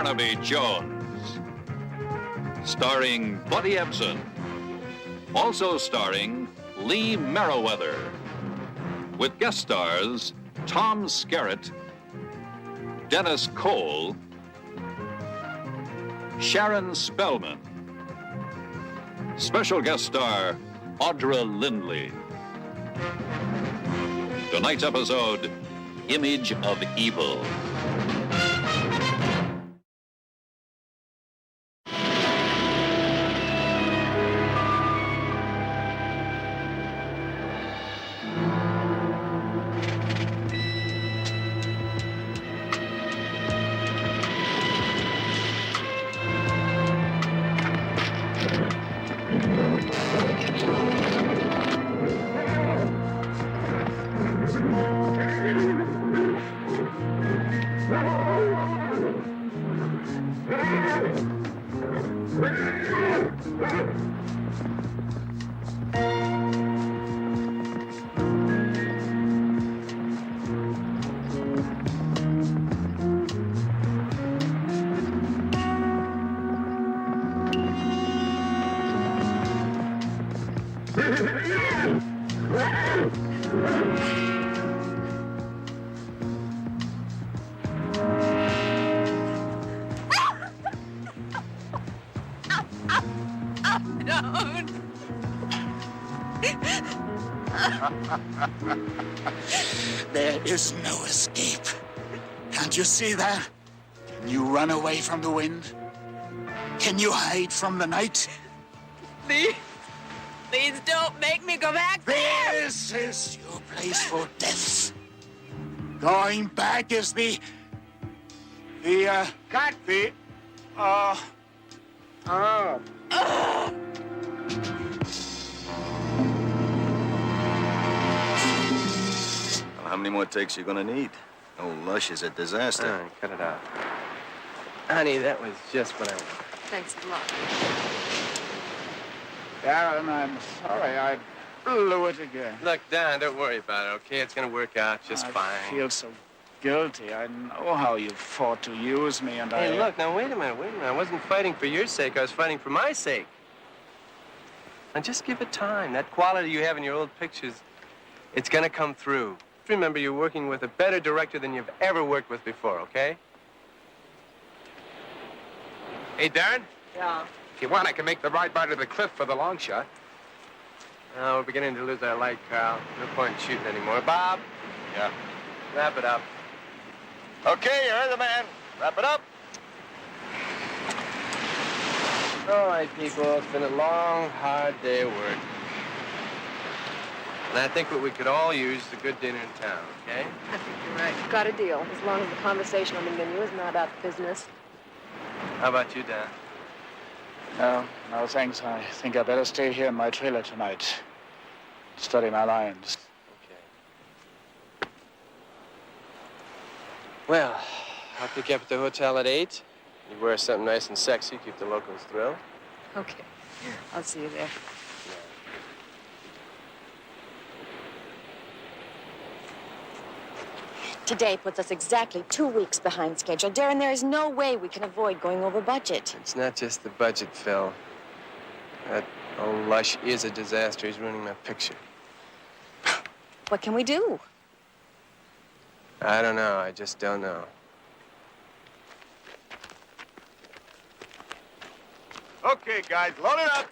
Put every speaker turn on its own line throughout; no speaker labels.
Barnaby Jones. Starring Buddy Ebsen. Also starring Lee Merriweather. With guest stars Tom Skerritt, Dennis Cole, Sharon Spellman. Special guest star Audra Lindley. Tonight's episode, Image of Evil.
There is no escape. Can't you see that? Can you run away from the wind? Can you hide from the night?
Please don't make me go back there!
This is your place for death. Going back is
How many more takes are you gonna need? Old Lush is a disaster.
All right, cut it out. Honey, that was just what I wanted.
Thanks a lot.
Darren, I'm sorry I blew it again.
Look, Don, don't worry about it, okay? It's gonna work out just fine.
I feel so guilty. I know how you fought to use me, and
Hey, look, now, wait a minute. I wasn't fighting for your sake. I was fighting for my sake. And just give it time. That quality you have in your old pictures, it's gonna come through. Remember, you're working with a better director than you've ever worked with before, okay?
Hey, Darren,
Yeah.
if you want, I can make the ride by to the cliff for the long shot.
We're beginning to lose our light, Carl. No point in shooting anymore. Bob?
Yeah.
Wrap it up.
Okay, you heard the man. Wrap it up.
All right, people. It's been a long, hard day of work. And I think what we could all use is a good dinner in town, okay?
I think you're right. Got a deal, as long as the conversation on the menu is not about business.
How about you, Dan?
No, thanks. I think I better stay here in my trailer tonight. Study my lines.
Okay. Well, I'll pick you up at the hotel at 8. You wear something nice and sexy, keep the locals thrilled.
Okay. I'll see you there.
Today puts us exactly 2 weeks behind schedule. Darren, there is no way we can avoid going over budget.
It's not just the budget, Phil. That old Lush is a disaster. He's ruining my picture.
What can we do?
I don't know. I just don't know.
Okay, guys, load it up.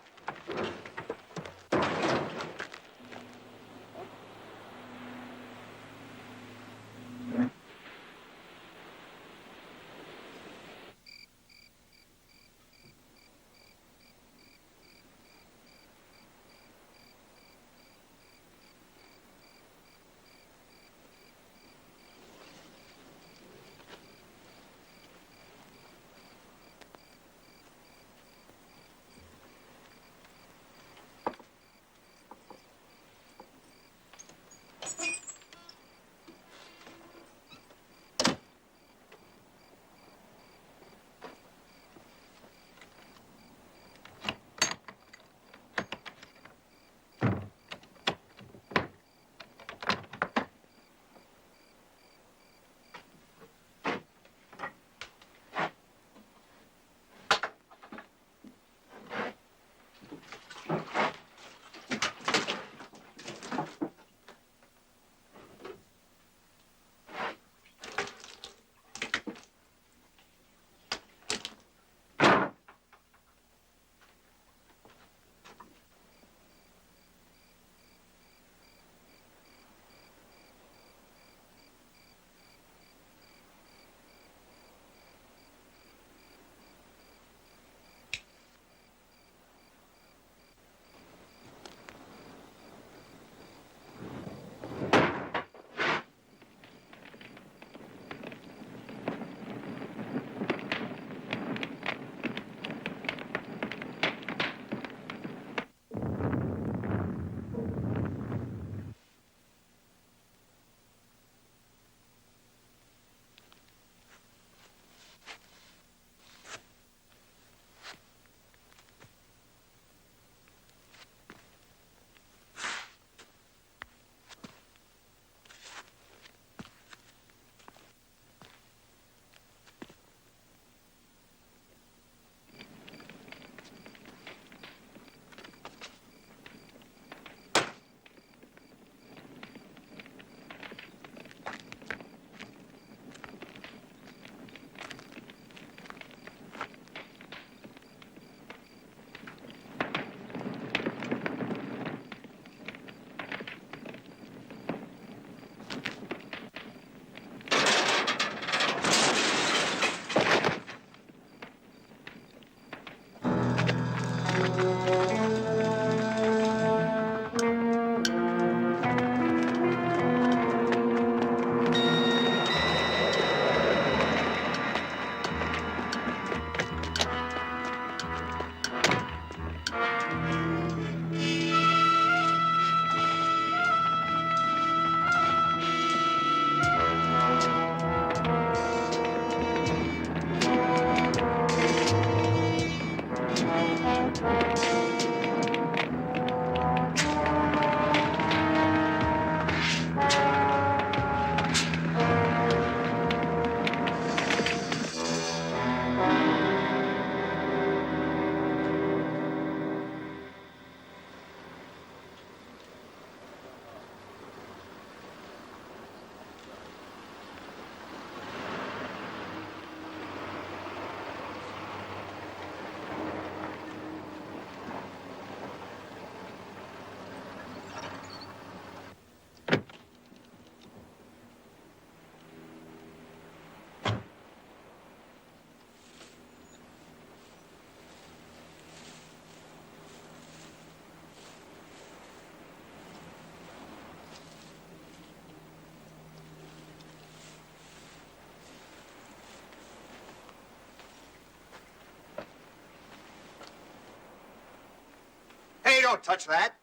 don't touch that.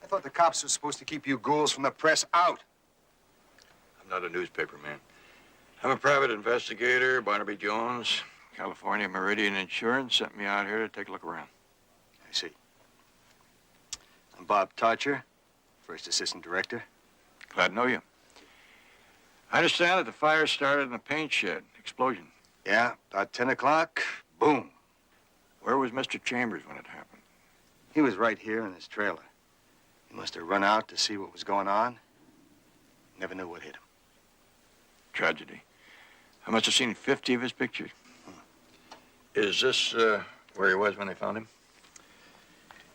I thought the cops were supposed to keep you ghouls from the press out.
I'm not a newspaper man. I'm a private investigator. Barnaby Jones, California Meridian Insurance sent me out here to take a look around.
I see. I'm Bob Tarcher, first assistant director.
Glad to know you. I understand that the fire started in a paint shed. Explosion.
Yeah, about 10 o'clock, boom.
Where was Mr. Chambers when it happened?
He was right here in his trailer. He must have run out to see what was going on. Never knew what hit him.
Tragedy. I must have seen 50 of his pictures. Is this where he was when they found him?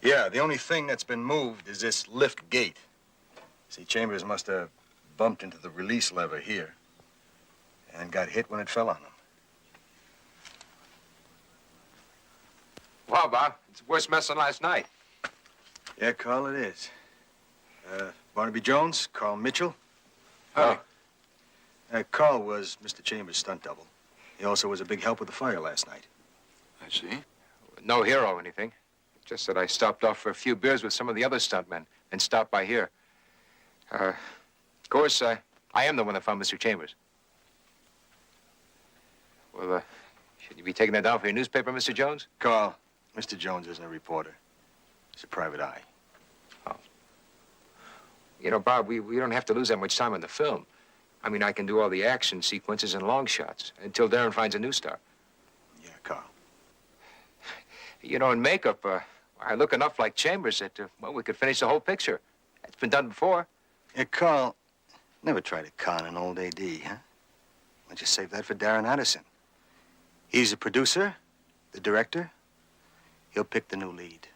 Yeah, the only thing that's been moved is this lift gate. See, Chambers must have bumped into the release lever here and got hit when it fell on him.
Wow, Bob, it's a worse mess than last night.
Yeah, Carl, it is. Barnaby Jones, Carl Mitchell.
Oh.
Carl was Mr. Chambers' stunt double. He also was a big help with the fire last night.
I see.
No hero or anything. Just that I stopped off for a few beers with some of the other stuntmen and stopped by here. Of course, I am the one that found Mr. Chambers. Well, should you be taking that down for your newspaper, Mr. Jones?
Carl, Mr. Jones isn't a reporter. He's a private eye.
Oh. You know, Bob, we don't have to lose that much time on the film. I mean, I can do all the action sequences and long shots until Darren finds a new star.
Yeah, Carl.
You know, in makeup, I look enough like Chambers that, well, we could finish the whole picture. It's been done before.
Yeah, Carl, never try to con an old AD, huh? Why don't you save that for Darren Addison? He's the producer, the director. He'll pick the new lead.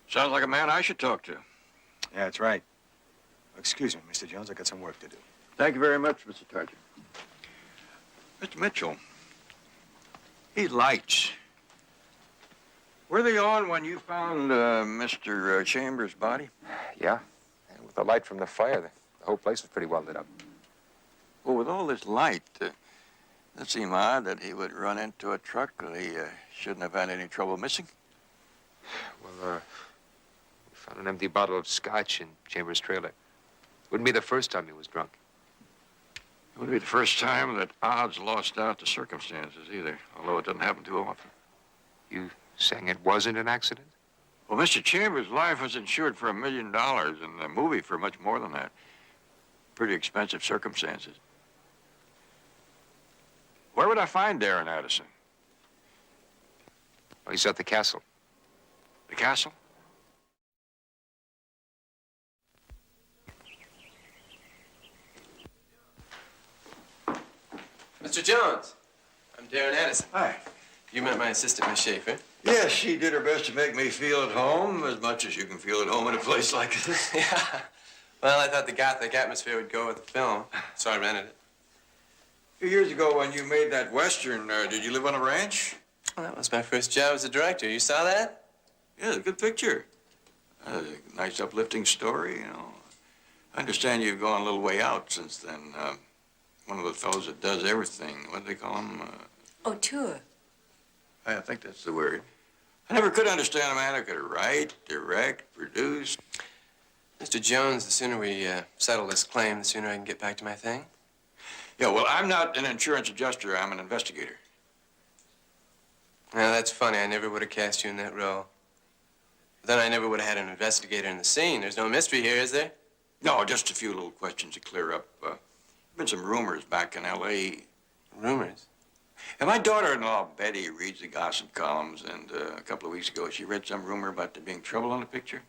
Sounds like a man I should talk to.
Yeah, that's right. Excuse me, Mr. Jones, I got some work to do.
Thank you very much, Mr. Tarcher. Mr. Mitchell, these lights, were they on when you found Mr. Chambers' body?
Yeah. And with the light from the fire, the whole place was pretty well lit up.
Well, with all this light, it seemed odd that he would run into a truck that he shouldn't have had any trouble missing.
Well, we found an empty bottle of scotch in Chambers' trailer. Wouldn't be the first time he was drunk.
It wouldn't be the first time that odds lost out to circumstances either, although it doesn't happen too often.
You saying it wasn't an accident?
Well, Mr. Chambers' life was insured for $1 million, and the movie for much more than that. Pretty expensive circumstances. Where would I find Darren Addison?
Oh, he's at the castle.
The castle?
Mr. Jones, I'm Darren Addison.
Hi.
You met my assistant, Miss Schaefer.
Yes, she did her best to make me feel at home, as much as you can feel at home in a place like this.
Yeah. Well, I thought the Gothic atmosphere would go with the film, so I rented it.
A few years ago, when you made that Western, did you live on a ranch?
Well, that was my first job as a director. You saw that?
Yeah, it's a good picture. Nice uplifting story, you know. I understand you've gone a little way out since then. One of the fellows that does everything, what do they call him?
Auteur.
I think that's the word. I never could understand a man who could write, direct, produce.
Mr. Jones, the sooner we settle this claim, the sooner I can get back to my thing.
Yeah, well, I'm not an insurance adjuster. I'm an investigator.
Now, that's funny. I never would have cast you in that role. But then I never would have had an investigator in the scene. There's no mystery here, is there?
No, just a few little questions to clear up. Been some rumors back in L.A.
Rumors?
And my daughter-in-law, Betty, reads the gossip columns, and a couple of weeks ago, she read some rumor about there being trouble on the picture.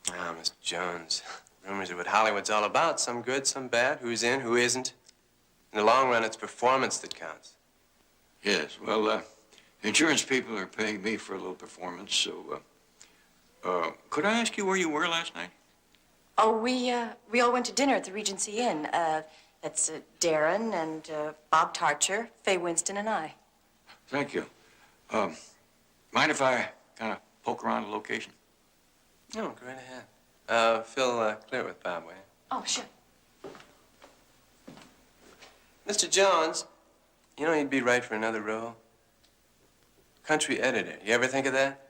Oh, Mr. Jones. Rumors are what Hollywood's all about. Some good, some bad. Who's in, who isn't. In the long run, it's performance that counts.
Yes, well, the insurance people are paying me for a little performance, so, could I ask you where you were last night?
Oh, we all went to dinner at the Regency Inn. That's Darren and Bob Tarcher, Fay Winston, and I.
Thank you. Mind if I kind of poke around the location?
No, go right ahead. Phil, clear it with Bob, will you?
Oh, sure.
Mr. Jones, you know you'd be right for another role? Country editor. You ever think of that?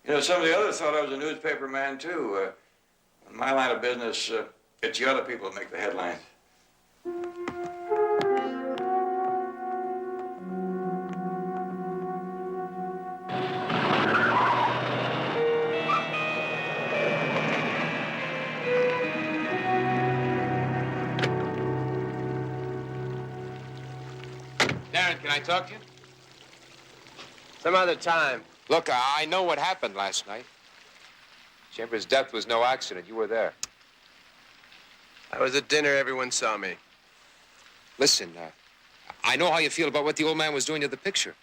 You know, some of the others thought I was a newspaper man, too. In my line of business, it's the other people that make the headlines.
Darren, can I talk to you?
Some other time.
Look, I know what happened last night. Chambers' death was no accident. You were there.
I was at dinner. Everyone saw me.
Listen, I know how you feel about what the old man was doing to the picture.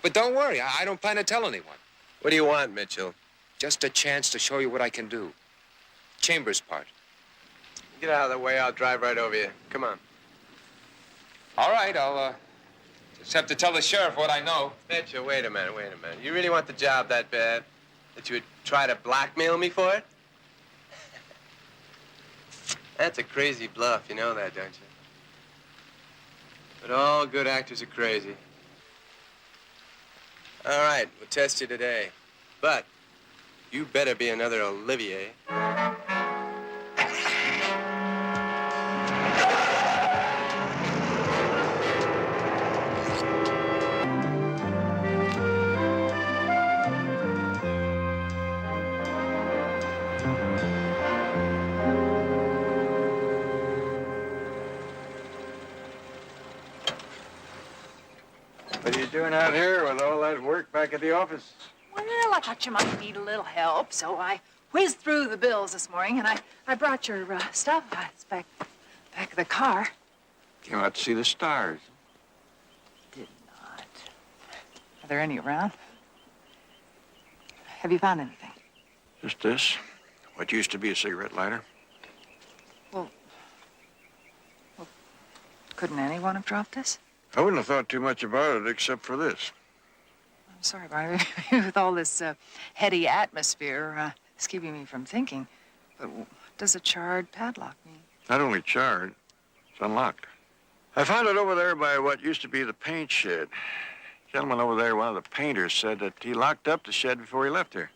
But don't worry, I don't plan to tell anyone.
What do you want, Mitchell?
Just a chance to show you what I can do. Chambers' part.
Get out of the way. I'll drive right over you. Come on.
All right, I'll just have to tell the sheriff what I know.
Mitchell, wait a minute. You really want the job that bad? That you would try to blackmail me for it? That's a crazy bluff. You know that, don't you? But all good actors are crazy. All right, we'll test you today. But you better be another Olivier.
What are you doing out here with all that work back at the office?
Well, I thought you might need a little help, so I whizzed through the bills this morning, and I brought your stuff. It's back of the car.
Came out to see the stars.
Did not. Are there any around? Have you found anything?
Just this. What used to be a cigarette lighter.
Well, couldn't anyone have dropped this?
I wouldn't have thought too much about it except for this.
I'm sorry, Barnaby. With all this heady atmosphere, it's keeping me from thinking. But what does a charred padlock mean?
Not only charred, it's unlocked. I found it over there by what used to be the paint shed. Gentleman over there, one of the painters, said that he locked up the shed before he left here.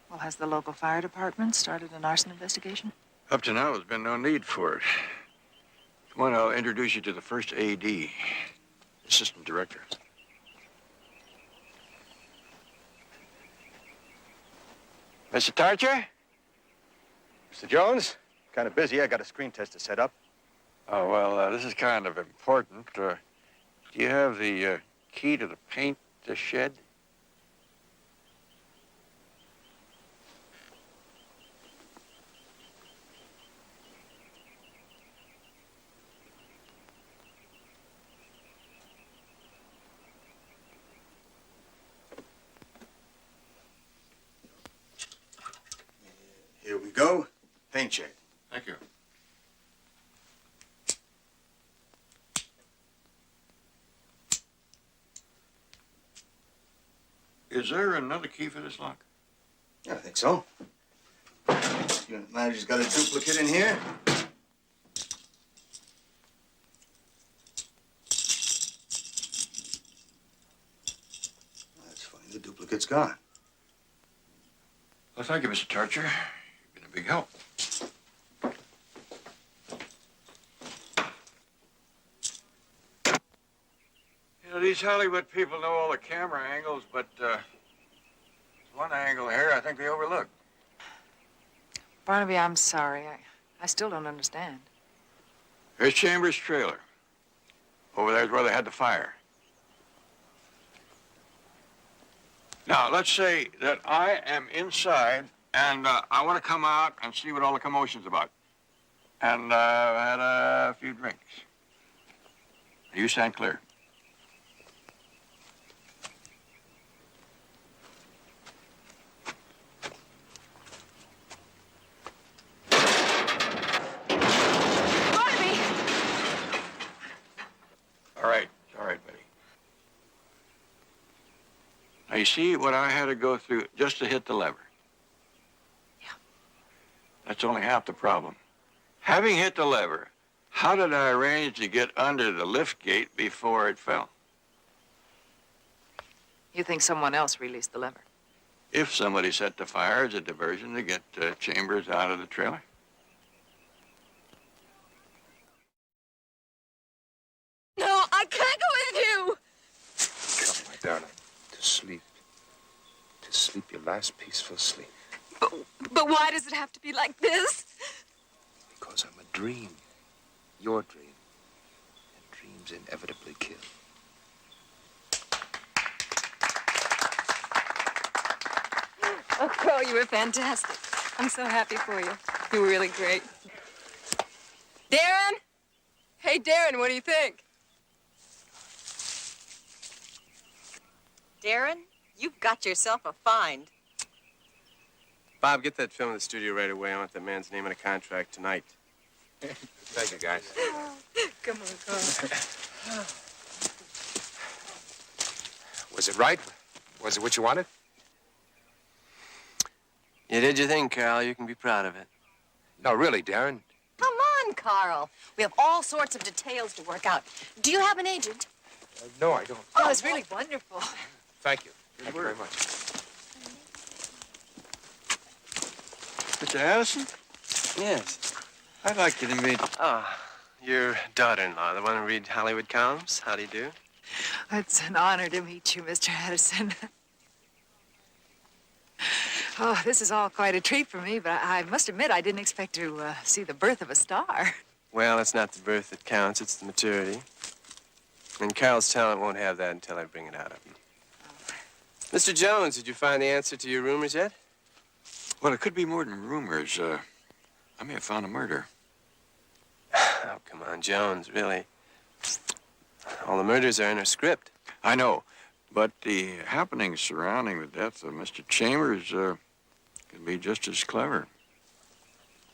Well, has the local fire department started an arson investigation?
Up to now, there's been no need for it. Come on, I'll introduce you to the first AD, assistant director. Mr. Tarcher?
Mr. Jones? Kind of busy. I got a screen test to set up.
Oh, well, this is kind of important. Do you have the key to the paint shed?
Here we go. Paint shed.
Thank you. Is there another key for this lock?
Yeah, I think so. Unit manager's got a duplicate in here. That's funny. The duplicate's gone.
Well, thank you, Mr. Tarcher. You've been a big help. You know, these Hollywood people know all the camera angles, but there's one angle here I think they overlooked.
Barnaby, I'm sorry. I still don't understand.
Here's Chambers' trailer. Over there's where they had the fire. Now, let's say that I am inside, and I want to come out and see what all the commotion's about. And I've had a few drinks. You stand clear.
Barnaby!
All right, Betty. Now, you see what I had to go through just to hit the lever?
Yeah.
That's only half the problem. Having hit the lever, how did I arrange to get under the lift gate before it fell?
You think someone else released the lever?
If somebody set the fire as a diversion to get Chambers out of the trailer.
No, I can't go with you!
Come, my darling, to sleep. To sleep your last peaceful sleep.
But why does it have to be like this?
Because I'm a dream. Your dream. And dreams inevitably kill.
Oh, Carl, you were fantastic. I'm so happy for you. You were really great.
Darren? Hey, Darren, what do you think?
Darren, you've got yourself a find.
Bob, get that film in the studio right away. I want that man's name in a contract tonight.
Thank you, guys.
Come on, Carl.
Was it right? Was it what you wanted?
You did your thing, Carl. You can be proud of it.
No, really, Darren.
Come on, Carl. We have all sorts of details to work out. Do you have an agent?
No, I don't.
Oh, it was really wonderful.
Thank you. Thank you very much.
Mr. Addison?
Yes.
I'd like you to meet...
Your daughter-in-law, the one who reads Hollywood columns. How do you do?
It's an honor to meet you, Mr. Addison. Oh, this is all quite a treat for me, but I must admit I didn't expect to see the birth of a star.
Well, it's not the birth that counts, it's the maturity. And Carol's talent won't have that until I bring it out of him. Mr. Jones, did you find the answer to your rumors yet?
Well, it could be more than rumors. I may have found a murder.
Oh, come on, Jones, really. All the murders are in her script.
I know, but the happenings surrounding the death of Mr. Chambers could be just as clever.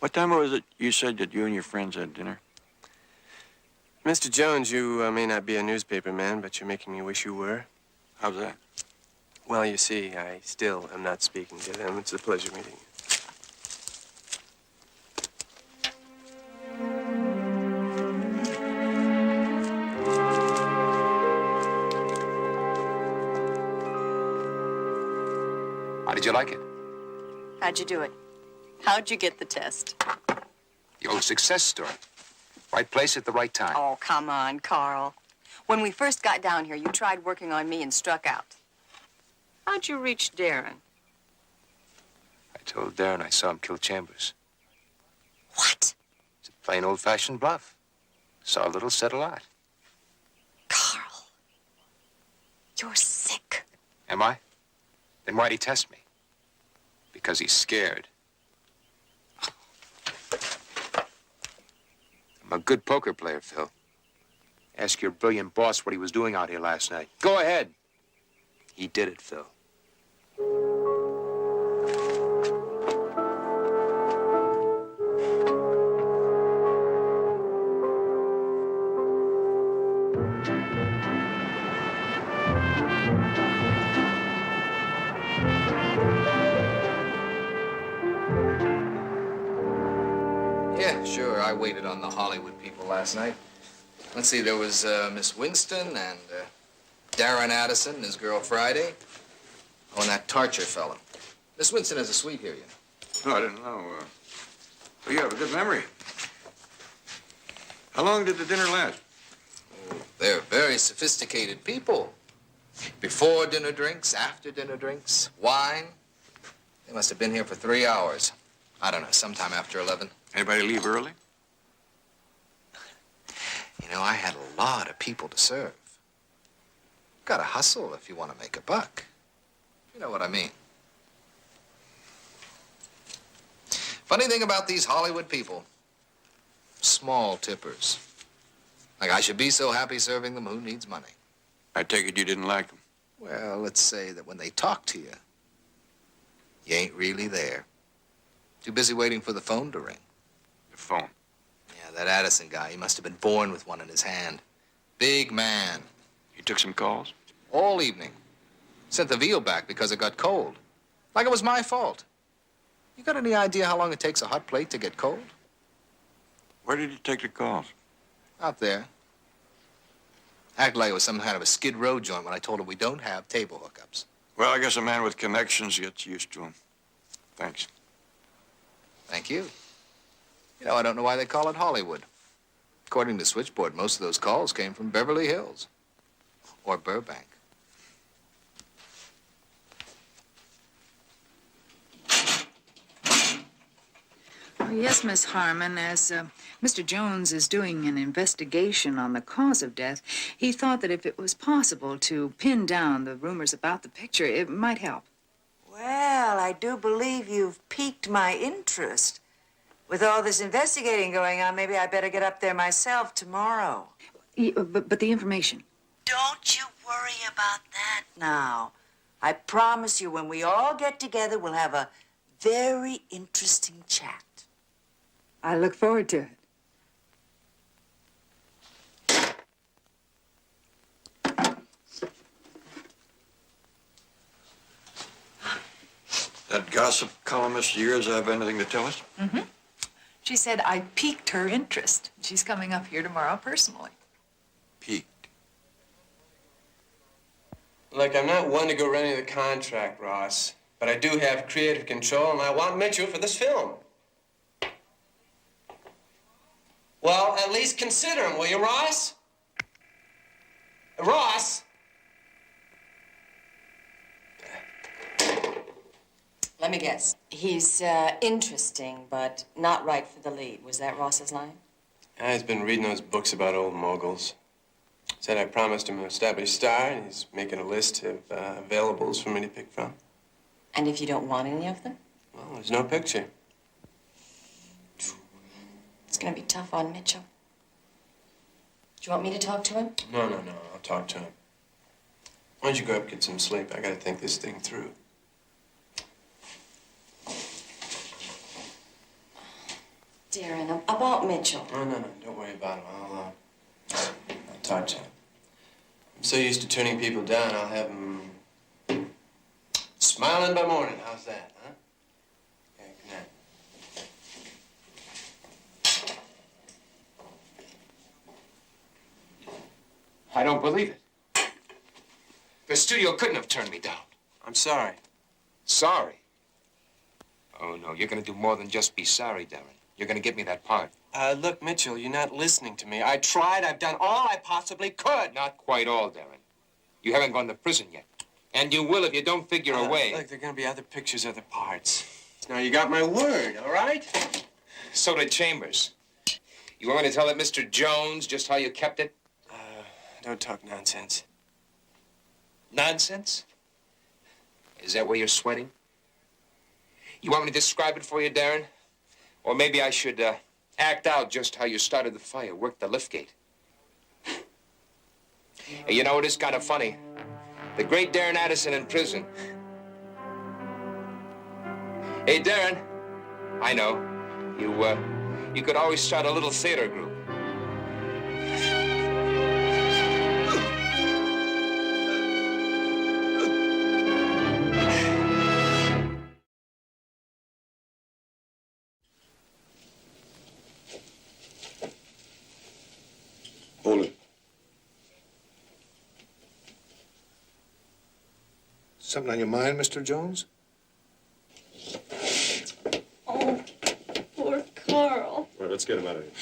What time was it you said that you and your friends had dinner?
Mr. Jones, you may not be a newspaper man, but you're making me wish you were.
How's that?
Well, you see, I still am not speaking to them. It's a pleasure meeting you.
How did you like it?
How'd you do it? How'd you get the test?
The old success story. Right place at the right time.
Oh, come on, Carl. When we first got down here, you tried working on me and struck out. How'd you reach Darren?
I told Darren I saw him kill Chambers.
What?
It's a plain old-fashioned bluff. Saw a little, said a lot.
Carl, you're sick.
Am I? Then why'd he test me? Because he's scared. I'm a good poker player, Phil. Ask your brilliant boss what he was doing out here last night. Go ahead. He did it, Phil.
Yeah, sure. I waited on the Hollywood people last night. Let's see, there was Miss Winston and Darren Addison and his girl Friday. Oh, and that Tarcher fellow. Miss Winston has a suite here, you know.
No, I didn't know. Well, you have a good memory. How long did the dinner last?
Oh, they're very sophisticated people. Before dinner drinks, after dinner drinks, wine. They must have been here for 3 hours. I don't know, sometime after 11.
Anybody leave early?
You know, I had a lot of people to serve. Gotta hustle if you want to make a buck. You know what I mean. Funny thing about these Hollywood people, small tippers. Like, I should be so happy serving them, who needs money?
I take it you didn't like them.
Well, let's say that when they talk to you, you ain't really there. Too busy waiting for the phone to ring.
The phone?
Yeah, that Addison guy, he must have been born with one in his hand. Big man.
You took some calls?
All evening. Sent the veal back because it got cold. Like it was my fault. You got any idea how long it takes a hot plate to get cold?
Where did you take the calls?
Out there. Act like it was some kind of a Skid Row joint when I told him we don't have table hookups.
Well, I guess a man with connections gets used to them. Thanks.
Thank you. You know, I don't know why they call it Hollywood. According to Switchboard, most of those calls came from Beverly Hills or Burbank.
Oh, yes, Miss Harmon, as Mr. Jones is doing an investigation on the cause of death, he thought that if it was possible to pin down the rumors about the picture, it might help.
Well, I do believe you've piqued my interest. With all this investigating going on, maybe I better get up there myself tomorrow.
But the information.
Don't you worry about that now. I promise you, when we all get together, we'll have a very interesting chat.
I look forward to it.
That gossip columnist of yours have anything to tell us?
Mm-hmm. She said I piqued her interest. She's coming up here tomorrow personally.
Piqued.
Look, I'm not one to go running the contract, Ross, but I do have creative control, and I want Mitchell for this film. Well, at least consider him, will you, Ross? Ross?
Let me guess. He's interesting, but not right for the lead. Was that Ross's line?
He's been reading those books about old moguls. Said I promised him an established star, and he's making a list of availables for me to pick from.
And if you don't want any of them?
Well, there's no picture.
It's going to be tough on Mitchell. Do you want me to talk to him?
No. I'll talk to him. Why don't you go up and get some sleep? I got to think this thing through.
Darren, about Mitchell.
No. Don't worry about him. I'll talk to him. I'm so used to turning people down, I'll have him smiling by morning. How's that, huh? Okay, good night.
I don't believe it. The studio couldn't have turned me down.
I'm sorry.
Sorry? Oh, no, you're gonna do more than just be sorry, Darren. You're gonna give me that part.
Look, Mitchell, you're not listening to me. I tried. I've done all I possibly could.
Not quite all, Darren. You haven't gone to prison yet. And you will if you don't figure a way.
Look, there are gonna be other pictures, other parts. Now, you got my word, all right?
So did Chambers. You want me to tell that Mr. Jones just how you kept it?
Don't talk nonsense.
Nonsense? Is that where you're sweating? You want me to describe it for you, Darren? Or maybe I should act out just how you started the fire, work the liftgate. You know, it is kind of funny. The great Darren Addison in prison. Hey, Darren. I know. You could always start a little theater group.
Hold it.
Something on your mind, Mr. Jones?
Oh, poor Carl.
All right, let's get him out of here.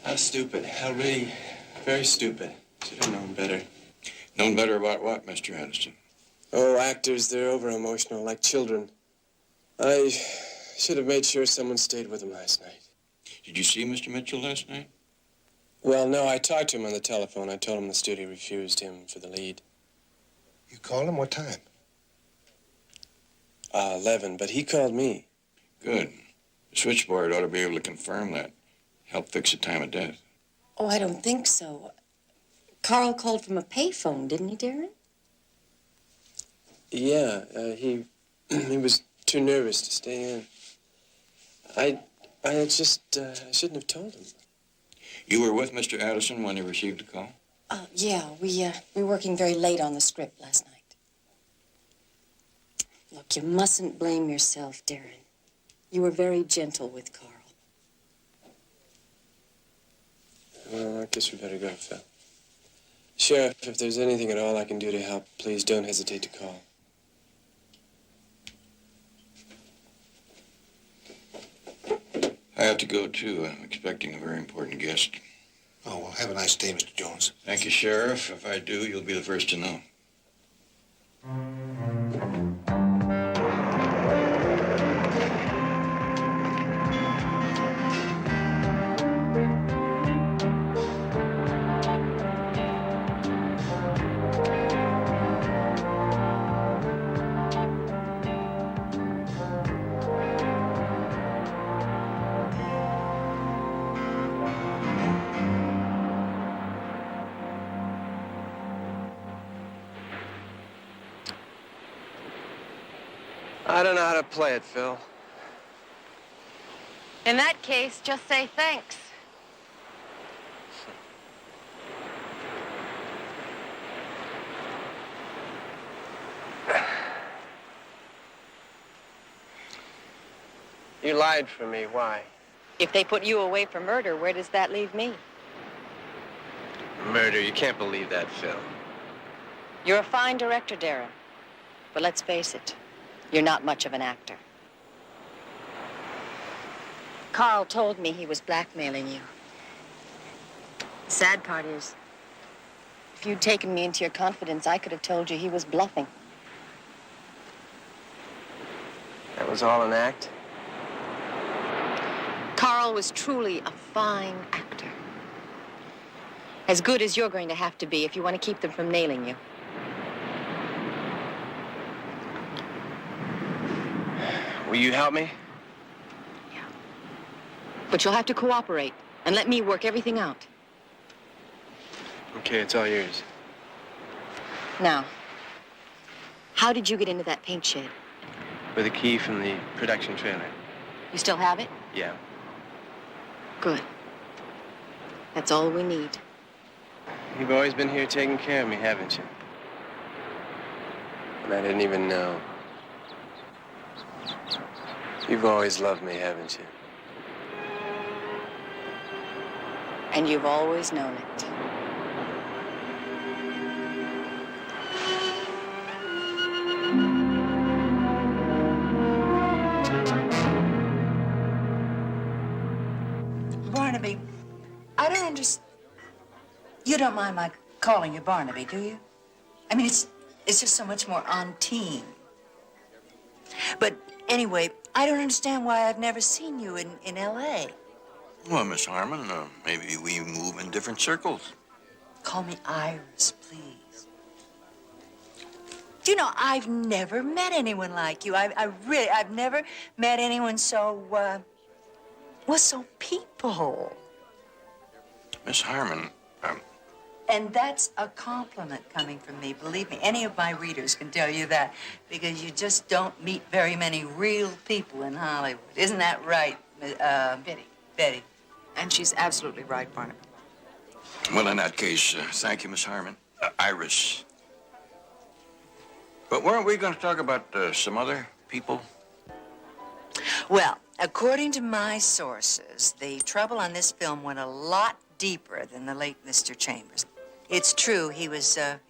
How stupid. How really very stupid. Should have known better.
Known better about what, Mr. Addison?
Oh, actors, they're over-emotional, like children. I should have made sure someone stayed with him last night.
Did you see Mr. Mitchell last night?
Well, no, I talked to him on the telephone. I told him the studio refused him for the lead.
You called him? What time?
11, but he called me.
Good. The switchboard ought to be able to confirm that. Help fix the time of death.
Oh, I don't think so. Carl called from a payphone, didn't he, Darren?
Yeah, he was too nervous to stay in. I shouldn't have told him.
You were with Mr. Addison when you received the call?
Yeah, we were working very late on the script last night. Look, you mustn't blame yourself, Darren. You were very gentle with Carl.
Well, I guess we better go, Phil. Sheriff, if there's anything at all I can do to help, please don't hesitate to call.
I have to go, too. I'm expecting a very important guest.
Oh, well, have a nice day, Mr. Jones.
Thank you, Sheriff. If I do, you'll be the first to know.
I don't know how to play it, Phil.
In that case, just say thanks.
You lied for me. Why?
If they put you away for murder, where does that leave me?
Murder. You can't believe that, Phil.
You're a fine director, Darren. But let's face it, you're not much of an actor. Carl told me he was blackmailing you. The sad part is, if you'd taken me into your confidence, I could have told you he was bluffing.
That was all an act?
Carl was truly a fine actor. As good as you're going to have to be if you want to keep them from nailing you.
Will you help me?
Yeah. But you'll have to cooperate and let me work everything out.
Okay, it's all yours.
Now, how did you get into that paint shed?
With a key from the production trailer.
You still have it?
Yeah.
Good. That's all we need.
You've always been here taking care of me, haven't you? And I didn't even know. You've always loved me, haven't you?
And you've always known it.
Barnaby, I don't understand. You don't mind my calling you Barnaby, do you? I mean, it's just so much more on team. But anyway, I don't understand why I've never seen you in L.A.
Well, Miss Harmon, maybe we move in different circles.
Call me Iris, please. Do you know, I've never met anyone like you. I've never met anyone so, so people.
Miss Harmon,
And that's a compliment coming from me. Believe me, any of my readers can tell you that, because you just don't meet very many real people in Hollywood. Isn't that right,
Betty?
Betty?
And she's absolutely right, Barnaby.
well, in that case, thank you, Miss Harmon. Iris. But weren't we going to talk about some other people?
Well, according to my sources, the trouble on this film went a lot deeper than the late Mr. Chambers. It's true, he was in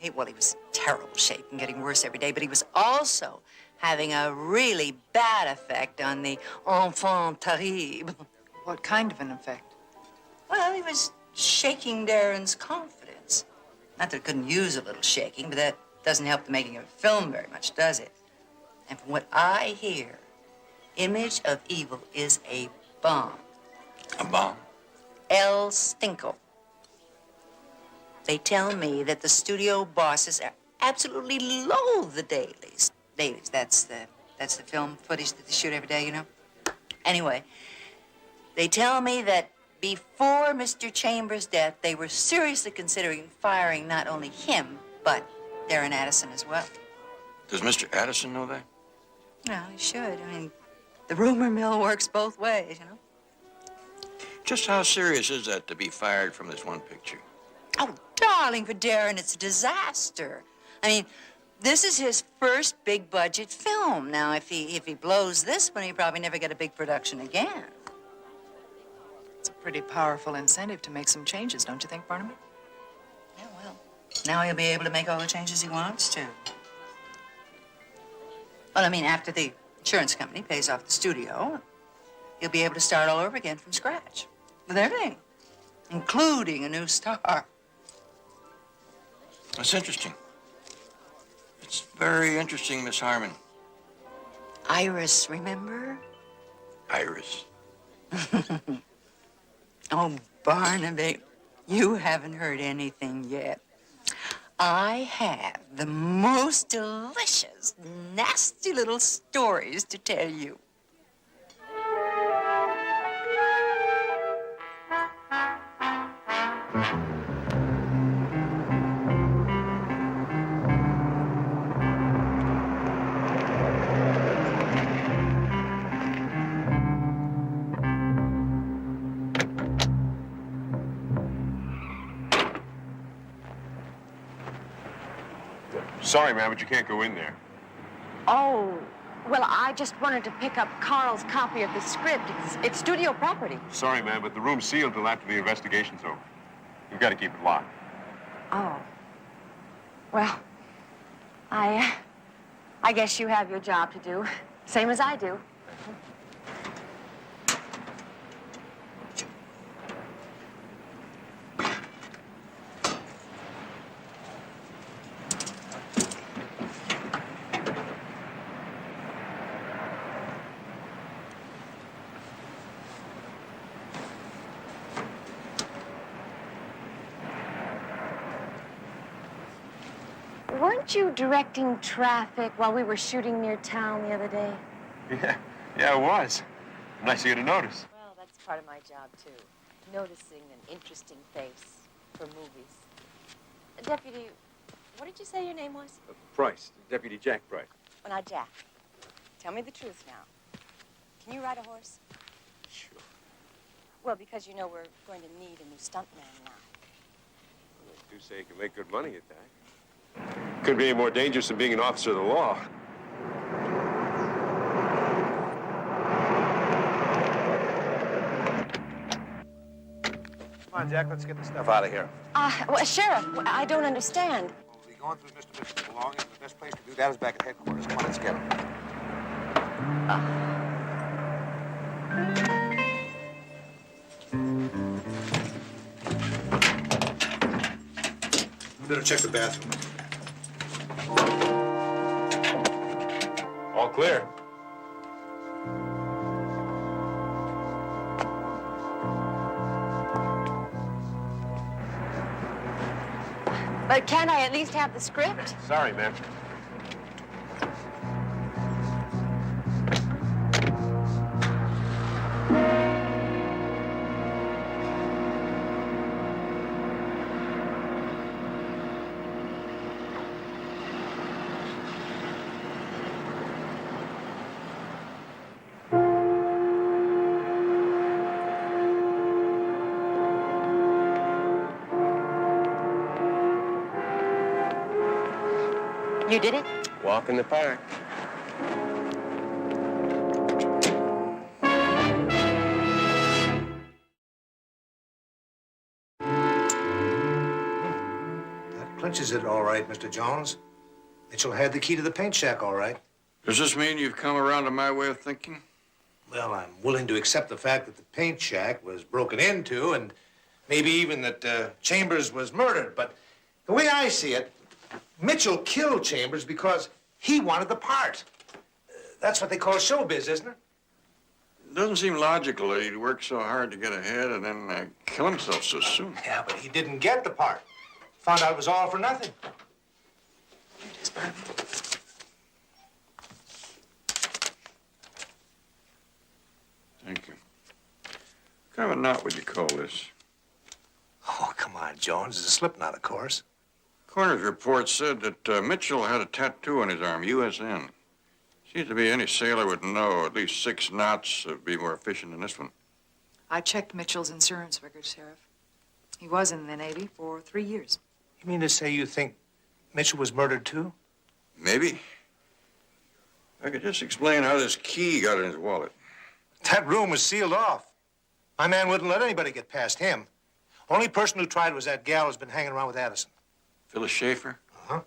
terrible shape and getting worse every day, but he was also having a really bad effect on the enfant terrible.
What kind of an effect?
Well, he was shaking Darren's confidence. Not that it couldn't use a little shaking, but that doesn't help the making of a film very much, does it? And from what I hear, Image of Evil is a bomb.
A bomb?
El Stinko. They tell me that the studio bosses are absolutely loathe the dailies. Dailies, that's the film footage that they shoot every day, you know? Anyway, they tell me that before Mr. Chambers' death, they were seriously considering firing not only him, but Darren Addison as well.
Does Mr. Addison know that?
Well, he should. I mean, the rumor mill works both ways, you know?
Just how serious is that to be fired from this one picture?
Oh, darling, for Darren, it's a disaster. I mean, This is his first big budget film. Now, if he blows this one, he'll probably never get a big production again.
It's a pretty powerful incentive to make some changes, don't you think, Barnaby?
Yeah, well, now he'll be able to make all the changes he wants to. Well, I mean, after the insurance company pays off the studio, he'll be able to start all over again from scratch. With everything, including a new star.
That's interesting. It's very interesting, Miss Harmon.
Iris, remember?
Iris.
Oh, Barnaby, you haven't heard anything yet. I have the most delicious, nasty little stories to tell you.
Sorry, ma'am, but you can't go in there.
Oh, well, I just wanted to pick up Carl's copy of the script. It's studio property.
Sorry, ma'am, but the room's sealed till after the investigation's over. You've got to keep it locked.
Oh. Well, I guess you have your job to do, same as I do. Weren't you directing traffic while we were shooting near town the other day?
Yeah, it was. Nice of you to notice.
Well, that's part of my job, too. Noticing an interesting face for movies. Deputy, what did you say your name was?
Price, Deputy Jack Price.
Well, now, Jack, tell me the truth now. Can you ride a horse?
Sure.
Well, because you know we're going to need a new stuntman now.
Well, they do say you can make good money at that. Couldn't be any more dangerous than being an officer of the law.
Come on, Jack, let's get the stuff out of here.
Well, Sheriff, I don't understand.
We'll be going through Mr. Mitchell's belongings. The best place to do that is back at headquarters. Come on, let's get him. You better check the bathroom.
All clear.
But can't I at least have the script?
Sorry, ma'am.
You did it?
Walk in the park.
That clinches it all right, Mr. Jones. Mitchell had the key to the paint shack, all right.
Does this mean you've come around to my way of thinking?
Well, I'm willing to accept the fact that the paint shack was broken into and maybe even that Chambers was murdered. But the way I see it, Mitchell killed Chambers because he wanted the part. That's what they call showbiz, isn't it?
It doesn't seem logical that he'd work so hard to get ahead and then kill himself so soon.
Yeah, but he didn't get the part. Found out it was all for nothing.
Here it is, Barnaby.
Thank you. What kind of a knot would you call this?
Oh, come on, Jones. It's a slip knot, of course.
Coroner's report said that Mitchell had a tattoo on his arm, USN. Seems to be any sailor would know at least 6 knots would be more efficient than this one.
I checked Mitchell's insurance records, Sheriff. He was in the Navy for 3 years.
You mean to say you think Mitchell was murdered, too?
Maybe. I could just explain how this key got in his wallet.
That room was sealed off. My man wouldn't let anybody get past him. Only person who tried was that gal who's been hanging around with Addison.
Phyllis Schaefer?
Uh-huh.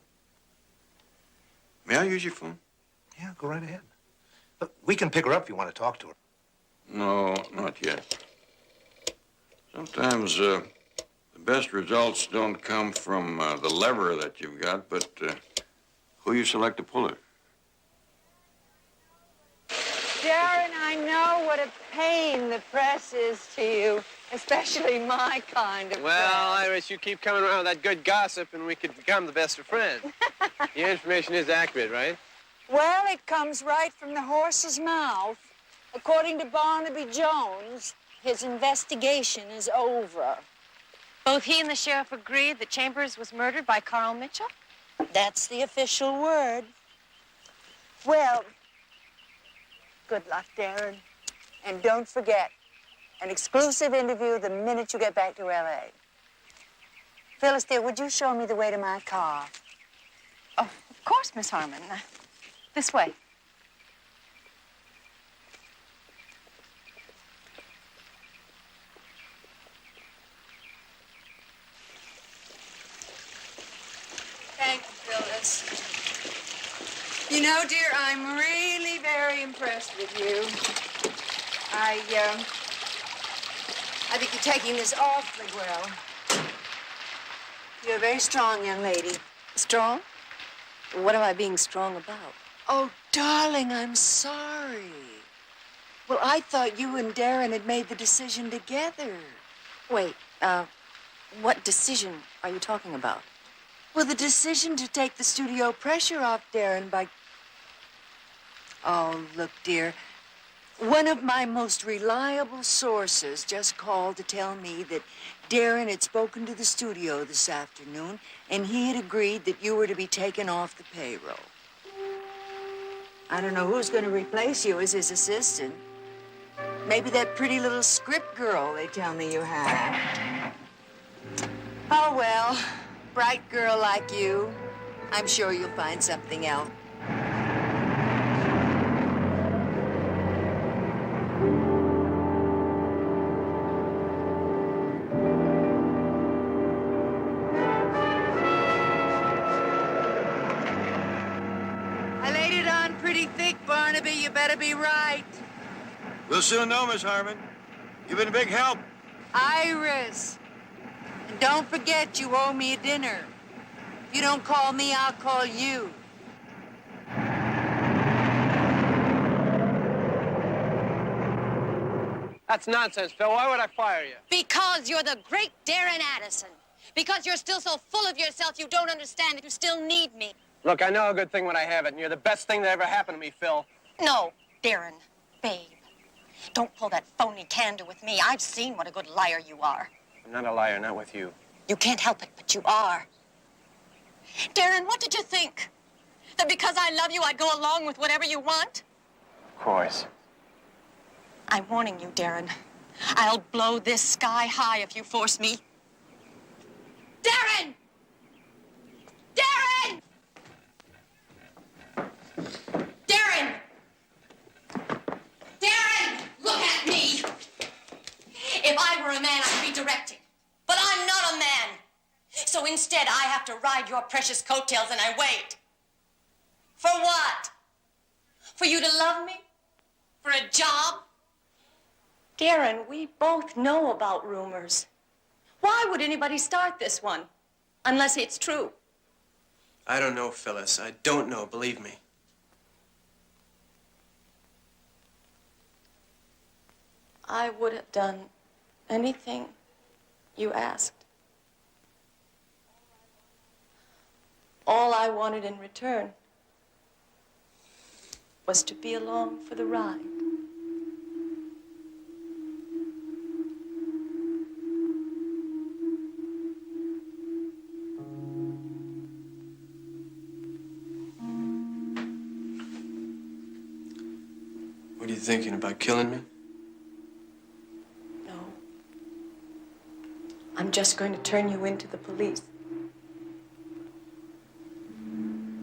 May I use your phone?
Yeah, go right ahead. But we can pick her up if you want to talk to her.
No, not yet. Sometimes the best results don't come from the lever that you've got, but who you select to pull it.
Darren, I know what a pain the press is to you, especially my kind of
Well,
press.
Iris, you keep coming around with that good gossip and we could become the best of friends. Your information is accurate, right?
Well, it comes right from the horse's mouth. According to Barnaby Jones, his investigation is over.
Both he and the sheriff agreed that Chambers was murdered by Carl Mitchell?
That's the official word. Well, good luck, Darren. And don't forget, an exclusive interview the minute you get back to L.A. Phyllis, dear, would you show me the way to my car?
Oh, of course, Miss Harmon. This way.
Thank you, Phyllis. You know, dear, I'm really very impressed with you. I think you're taking this awfully well.
You're a very strong young lady.
Strong? What am I being strong about?
Oh, darling, I'm sorry. Well, I thought you and Darren had made the decision together.
Wait, what decision are you talking about?
Well, the decision to take the studio pressure off Darren by... Oh, look, dear. One of my most reliable sources just called to tell me that Darren had spoken to the studio this afternoon, and he had agreed that you were to be taken off the payroll. I don't know who's going to replace you as his assistant. Maybe that pretty little script girl they tell me you have. Oh, well, bright girl like you, I'm sure you'll find something else. I laid it on pretty thick, Barnaby. You better be right.
We'll soon know, Miss Harmon. You've been a big help.
Iris. And don't forget you owe me a dinner. If you don't call me, I'll call you.
That's nonsense, Phil. Why would I fire you?
Because you're the great Darren Addison. Because you're still so full of yourself you don't understand that you still need me.
Look, I know a good thing when I have it, and you're the best thing that ever happened to me, Phil.
No, Darren, babe. Don't pull that phony candor with me. I've seen what a good liar you are.
I'm not a liar, not with you.
You can't help it, but you are. Darren, what did you think? That because I love you, I'd go along with whatever you want?
Of course.
I'm warning you, Darren. I'll blow this sky high if you force me. Darren! Darren! Darren! Darren! Look at me! If I were a man, I'd be directing. But I'm not a man. So instead, I have to ride your precious coattails and I wait. For what? For you to love me? For a job? Darren, we both know about rumors. Why would anybody start this one? Unless it's true.
I don't know, Phyllis. I don't know, believe me.
I would have done anything you asked. All I wanted in return was to be along for the ride.
What are you thinking, about killing me?
No. I'm just going to turn you into the police.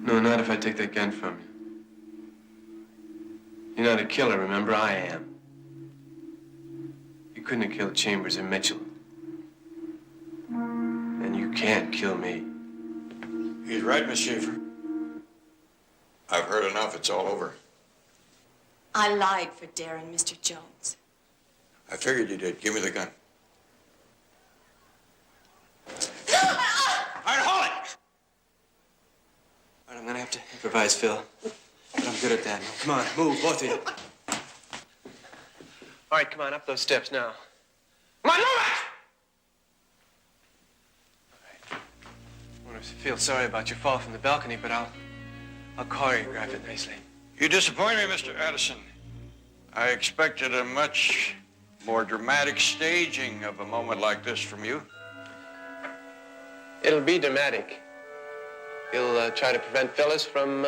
No, not if I take that gun from you. You're not a killer, remember? I am. You couldn't have killed Chambers and Mitchell. And you can't kill me.
He's right, Miss Schaefer. I've heard enough. It's all over.
I lied for Darren, Mr. Jones.
I figured you did. Give me the gun.
All right, hold it! All right, I'm gonna have to improvise, Phil. But I'm good at that. Come on, move, both of you. All right, come on, up those steps now. Come on, move it! All right. I want to feel sorry about your fall from the balcony, but I'll choreograph it nicely.
You disappoint me, Mr. Addison. I expected a much more dramatic staging of a moment like this from you.
It'll be dramatic. You'll try to prevent Phyllis from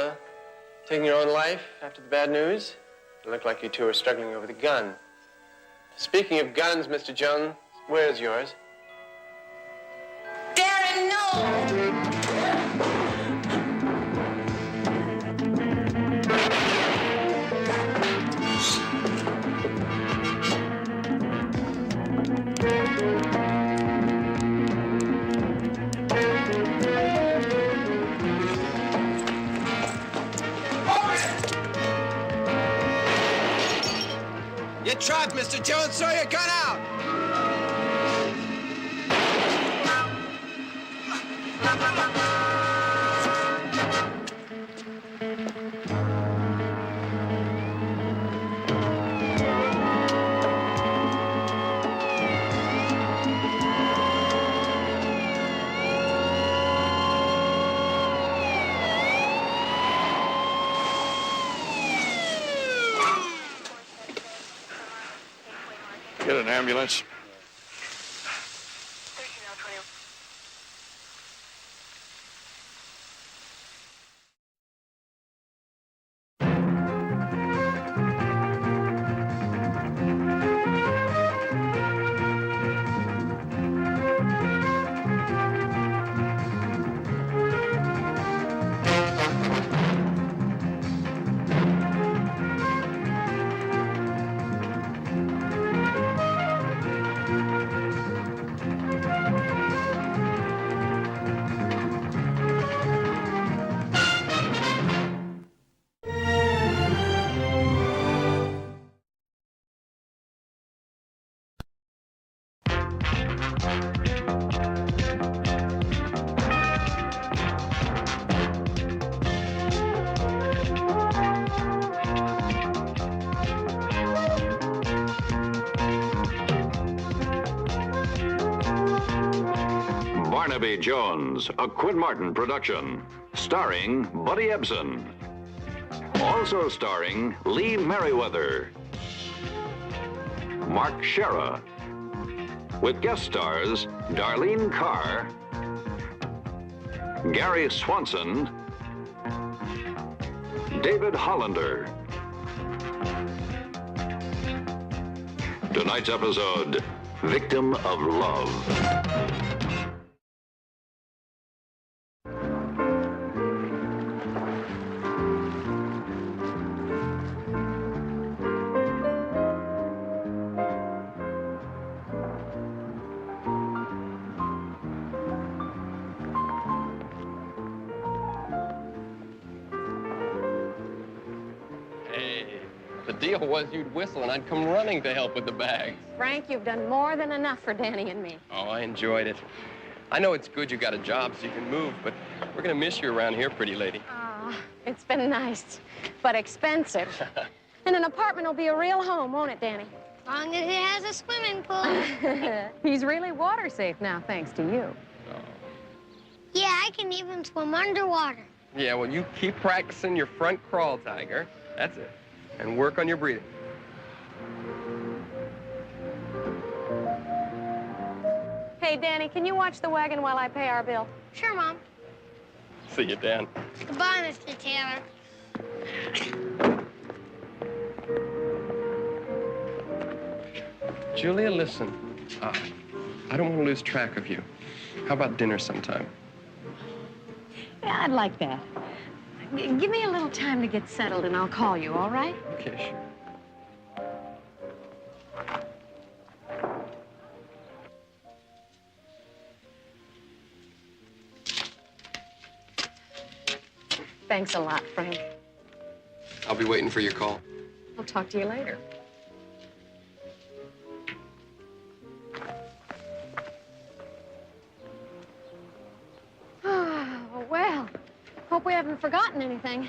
taking your own life after the bad news. It looked like you two are struggling over the gun. Speaking of guns, Mr. Jones, where's yours?
Darren, no!
You tried, Mr. Jones, throw your gun out!
Get an ambulance.
Barnaby Jones, a Quinn Martin production, starring Buddy Ebsen. Also starring Lee Merriweather, Mark Shera, with guest stars Darlene Carr, Gary Swanson, David Hollander. Tonight's episode, Victim of Love.
The deal was you'd whistle and I'd come running to help with the bags.
Frank, you've done more than enough for Danny and me.
Oh, I enjoyed it. I know it's good you got a job so you can move, but we're gonna miss you around here, pretty lady.
Oh, it's been nice, but expensive. And an apartment will be a real home, won't it, Danny?
As long as it has a swimming pool.
He's really water safe now, thanks to you.
Oh.
Yeah, I can even swim underwater.
Yeah, well, you keep practicing your front crawl, Tiger. That's it. And work on your breathing.
Hey, Danny, can you watch the wagon while I pay our bill?
Sure, Mom.
See you, Dan.
Goodbye, Mr. Taylor.
Julia, listen. I don't want to lose track of you. How about dinner sometime?
Yeah, I'd like that. Give me a little time to get settled, and I'll call you, all right?
Okay, sure.
Thanks a lot, Frank.
I'll be waiting for your call.
I'll talk to you later. Oh, well, hope we haven't forgotten anything.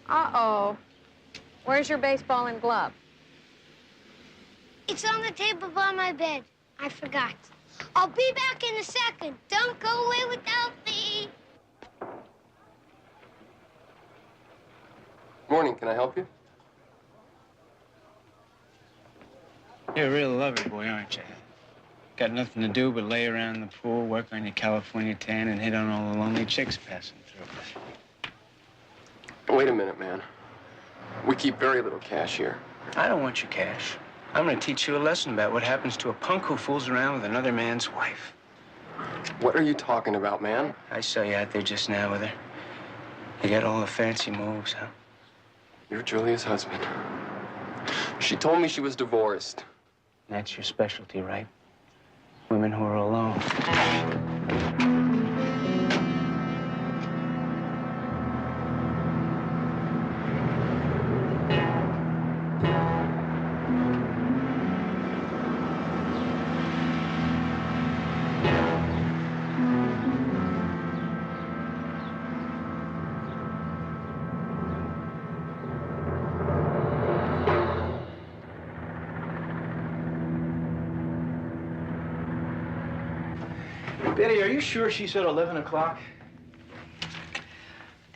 Uh-oh. Where's your baseball and glove?
It's on the table by my bed. I forgot. I'll be back in a second. Don't go away without me.
Morning, can I help you?
You're a real lover boy, aren't you? Got nothing to do but lay around in the pool, work on your California tan, and hit on all the lonely chicks passing through.
Wait a minute, man. We keep very little cash here.
I don't want your cash. I'm gonna teach you a lesson about what happens to a punk who fools around with another man's wife.
What are you talking about, man?
I saw you out there just now with her. You got all the fancy moves, huh?
You're Julia's husband. She told me she was divorced.
That's your specialty, right? Women who are alone. Betty, are you sure she said 11 o'clock?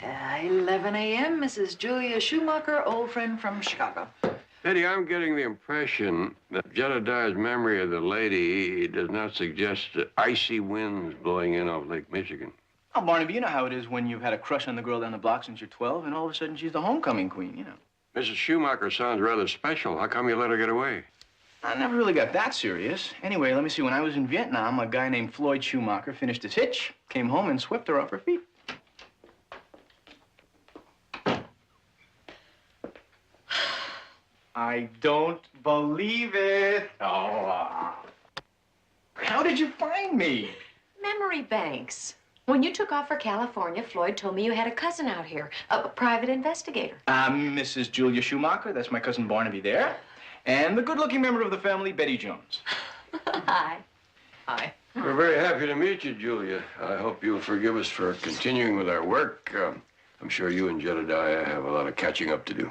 11 a.m., Mrs. Julia Schumacher, old friend from Chicago.
Betty, I'm getting the impression that Jedediah's memory of the lady does not suggest icy winds blowing in off Lake Michigan.
Oh, Barnaby, you know how it is when you've had a crush on the girl down the block since you're 12, and all of a sudden she's the homecoming queen, you know.
Mrs. Schumacher sounds rather special. How come you let her get away?
I never really got that serious. Anyway, let me see. When I was in Vietnam, a guy named Floyd Schumacher finished his hitch, came home, and swept her off her feet. I don't believe it. Oh. How did you find me?
Memory banks. When you took off for California, Floyd told me you had a cousin out here, a private investigator.
Mrs. Julia Schumacher. That's my cousin Barnaby there. And the good-looking member of the family, Betty Jones.
Hi. Hi.
We're very happy to meet you, Julia. I hope you'll forgive us for continuing with our work. I'm sure you and Jedediah have a lot of catching up to do.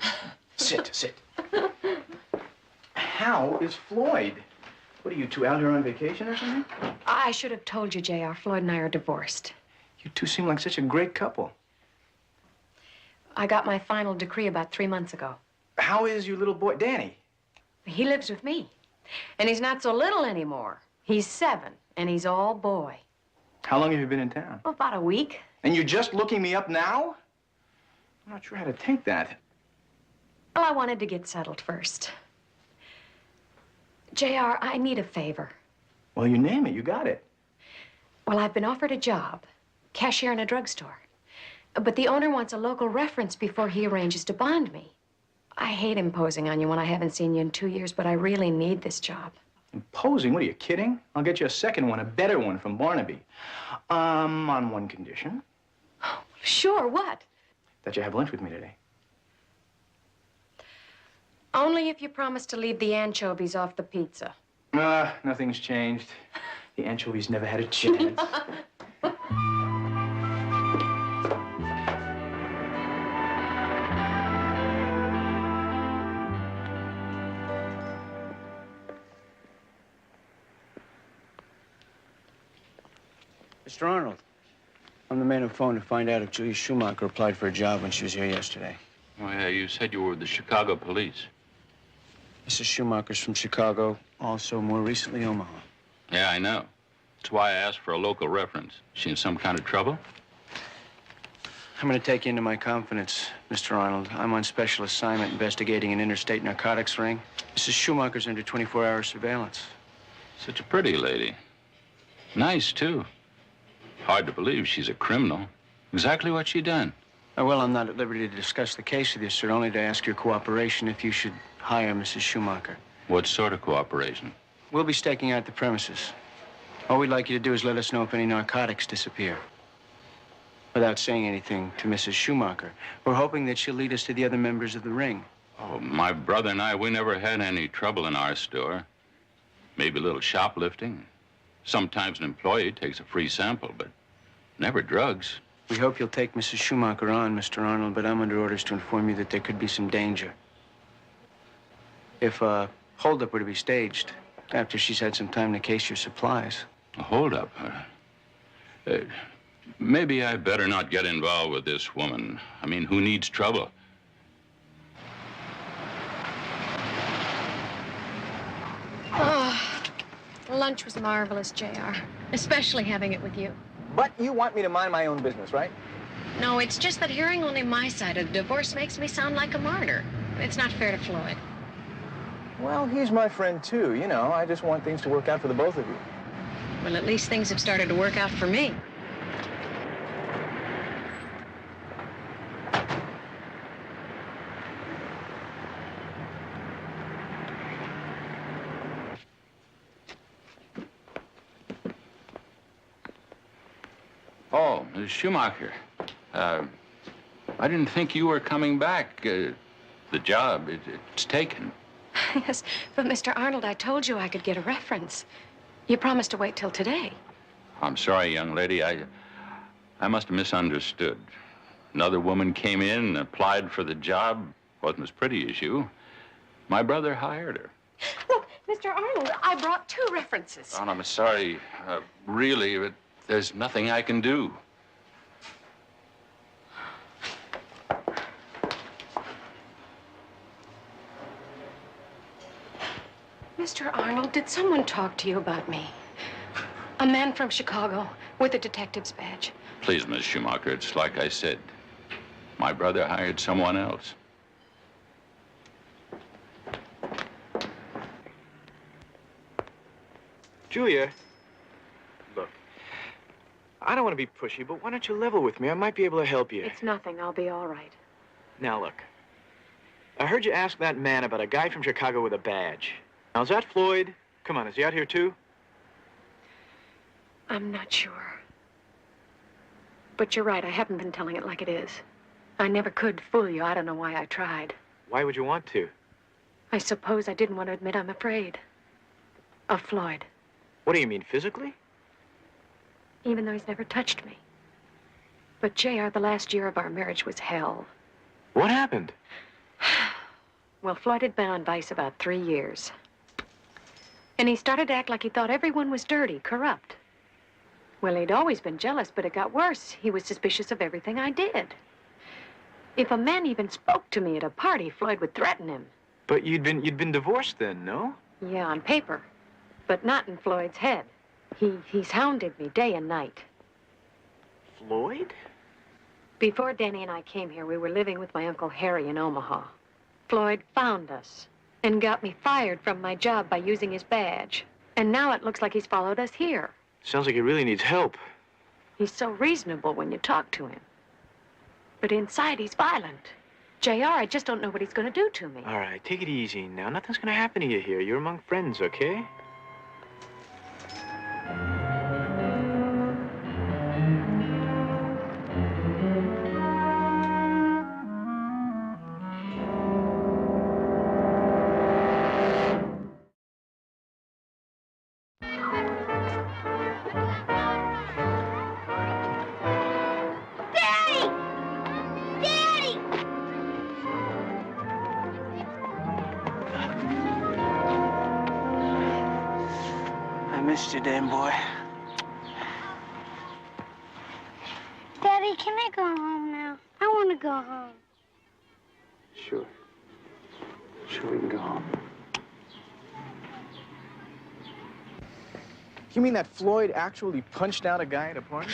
Sit. How is Floyd? What are you two out here on vacation or something?
I should have told you, J.R. Floyd and I are divorced.
You two seem like such a great couple.
I got my final decree about 3 months ago.
How is your little boy, Danny?
He lives with me. And he's not so little anymore. He's 7, and he's all boy.
How long have you been in town?
Well, about a week.
And you're just looking me up now? I'm not sure how to take that.
Well, I wanted to get settled first. J.R., I need a favor.
Well, you name it. You got it.
Well, I've been offered a job, cashier in a drugstore. But the owner wants a local reference before he arranges to bond me. I hate imposing on you when I haven't seen you in 2 years, but I really need this job.
Imposing? What, are you kidding? I'll get you a second one, a better one from Barnaby. On one condition.
Sure, what?
That you have lunch with me today.
Only if you promise to leave the anchovies off the pizza.
Nothing's changed. The anchovies never had a chance. Mr. Arnold, I'm the man who phoned to find out if Julia Schumacher applied for a job when she was here yesterday.
Oh, yeah, you said you were with the Chicago police.
Mrs. Schumacher's from Chicago, also more recently Omaha.
Yeah, I know. That's why I asked for a local reference. She in some kind of trouble?
I'm going to take you into my confidence, Mr. Arnold. I'm on special assignment investigating an interstate narcotics ring. Mrs. Schumacher's under 24-hour surveillance.
Such a pretty lady. Nice, too. Hard to believe she's a criminal. Exactly what she done.
Well, I'm not at liberty to discuss the case with you, sir, only to ask your cooperation if you should hire Mrs. Schumacher.
What sort of cooperation?
We'll be staking out the premises. All we'd like you to do is let us know if any narcotics disappear. Without saying anything to Mrs. Schumacher, we're hoping that she'll lead us to the other members of the ring.
Oh, my brother and I, we never had any trouble in our store. Maybe a little shoplifting. Sometimes an employee takes a free sample, but never drugs.
We hope you'll take Mrs. Schumacher on, Mr. Arnold, but I'm under orders to inform you that there could be some danger. If a holdup were to be staged after she's had some time to case your supplies.
A holdup? Maybe I better not get involved with this woman. I mean, who needs trouble?
Oh, lunch was marvelous, JR. Especially having it with you.
But you want me to mind my own business, right?
No, it's just that hearing only my side of the divorce makes me sound like a martyr. It's not fair to Floyd.
Well, he's my friend, too. You know, I just want things to work out for the both of you.
Well, at least things have started to work out for me.
Oh, Ms. Schumacher. I didn't think you were coming back. The job, it's taken.
Yes, but Mr. Arnold, I told you I could get a reference. You promised to wait till today.
I'm sorry, young lady. I must have misunderstood. Another woman came in and applied for the job. Wasn't as pretty as you. My brother hired her.
Look, Mr. Arnold, I brought 2 references.
Oh, I'm sorry. Really, but there's nothing I can do.
Mr. Arnold, did someone talk to you about me? A man from Chicago with a detective's badge.
Please, Miss Schumacher, it's like I said. My brother hired someone else.
Julia, look, I don't want to be pushy, but why don't you level with me? I might be able to help you.
It's nothing. I'll be all right.
Now, look, I heard you ask that man about a guy from Chicago with a badge. Now, is that Floyd? Come on, is he out here, too?
I'm not sure. But you're right. I haven't been telling it like it is. I never could fool you. I don't know why I tried.
Why would you want to?
I suppose I didn't want to admit I'm afraid of Floyd.
What do you mean, physically?
Even though he's never touched me. But, JR, the last year of our marriage was hell.
What happened?
Well, Floyd had been on Vice about 3 years. And he started to act like he thought everyone was dirty, corrupt. Well, he'd always been jealous, but it got worse. He was suspicious of everything I did. If a man even spoke to me at a party, Floyd would threaten him.
But you'd been divorced then, no?
Yeah, on paper. But not in Floyd's head. He's hounded me day and night.
Floyd?
Before Danny and I came here, we were living with my Uncle Harry in Omaha. Floyd found us and got me fired from my job by using his badge. And now it looks like he's followed us here.
Sounds like he really needs help.
He's so reasonable when you talk to him. But inside, he's violent. JR, I just don't know what he's going to do to me.
All right, take it easy now. Nothing's going to happen to you here. You're among friends, okay?
Missed you, damn boy.
Daddy, can I go home now? I want to go home.
Sure. Sure, we can go home.
You mean that Floyd actually punched out a guy at a party?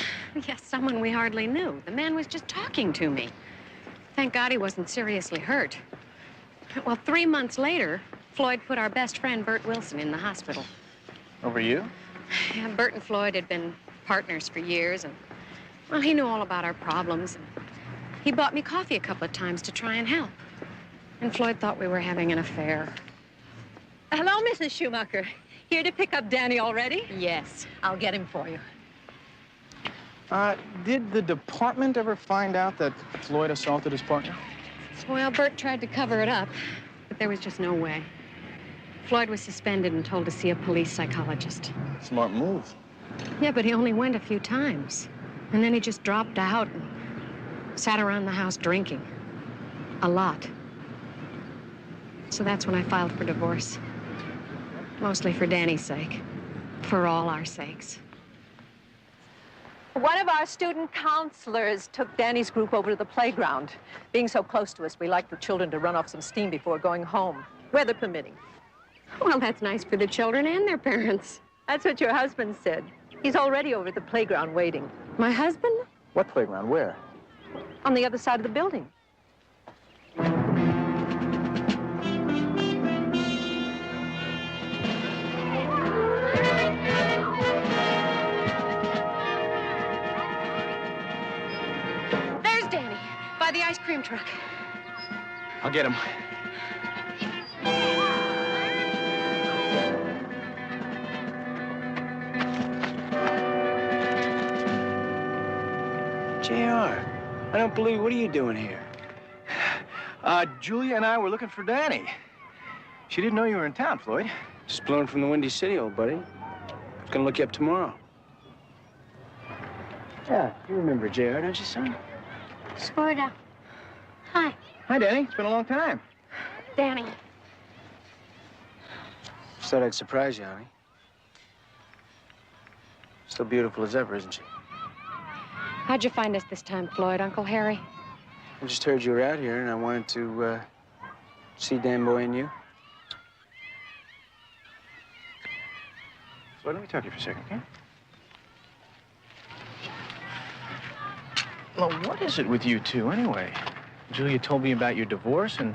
Yes, someone we hardly knew. The man was just talking to me. Thank God he wasn't seriously hurt. Well, 3 months later, Floyd put our best friend, Bert Wilson, in the hospital.
Over you?
Yeah, Bert and Floyd had been partners for years, and, well, he knew all about our problems. And He bought me coffee a couple of times to try and help. And Floyd thought we were having an affair.
Hello, Mrs. Schumacher. Here to pick up Danny already?
Yes, I'll get him for you.
Did the department ever find out that Floyd assaulted his partner?
Well, Bert tried to cover it up, but there was just no way. Floyd was suspended and told to see a police psychologist.
Smart move.
Yeah, but he only went a few times. And then he just dropped out and sat around the house drinking. A lot. So that's when I filed for divorce. Mostly for Danny's sake. For all our sakes.
One of our student counselors took Danny's group over to the playground. Being so close to us, we like the children to run off some steam before going home, weather permitting.
Well, that's nice for the children and their parents.
That's what your husband said. He's already over at the playground waiting.
My husband?
What playground? Where?
On the other side of the building.
There's Danny, by the ice cream truck.
I'll get him.
JR, I don't believe, what are you doing here?
Julia and I were looking for Danny. She didn't know you were in town, Floyd.
Just blown from the Windy City, old buddy. I was gonna look you up tomorrow. Yeah, you remember JR, don't you, son?
Sorta. Hi.
Hi, Danny. It's been a long time.
Danny.
Just thought I'd surprise you, honey. Still beautiful as ever, isn't she?
How'd you find us this time, Floyd, Uncle Harry?
I just heard you were out here, and I wanted to, see Dan Boy and you.
Floyd, let me talk to you for a second, okay? Well, what is it with you two, anyway? Julia told me about your divorce and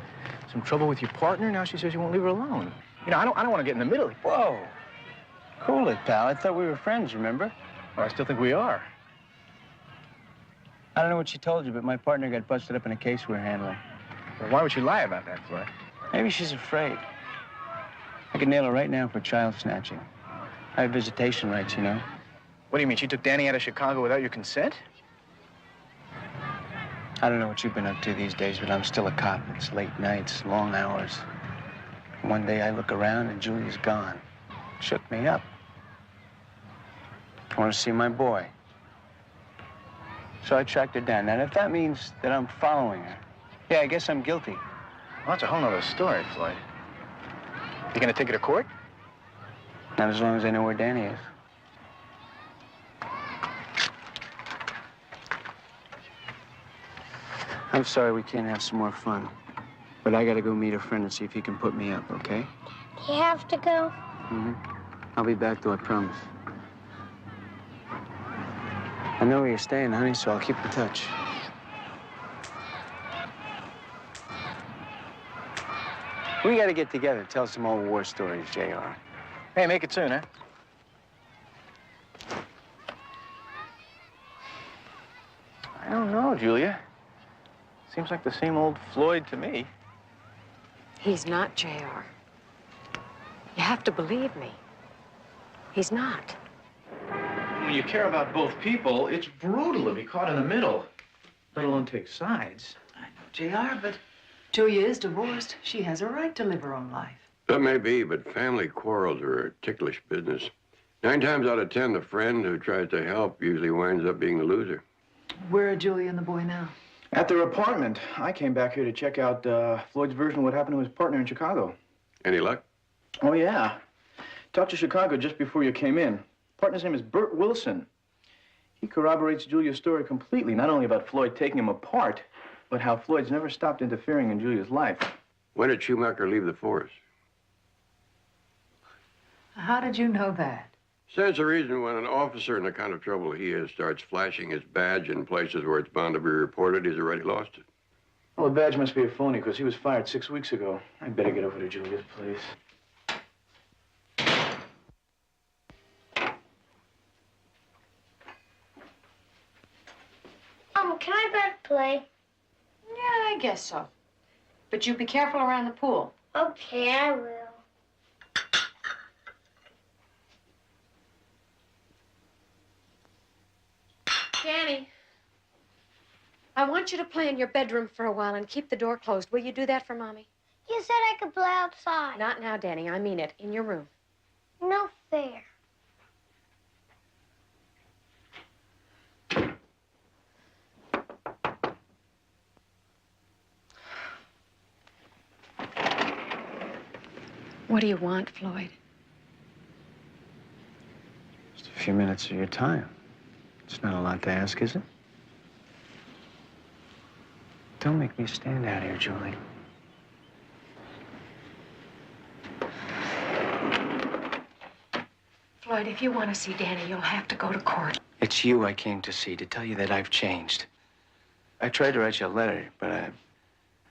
some trouble with your partner. Now she says you won't leave her alone. You know, I don't want to get in the middle.
Whoa. Cool it, pal. I thought we were friends, remember?
Well, I still think we are.
I don't know what she told you, but my partner got busted up in a case we're handling.
Well, why would she lie about that, Floyd?
Maybe she's afraid. I could nail her right now for child snatching. I have visitation rights, you know.
What do you mean? She took Danny out of Chicago without your consent?
I don't know what you've been up to these days, but I'm still a cop. It's late nights, long hours. One day I look around and Julia's gone. Shook me up. I want to see my boy. So I tracked her down. Now, if that means that I'm following her, yeah, I guess I'm guilty.
Well, that's a whole nother story, Floyd. You gonna take her to court?
Not as long as I know where Danny is. I'm sorry we can't have some more fun. But I gotta go meet a friend and see if he can put me up, okay?
Do you have to go?
Mm-hmm. I'll be back, though, I promise. I know where you're staying, honey, so I'll keep in touch. We gotta get together, tell some old war stories, JR.
Hey, make it soon, huh? I don't know, Julia. Seems like the same old Floyd to me.
He's not, JR. You have to believe me. He's not.
When you care about both people, it's brutal to be caught in the middle, let alone take sides.
JR, but Julia is divorced. She has a right to live her own life.
That may be, but family quarrels are a ticklish business. 9 times out of 10, the friend who tries to help usually winds up being the loser.
Where are Julia and the boy now?
At their apartment. I came back here to check out Floyd's version of what happened to his partner in Chicago.
Any luck?
Oh, yeah. Talked to Chicago just before you came in. Partner's name is Bert Wilson. He corroborates Julia's story completely, not only about Floyd taking him apart, but how Floyd's never stopped interfering in Julia's life.
When did Schumacher leave the force?
How did you know that?
Stands to reason when an officer in the kind of trouble he is starts flashing his badge in places where it's bound to be reported, he's already lost it.
Well, the badge must be a phony, because he was fired 6 weeks ago. I'd better get over to Julia's place.
Can I bet play?
I guess so. But you be careful around the pool.
Okay, I will.
Danny, I want you to play in your bedroom for a while and keep the door closed. Will you do that for Mommy?
You said I could play outside.
Not now, Danny. I mean it. In your room.
No fair.
What do you want, Floyd?
Just a few minutes of your time. It's not a lot to ask, is it? Don't make me stand out here, Julie.
Floyd, if you want to see Danny, you'll have to go to court.
It's you I came to see, to tell you that I've changed. I tried to write you a letter, but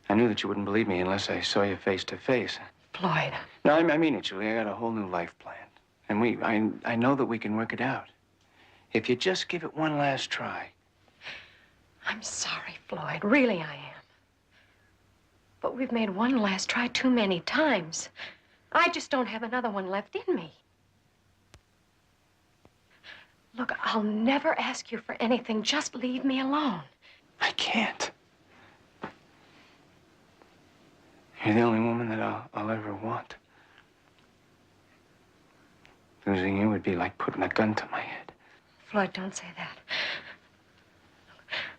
I knew that you wouldn't believe me unless I saw you face to face.
Floyd.
No, I mean it, Julie. I got a whole new life planned. And I know that we can work it out. If you just give it one last try.
I'm sorry, Floyd. Really, I am. But we've made one last try too many times. I just don't have another one left in me. Look, I'll never ask you for anything. Just leave me alone.
I can't. You're the only woman that I'll ever want. Losing you would be like putting a gun to my head.
Floyd, don't say that.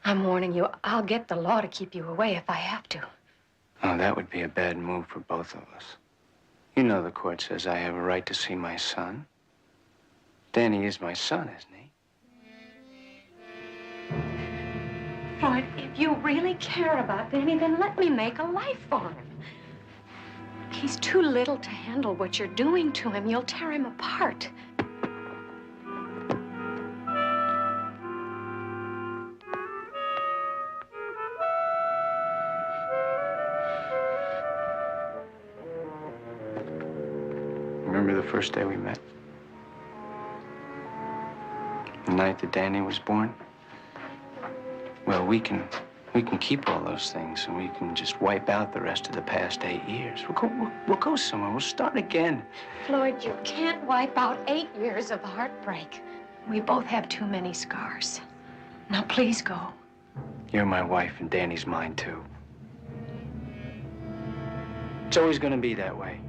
I'm warning you, I'll get the law to keep you away if I have to.
Oh, that would be a bad move for both of us. You know the court says I have a right to see my son. Danny is my son, isn't he?
Floyd, if you really care about Danny, then let me make a life for him. He's too little to handle what you're doing to him. You'll tear him apart.
Remember the first day we met? The night that Danny was born? Well, we can keep all those things, and we can just wipe out the rest of the past 8 years. We'll go somewhere. We'll start again.
Floyd, you can't wipe out 8 years of heartbreak. We both have too many scars. Now, please go.
You're my wife, and Danny's mine, too. It's always gonna be that way.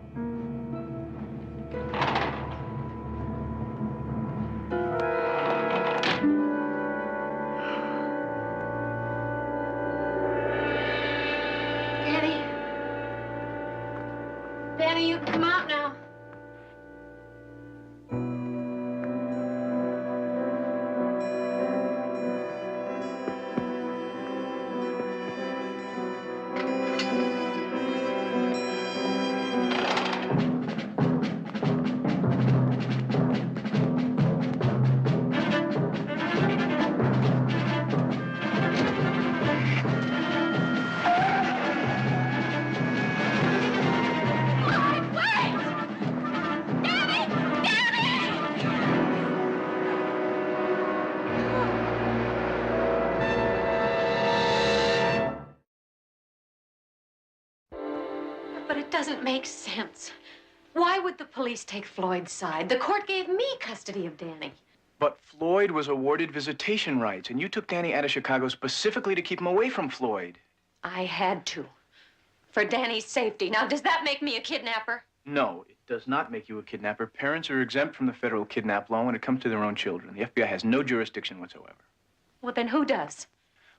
Danny, you can come out now. But it doesn't make sense. Why would the police take Floyd's side? The court gave me custody of Danny.
But Floyd was awarded visitation rights, and you took Danny out of Chicago specifically to keep him away from Floyd.
I had to. For Danny's safety. Now, does that make me a kidnapper?
No, it does not make you a kidnapper. Parents are exempt from the federal kidnap law when it comes to their own children. The FBI has no jurisdiction whatsoever.
Well, then who does?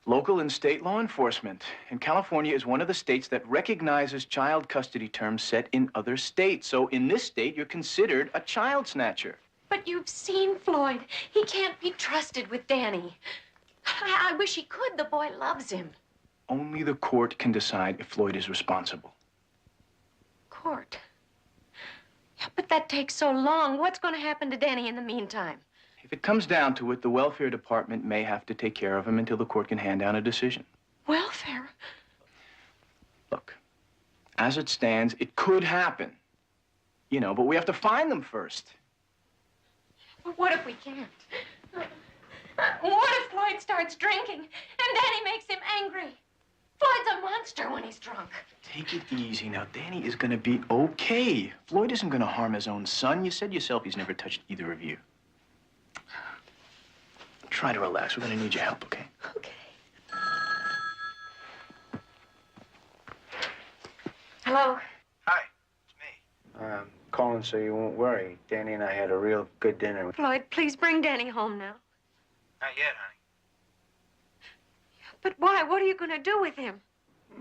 Local and state law enforcement. And California is one of the states that recognizes child custody terms set in other states. So in this state, you're considered a child snatcher.
But you've seen Floyd. He can't be trusted with Danny. I wish he could. The boy loves him.
Only the court can decide if Floyd is responsible.
Court? Yeah, but that takes so long. What's going to happen to Danny in the meantime?
If it comes down to it, the welfare department may have to take care of him until the court can hand down a decision.
Welfare?
Look, as it stands, it could happen. You know, but we have to find them first.
But what if we can't? What if Floyd starts drinking and Danny makes him angry? Floyd's a monster when he's drunk.
Take it easy now. Danny is gonna be okay. Floyd isn't gonna harm his own son. You said yourself he's never touched either of you. Try to relax. We're gonna need your help, okay?
Okay. Hello?
Hi, it's me. I'm calling so you won't worry. Danny and I had a real good dinner.
Floyd, please bring Danny home now.
Not yet, honey.
But why? What are you going to do with him?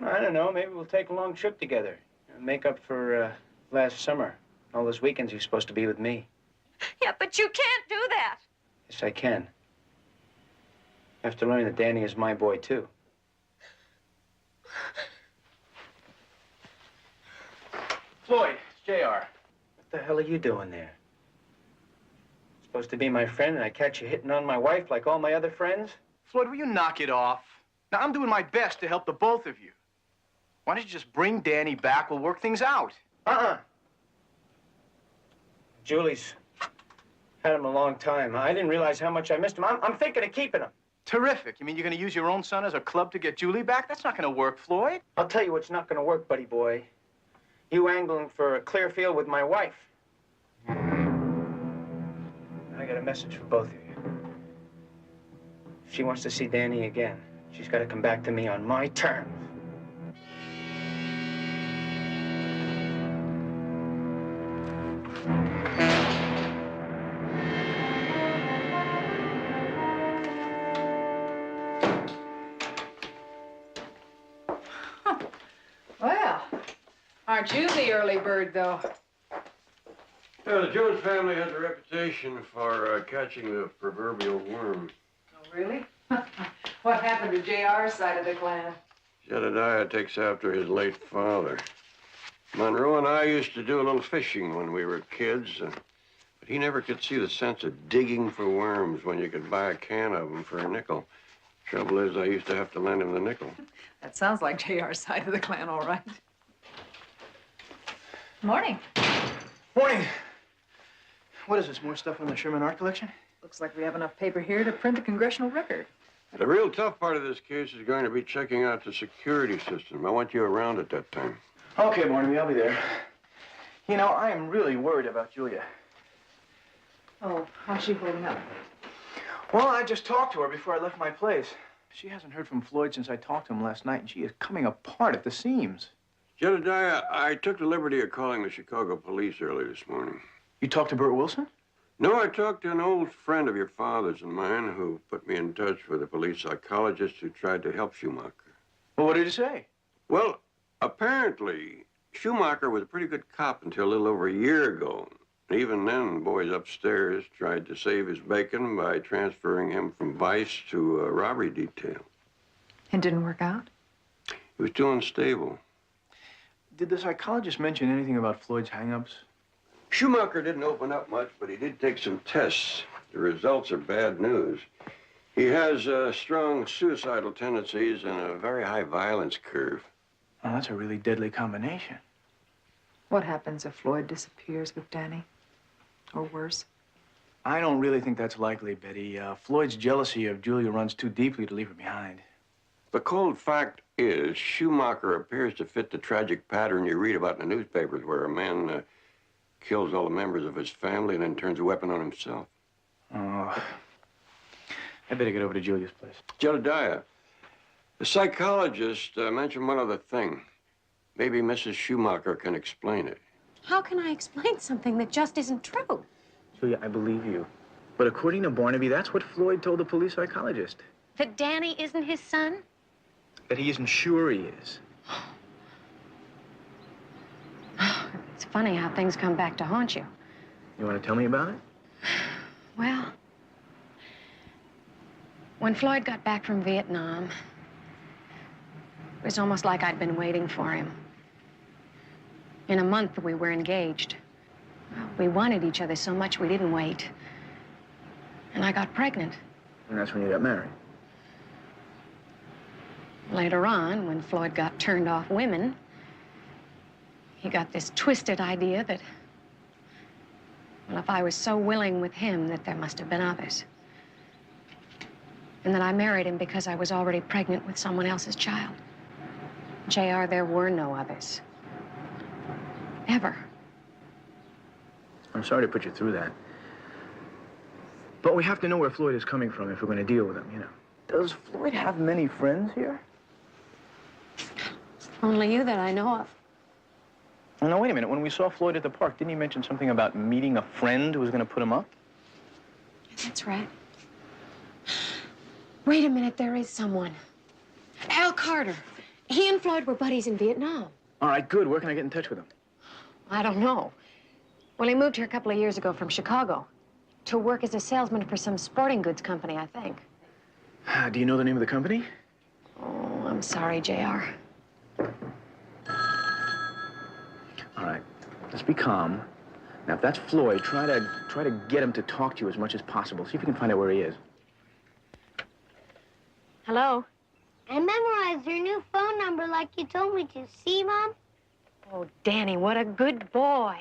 I don't know. Maybe we'll take a long trip together. Make up for last summer. All those weekends you're supposed to be with me.
Yeah, but you can't do that.
Yes, I can. I have to learn that Danny is my boy, too.
Floyd, it's JR.
What the hell are you doing there? Supposed to be my friend, and I catch you hitting on my wife like all my other friends?
Floyd, will you knock it off? Now, I'm doing my best to help the both of you. Why don't you just bring Danny back? We'll work things out.
Julie's had him a long time. I didn't realize how much I missed him. I'm thinking of keeping him.
Terrific. You mean you're going to use your own son as a club to get Julie back? That's not going to work, Floyd.
I'll tell you what's not going to work, buddy boy. You angling for a clear field with my wife. I got a message for both of you. If she wants to see Danny again, she's got to come back to me on my terms.
Well, aren't you the early bird, though?
Yeah, the Jones family has a reputation for catching the proverbial worm.
Oh, really? What happened to JR's side of the clan?
Jedediah takes after his late father. Monroe and I used to do a little fishing when we were kids, but he never could see the sense of digging for worms when you could buy a can of them for a nickel. Trouble is, I used to have to lend him the nickel.
That sounds like JR's side of the clan, all right. Morning.
Morning. What is this, more stuff from the Sherman Art Collection?
Looks like we have enough paper here to print a congressional record.
The real tough part of this case is going to be checking out the security system. I want you around at that time.
Okay, Barnaby, I'll be there. You know, I am really worried about Julia.
Oh, how's she holding up?
Well, I just talked to her before I left my place. She hasn't heard from Floyd since I talked to him last night, and she is coming apart at the seams.
Jedediah, I took the liberty of calling the Chicago police early this morning.
You talked to Burt Wilson?
No, I talked to an old friend of your father's and mine who put me in touch with a police psychologist who tried to help Schumacher.
Well, what did he say?
Well, apparently, Schumacher was a pretty good cop until a little over a year ago. Even then, boys upstairs tried to save his bacon by transferring him from vice to a robbery detail.
It didn't work out?
He was too unstable.
Did the psychologist mention anything about Floyd's hang-ups?
Schumacher didn't open up much, but he did take some tests. The results are bad news. He has strong suicidal tendencies and a very high violence curve.
Oh, that's a really deadly combination.
What happens if Floyd disappears with Danny? Or worse?
I don't really think that's likely, Betty. Floyd's jealousy of Julia runs too deeply to leave her behind.
The cold fact is, Schumacher appears to fit the tragic pattern you read about in the newspapers, where a man kills all the members of his family and then turns a weapon on himself.
Oh, I better get over to Julia's place.
Jedediah, the psychologist mentioned one other thing. Maybe Mrs. Schumacher can explain it.
How can I explain something that just isn't true?
Julia, I believe you. But according to Barnaby, that's what Floyd told the police psychologist.
That Danny isn't his son?
That he isn't sure he is.
It's funny how things come back to haunt you.
You want to tell me about it?
Well, when Floyd got back from Vietnam, it was almost like I'd been waiting for him. In a month, we were engaged. We wanted each other so much we didn't wait. And I got pregnant.
And that's when you got married.
Later on, when Floyd got turned off women, he got this twisted idea that, well, if I was so willing with him, that there must have been others. And that I married him because I was already pregnant with someone else's child. JR, there were no others. Ever.
I'm sorry to put you through that. But we have to know where Floyd is coming from if we're going to deal with him, you know. Does Floyd have many friends here?
Only you that I know of.
Oh, no, wait a minute. When we saw Floyd at the park, didn't he mention something about meeting a friend who was going to put him up?
That's right. Wait a minute, there is someone. Al Carter. He and Floyd were buddies in Vietnam.
All right, good. Where can I get in touch with him?
I don't know. Well, he moved here a couple of years ago from Chicago to work as a salesman for some sporting goods company, I think.
Do you know the name of the company?
Oh, I'm sorry, JR.
All right, let's be calm. Now, if that's Floyd, try to get him to talk to you as much as possible. See if you can find out where he is.
Hello?
I memorized your new phone number like you told me to. See, Mom?
Oh, Danny, what a good boy.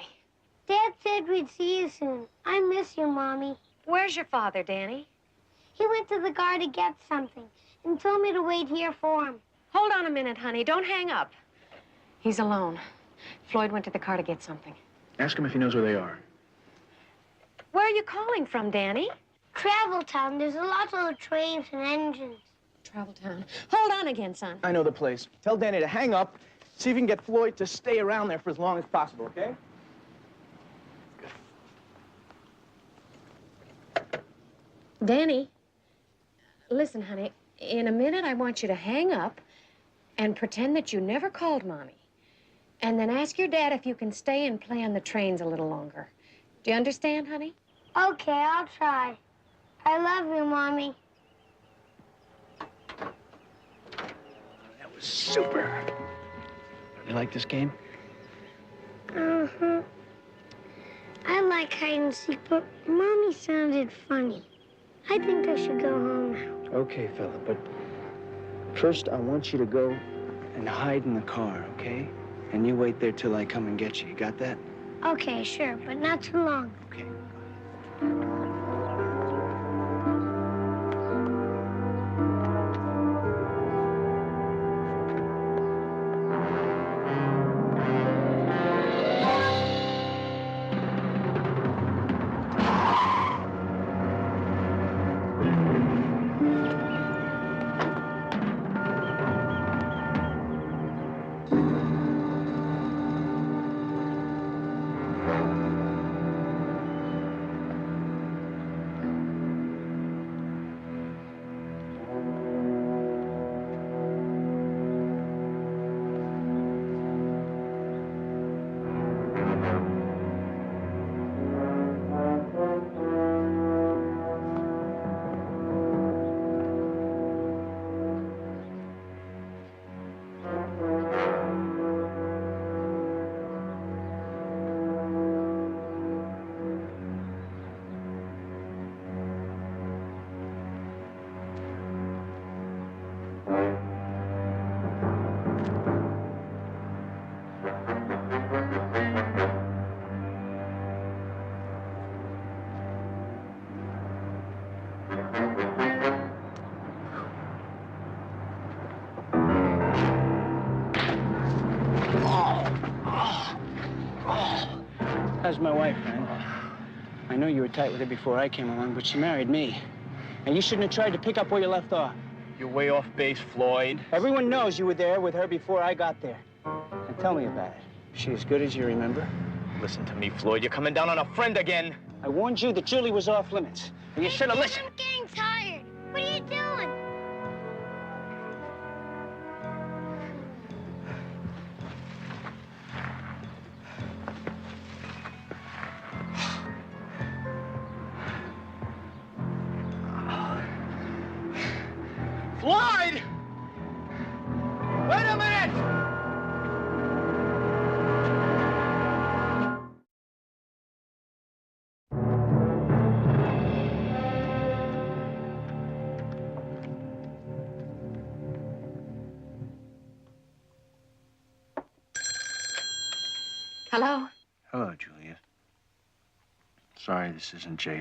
Dad said we'd see you soon. I miss you, Mommy.
Where's your father, Danny?
He went to the car to get something and told me to wait here for him.
Hold on a minute, honey. Don't hang up. He's alone. Floyd went to the car to get something.
Ask him if he knows where they are.
Where are you calling from, Danny?
Travel Town. There's a lot of trains and engines.
Travel Town. Hold on again, son.
I know the place. Tell Danny to hang up. See if you can get Floyd to stay around there for as long as possible, okay?
Danny, listen, honey. In a minute, I want you to hang up and pretend that you never called Mommy. And then ask your dad if you can stay and play on the trains a little longer. Do you understand, honey?
Okay, I'll try. I love you, Mommy.
That was super. You like this game?
Uh-huh. I like hide and seek, but Mommy sounded funny. I think I should go home now.
Okay, fella, but first I want you to go and hide in the car, okay? And you wait there till I come and get you. You got that?
Okay, sure, but not too long.
Okay.
How's my wife, man? I know you were tight with her before I came along, but she married me. And you shouldn't have tried to pick up where you left off.
You're way off base, Floyd.
Everyone knows you were there with her before I got there. Now tell me about it. Is she as good as you remember?
Listen to me, Floyd. You're coming down on a friend again.
I warned you that Julie was off limits. And you should have listened.
I'm getting tired. What are you doing?
Floyd! Wait a minute!
Hello?
Hello, Julia. Sorry this isn't JR.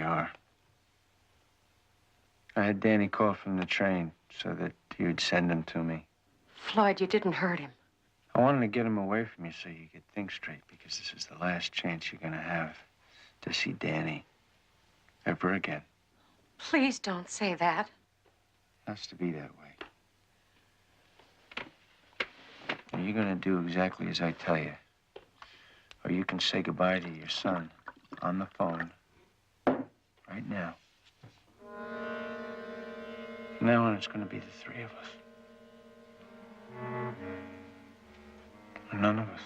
I had Danny call from the train so that you'd send him to me.
Floyd, you didn't hurt him.
I wanted to get him away from you so you could think straight, because this is the last chance you're gonna have to see Danny ever again.
Please don't say that.
It has to be that way. And you're gonna do exactly as I tell you, or you can say goodbye to your son on the phone right now. From now on, it's gonna be the three of us. Or none of us.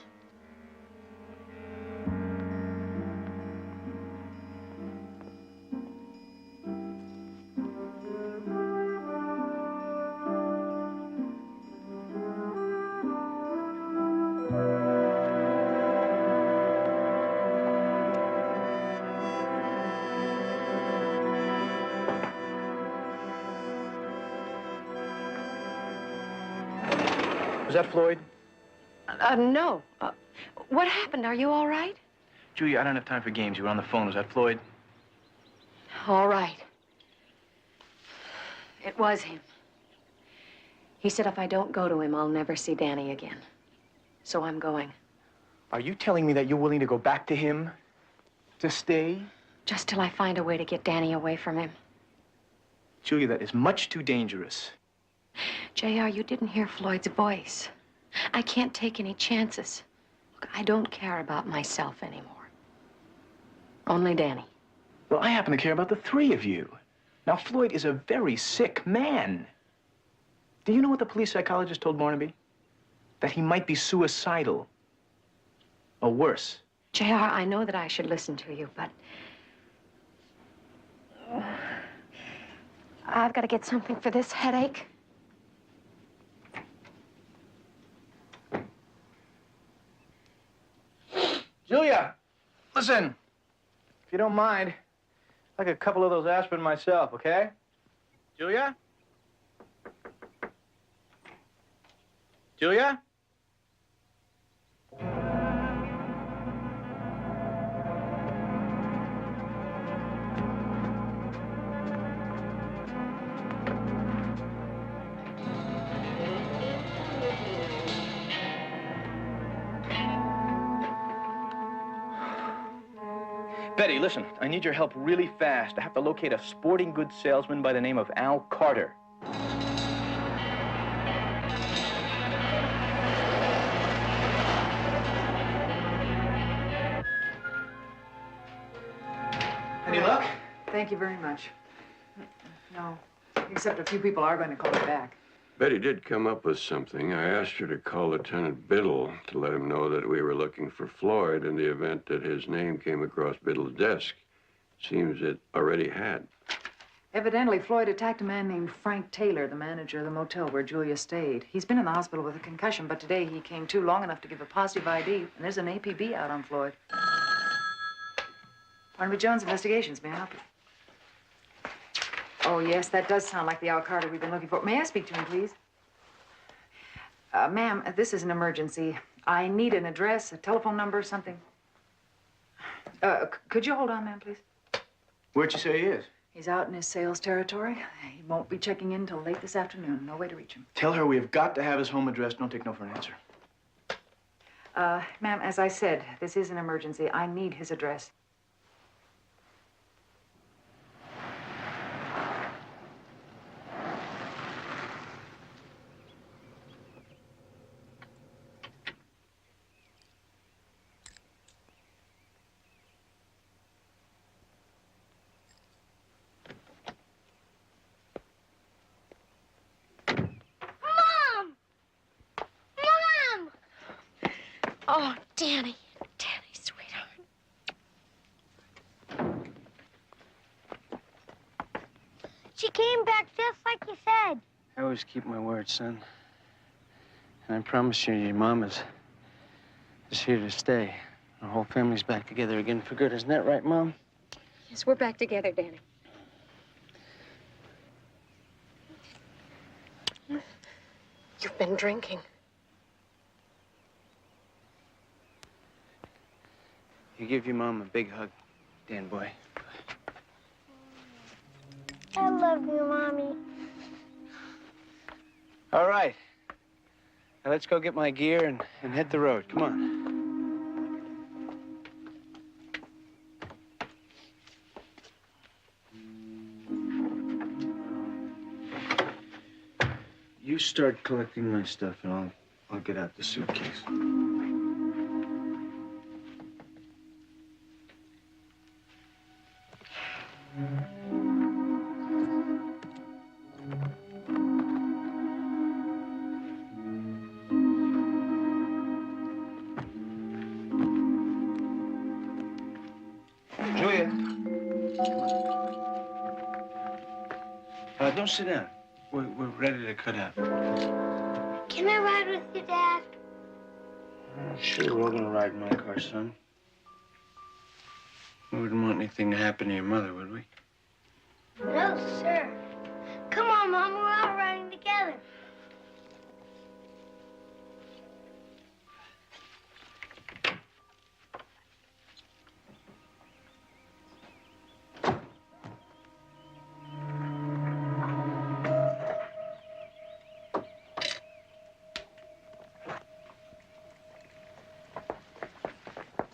Was that Floyd?
No. What happened? Are you all right?
Julia, I don't have time for games. You were on the phone. Was that Floyd?
All right. It was him. He said if I don't go to him, I'll never see Danny again. So I'm going.
Are you telling me that you're willing to go back to him? To stay?
Just till I find a way to get Danny away from him.
Julia, that is much too dangerous.
JR, you didn't hear Floyd's voice. I can't take any chances. Look, I don't care about myself anymore. Only Danny.
Well, I happen to care about the three of you. Now, Floyd is a very sick man. Do you know what the police psychologist told Barnaby? That he might be suicidal. Or worse.
JR, I know that I should listen to you, but... I've got to get something for this headache.
Julia, listen. If you don't mind, I'd like a couple of those aspirin myself, okay? Julia? Julia? Betty, listen, I need your help really fast. I have to locate a sporting goods salesman by the name of Al Carter. Any luck?
Thank you very much. No, except a few people are going to call me back.
Betty did come up with something. I asked her to call Lieutenant Biddle to let him know that we were looking for Floyd in the event that his name came across Biddle's desk. Seems it already had.
Evidently, Floyd attacked a man named Frank Taylor, the manager of the motel where Julia stayed. He's been in the hospital with a concussion, but today he came to long enough to give a positive ID, and there's an APB out on Floyd. Barnaby Jones Investigations, may I help you? Oh, yes, that does sound like the Al Carter we've been looking for. May I speak to him, please? Ma'am, this is an emergency. I need an address, a telephone number, something. Could you hold on, ma'am, please?
Where'd you say he is?
He's out in his sales territory. He won't be checking in till late this afternoon. No way to reach him.
Tell her we have got to have his home address. Don't take no for an answer.
Ma'am, as I said, this is an emergency. I need his address.
Oh, Danny. Danny, sweetheart.
She came back just like you said.
I always keep my word, son. And I promise you, your mom is here to stay. Our whole family's back together again for good. Isn't that right, Mom?
Yes, we're back together, Danny. You've been drinking.
You give your mom a big hug, Dan boy.
I love you, Mommy.
All right.
Now let's go get my gear and hit the road. Come on. You start collecting my stuff, and I'll get out the suitcase. Julia. Don't sit down. We're ready to cut out.
Can I ride with you, Dad?
Sure, we're all gonna ride in my car, son. We wouldn't want anything to happen to your mother, would we?
No, sir. Come on, Mom. We're all riding together.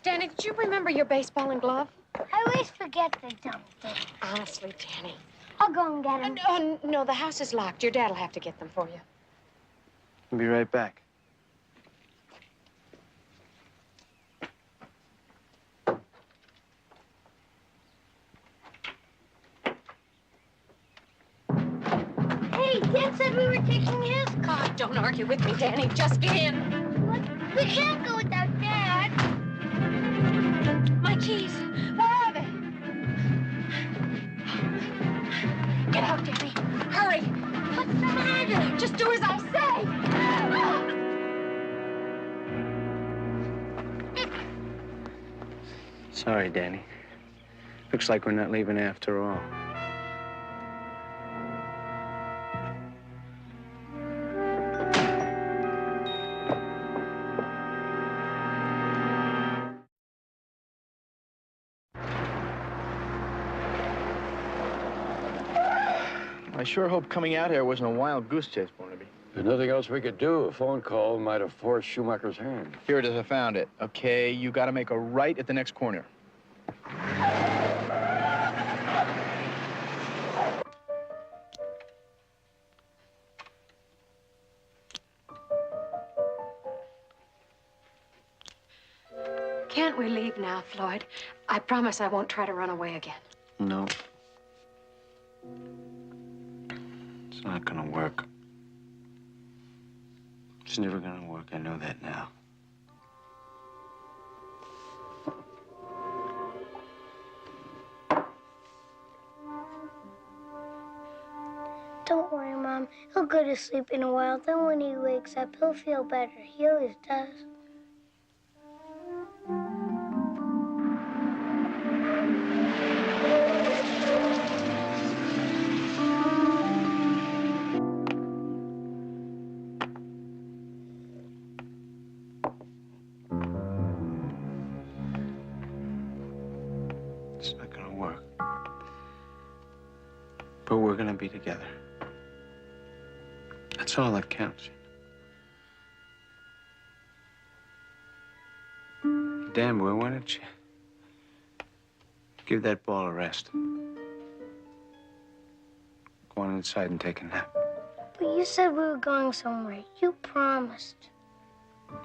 Danny, did you remember your baseball and glove?
I always forget the dumb thing.
Honestly, Danny.
I'll go and get them.
No, the house is locked. Your dad'll have to get them for you.
I'll be right back.
Hey, Dad said we were taking his car.
Don't argue with me, Danny. Just get in.
But we can't go without Dad.
My keys. Where are they? Get out, Danny. Hurry.
What's the matter?
Just do as I say.
Sorry, Danny. Looks like we're not leaving after all.
I sure hope coming out here wasn't a wild goose chase, Barnaby.
There's nothing else we could do. A phone call might have forced Schumacher's hand.
Here it is, I found it. Okay, you gotta make a right at the next corner.
Can't we leave now, Floyd? I promise I won't try to run away again.
No. It's not gonna work. It's never gonna work. I know that now.
Don't worry, Mom. He'll go to sleep in a while. Then when he wakes up, he'll feel better. He always does.
It's not gonna work. But we're gonna be together. That's all that counts. Damn, boy, why don't you give that ball a rest? Go on inside and take a nap.
But you said we were going somewhere. You promised.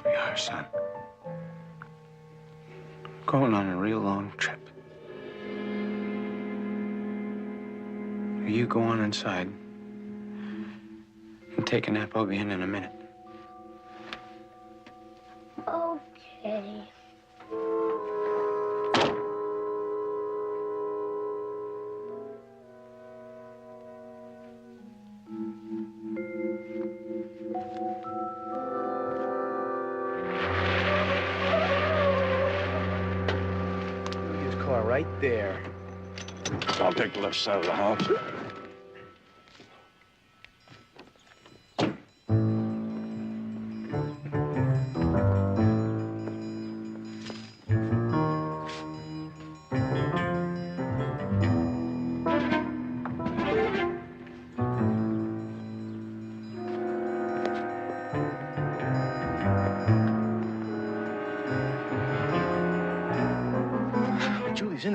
We are, son. Going on a real long trip. You go on inside and take a nap. I'll be in a minute.
Okay.
His car right there.
I'll take the left side of the house.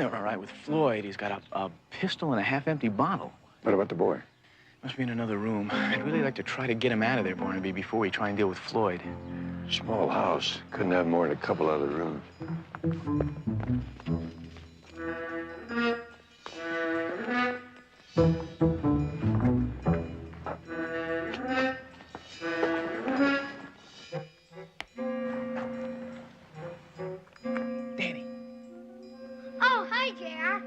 there, all right, with Floyd. He's got a pistol and a half-empty bottle.
What about the boy?
Must be in another room. I'd really like to try to get him out of there, Barnaby, before we try and deal with Floyd.
Small house. Couldn't have more than a couple other rooms.
Danny.
Oh, hi, JR.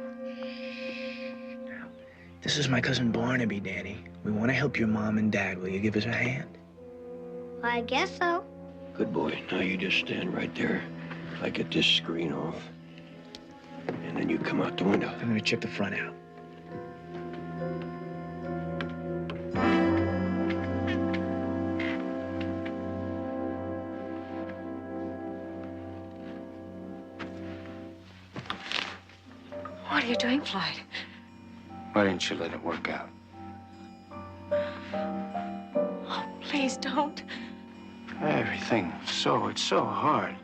This is my cousin Barnaby, Danny. We want to help your mom and dad. Will you give us a hand?
Well, I guess so.
Good boy. Now you just stand right there. I get this screen off. And then you come out the window.
I'm going to check the front out.
What are you doing, Floyd?
Why didn't you let it work out?
Oh, please don't.
Everything. It's so hard.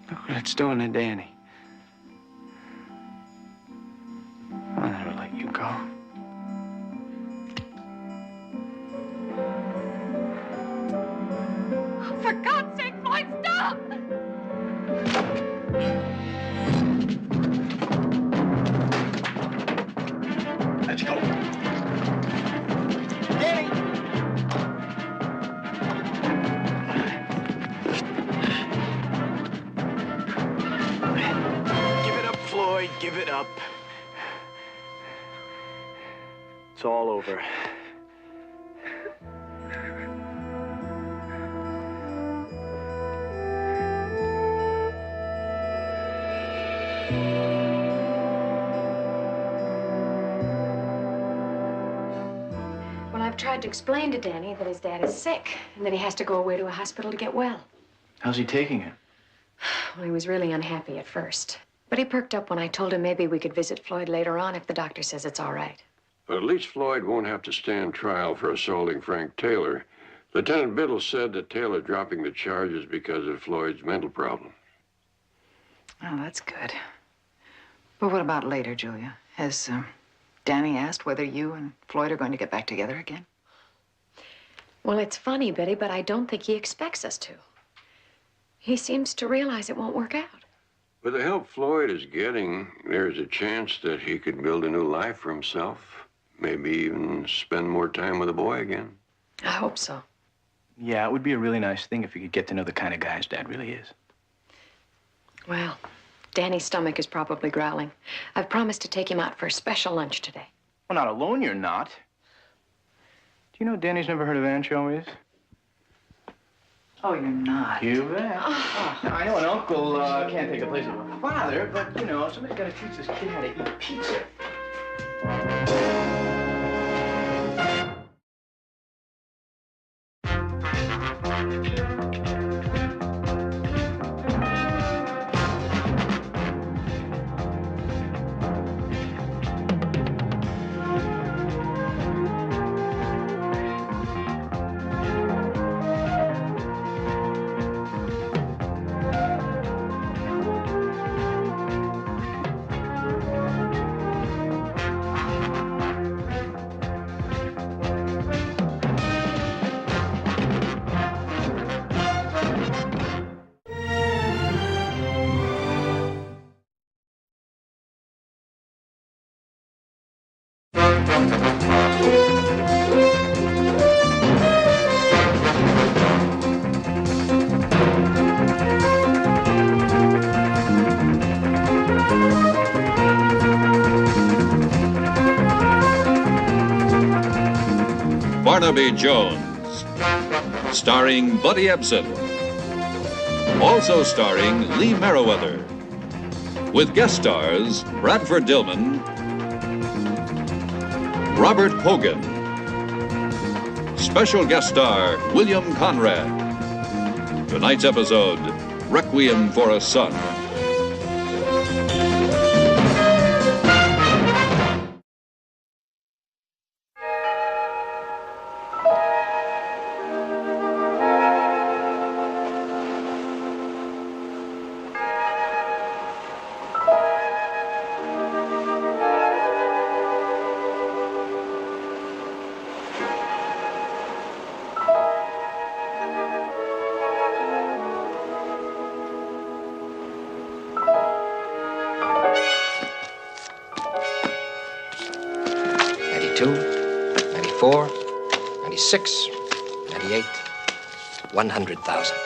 Look what it's doing to Danny. I'll never let you go.
For God's sake, Floyd, stop!
Let's go. Danny! Give it up, Floyd. Give it up. It's all over.
Well, I've tried to explain to Danny that his dad is sick and that he has to go away to a hospital to get well.
How's he taking it?
Well, he was really unhappy at first. But he perked up when I told him maybe we could visit Floyd later on if the doctor says it's all right.
But at least Floyd won't have to stand trial for assaulting Frank Taylor. Lieutenant Biddle said that Taylor dropping the charges because of Floyd's mental problem.
Oh, that's good. But what about later, Julia? Has Danny asked whether you and Floyd are going to get back together again?
Well, it's funny, Betty, but I don't think he expects us to. He seems to realize it won't work out.
With the help Floyd is getting, there's a chance that he could build a new life for himself. Maybe even spend more time with the boy again.
I hope so.
Yeah, it would be a really nice thing if you could get to know the kind of guy his dad really is.
Well, Danny's stomach is probably growling. I've promised to take him out for a special lunch today.
Well, not alone you're not. Do you know Danny's never heard of anchovies?
Oh, you're not.
You bet. Now, I know an uncle can't take the place of a father, but, you know, somebody's got to teach this kid how to eat pizza.
Barnaby Jones, starring Buddy Ebsen. Also starring Lee Merriweather, with guest stars Bradford Dillman, Robert Hogan, special guest star William Conrad. Tonight's episode, Requiem for a Son.
92, 94, 96, 98, 100,000.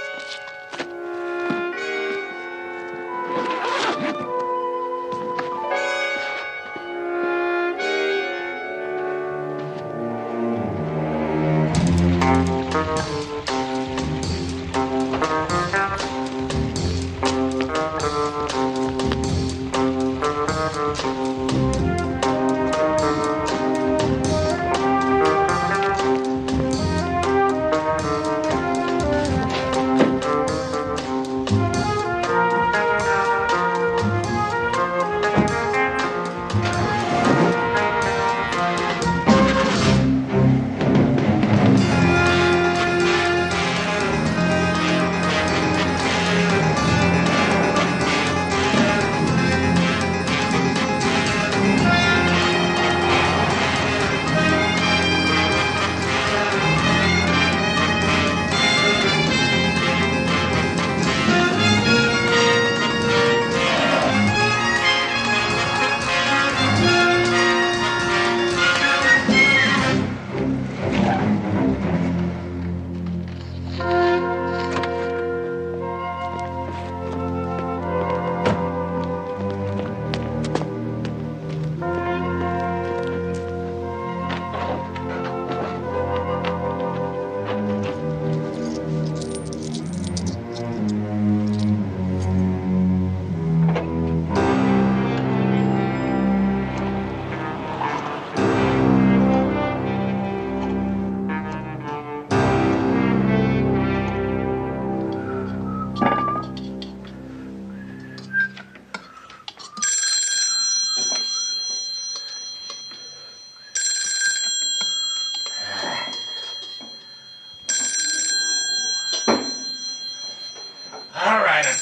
All right, I'm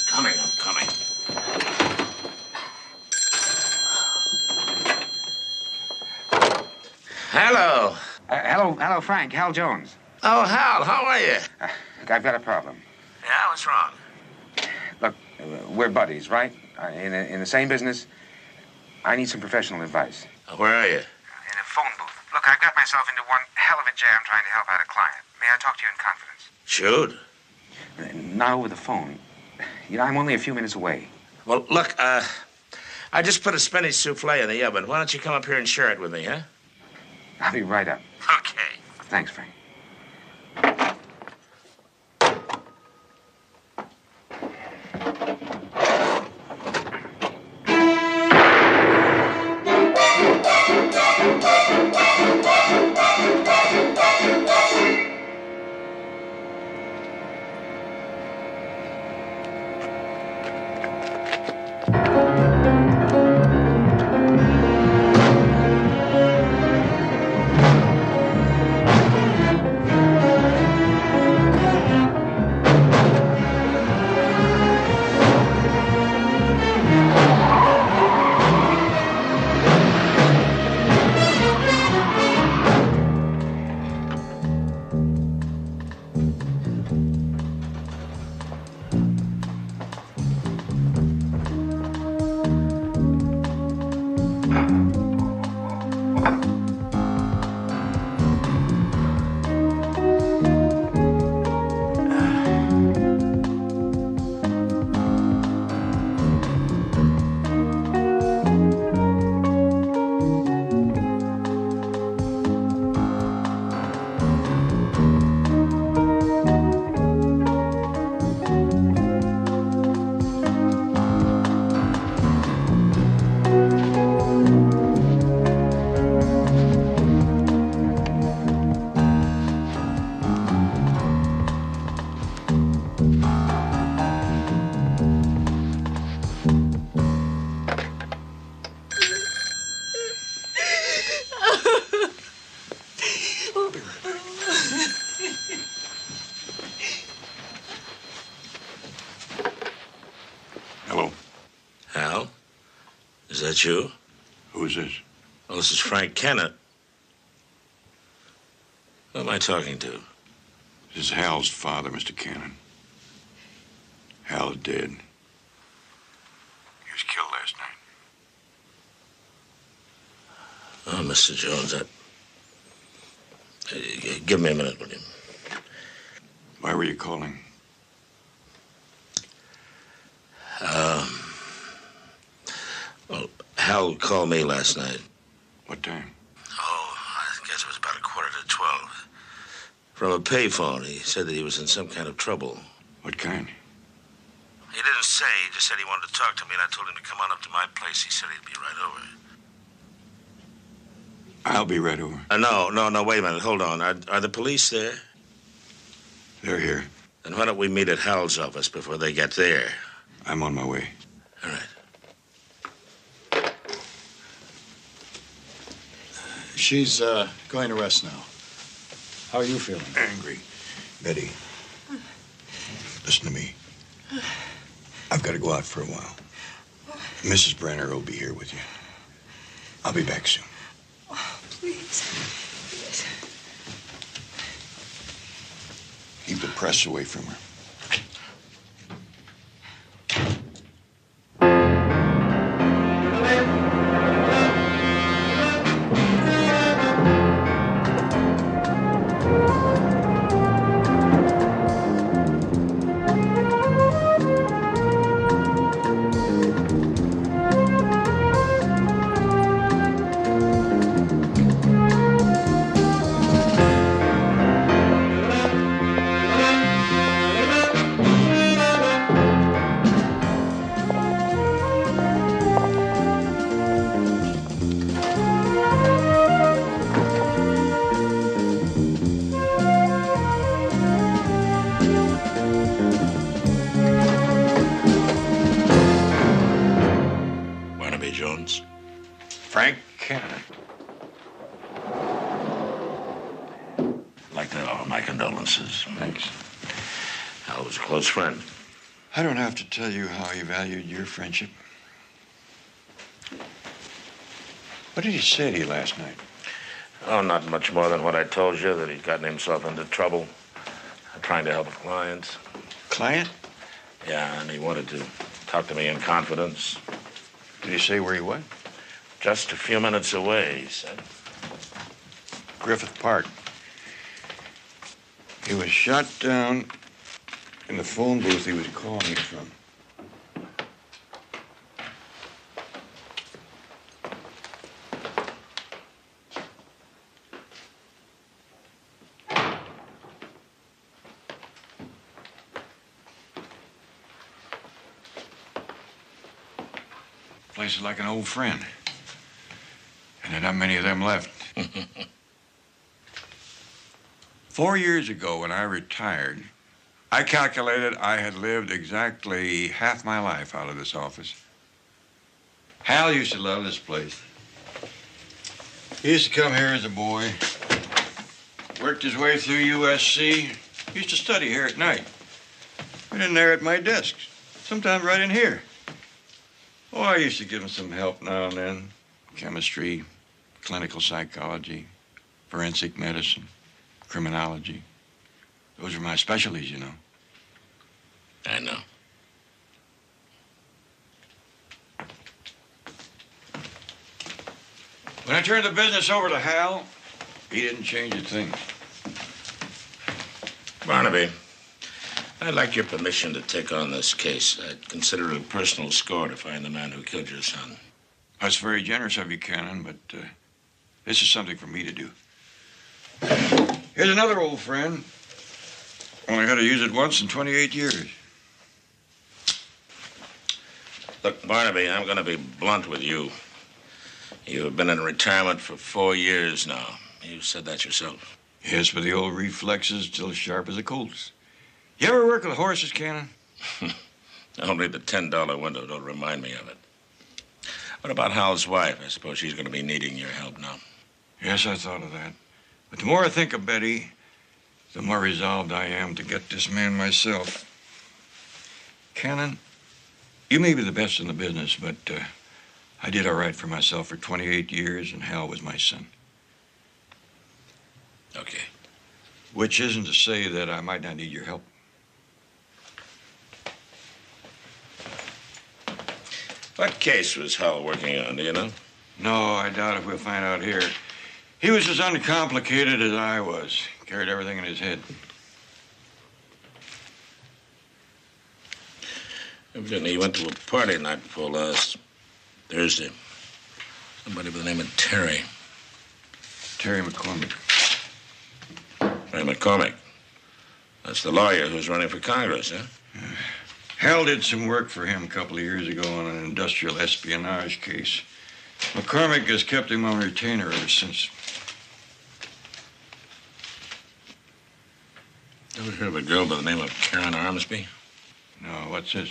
coming. Hello.
Hello, Frank. Hal Jones.
Oh, Hal, how are you?
I've got a problem.
Yeah, what's wrong?
Look, we're buddies, right? In the same business. I need some professional advice.
Where are you?
In a phone booth. Look, I've got myself into one hell of a jam trying to help out a client. May I talk to you in confidence?
Shoot.
Not over the phone. You know, I'm only a few minutes away.
Well, look, I just put a spinach souffle in the oven. Why don't you come up here and share it with me, huh?
I'll be right up.
Okay.
Thanks, Frank.
Hello. Hal? Is that you?
Who's this?
Oh, this is Frank Kennett. Who am I talking to?
This is Hal's father, Mr. Cannon. Hal is dead. He was killed last
Oh, Mr. Jones, give me a minute, will you?
Why were you calling?
Well, Hal called me last night.
What time?
Oh, I guess it was about 11:45. From a payphone, he said that he was in some kind of trouble.
What kind?
He didn't say. He just said he wanted to talk to me, and I told him to come on up to my place. He said he'd be right over.
I'll be right over.
No, wait a minute. Hold on. Are the police there?
They're here.
Then why don't we meet at Hal's office before they get there?
I'm on my way.
All right.
She's going to rest now. How are you feeling?
Angry. Betty, listen to me. I've got to go out for a while. Mrs. Brenner will be here with you. I'll be back soon.
Oh, please.
Keep the press away from her.
Barnaby Jones.
Frank Cannon.
I'd like to offer my condolences.
Thanks.
Hal was a close friend.
I don't have to tell you how he valued your friendship. What did he say to you last night?
Oh, not much more than what I told you, that he'd gotten himself into trouble trying to help a client.
Client?
Yeah, and he wanted to talk to me in confidence.
Did he say where he was?
Just a few minutes away, he said.
Griffith Park. He was shot down in the phone booth he was calling you from. Place is like an old friend. And there are not many of them left. 4 years ago, when I retired, I calculated I had lived exactly half my life out of this office. Hal used to love this place. He used to come here as a boy, worked his way through USC, used to study here at night. Right in there at my desk, sometimes right in here. Oh, I used to give him some help now and then. Chemistry, clinical psychology, forensic medicine, criminology. Those are my specialties, you know.
I know.
When I turned the business over to Hal, he didn't change a thing.
Barnaby, I'd like your permission to take on this case. I'd consider it a personal score to find the man who killed your son.
That's very generous of you, Cannon, but this is something for me to do. Here's another old friend. Only had to use it once in 28 years.
Look, Barnaby, I'm going to be blunt with you. You have been in retirement for 4 years now. You said that yourself.
Yes, but the old reflexes still sharp as a colt's. You ever work with horses, Cannon?
Only the $10 window. Don't remind me of it. What about Hal's wife? I suppose she's going to be needing your help now.
Yes, I thought of that. But the more I think of Betty, the more resolved I am to get this man myself. Cannon, you may be the best in the business, but I did all right for myself for 28 years, and Hal was my son.
Okay.
Which isn't to say that I might not need your help.
What case was Hal working on, do you know?
No, I doubt if we'll find out here. He was as uncomplicated as I was. Carried everything in his head.
Evidently, he went to a party night before last Thursday. Somebody by the name of Terry.
Terry McCormick.
Terry McCormick. That's the lawyer who's running for Congress, huh?
Hal did some work for him a couple of years ago on an industrial espionage case. McCormick has kept him on retainer ever since.
Ever heard of a girl by the name of Karen Armsby?
No, what's this?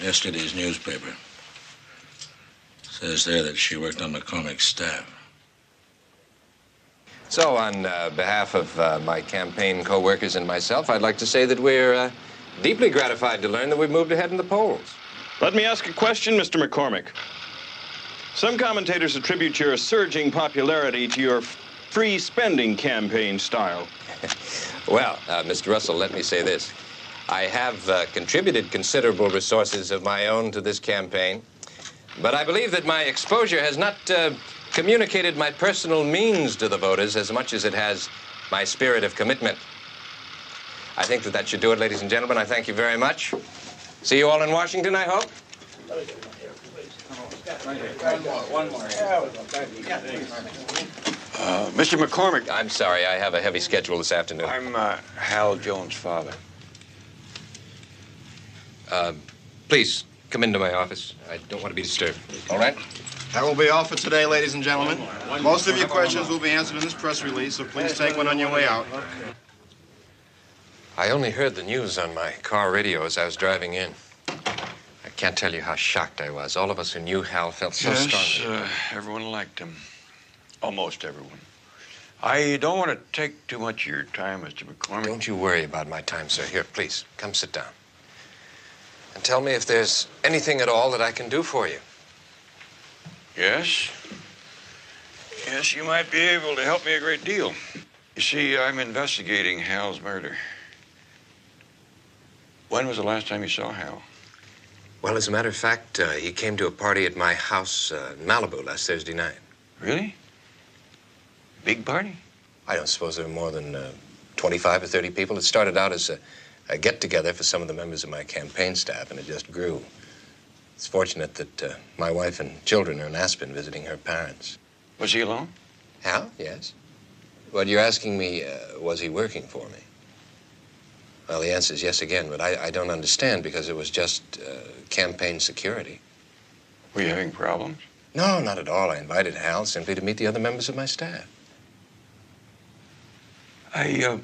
Yesterday's newspaper. Says there that she worked on McCormick's staff.
So, on behalf of my campaign co-workers and myself, I'd like to say that we're deeply gratified to learn that we've moved ahead in the polls.
Let me ask a question, Mr. McCormick. Some commentators attribute your surging popularity to your free spending campaign style.
Well, Mr. Russell, let me say this. I have contributed considerable resources of my own to this campaign, but I believe that my exposure has not communicated my personal means to the voters as much as it has my spirit of commitment. I think that should do it, ladies and gentlemen. I thank you very much. See you all in Washington, I hope.
One more. Mr. McCormick.
I'm sorry, I have a heavy schedule this afternoon.
I'm Hal Jones' father.
Please, come into my office. I don't want to be disturbed. All right?
That will be all for today, ladies and gentlemen. Most of your questions will be answered in this press release, so please take one on your way out.
I only heard the news on my car radio as I was driving in. I can't tell you how shocked I was. All of us who knew Hal felt so strongly.
Yes, everyone liked him. Almost everyone. I don't want to take too much of your time, Mr. McCormick.
Don't you worry about my time, sir. Here, please, come sit down. And tell me if there's anything at all that I can do for you.
Yes? Yes, you might be able to help me a great deal. You see, I'm investigating Hal's murder. When was the last time you saw Hal?
Well, as a matter of fact, he came to a party at my house in Malibu last Thursday night.
Really? Big party?
I don't suppose there were more than 25 or 30 people. It started out as a get-together for some of the members of my campaign staff, and it just grew. It's fortunate that my wife and children are in Aspen visiting her parents.
Was he alone?
Hal? Yes. Well, you're asking me, was he working for me? Well, the answer is yes again, but I don't understand because it was just campaign security.
Were you having problems?
No, not at all. I invited Hal simply to meet the other members of my staff.
I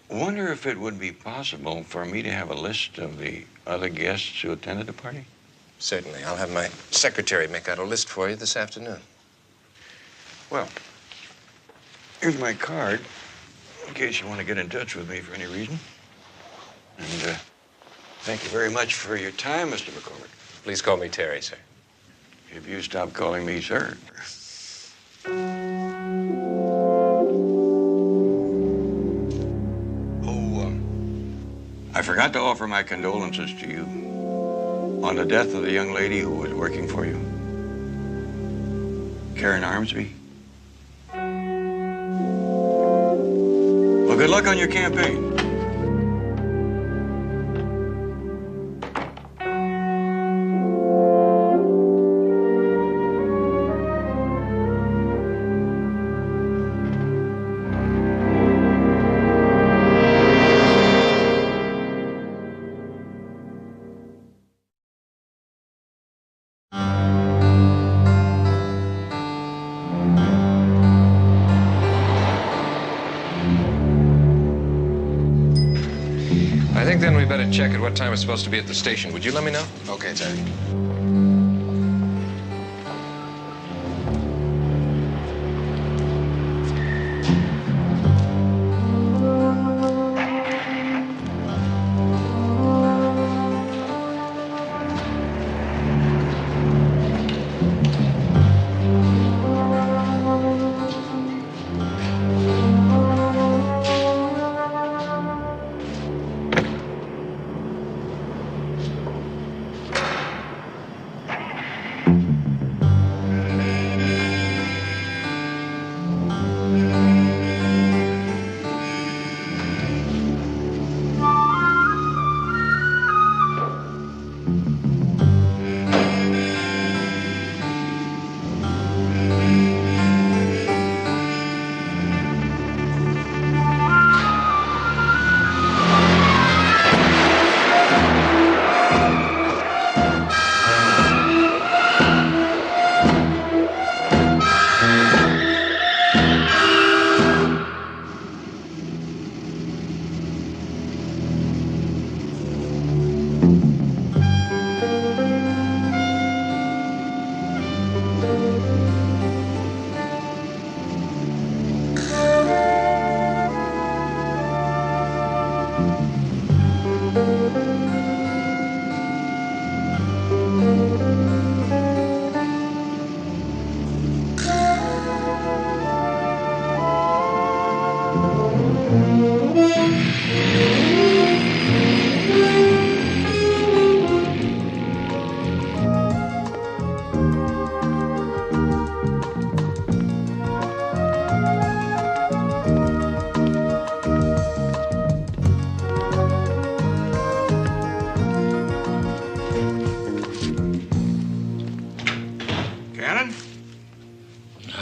wonder if it would be possible for me to have a list of the other guests who attended the party?
Certainly. I'll have my secretary make out a list for you this afternoon.
Well, here's my card, in case you want to get in touch with me for any reason. And thank you very much for your time, Mr. McCormick.
Please call me Terry, sir.
If you stop calling me sir. I forgot to offer my condolences to you on the death of the young lady who was working for you. Karen Armsby. Well, good luck on your campaign.
I think then we better check at what time it's supposed to be at the station. Would you let me know?
Okay, Terry.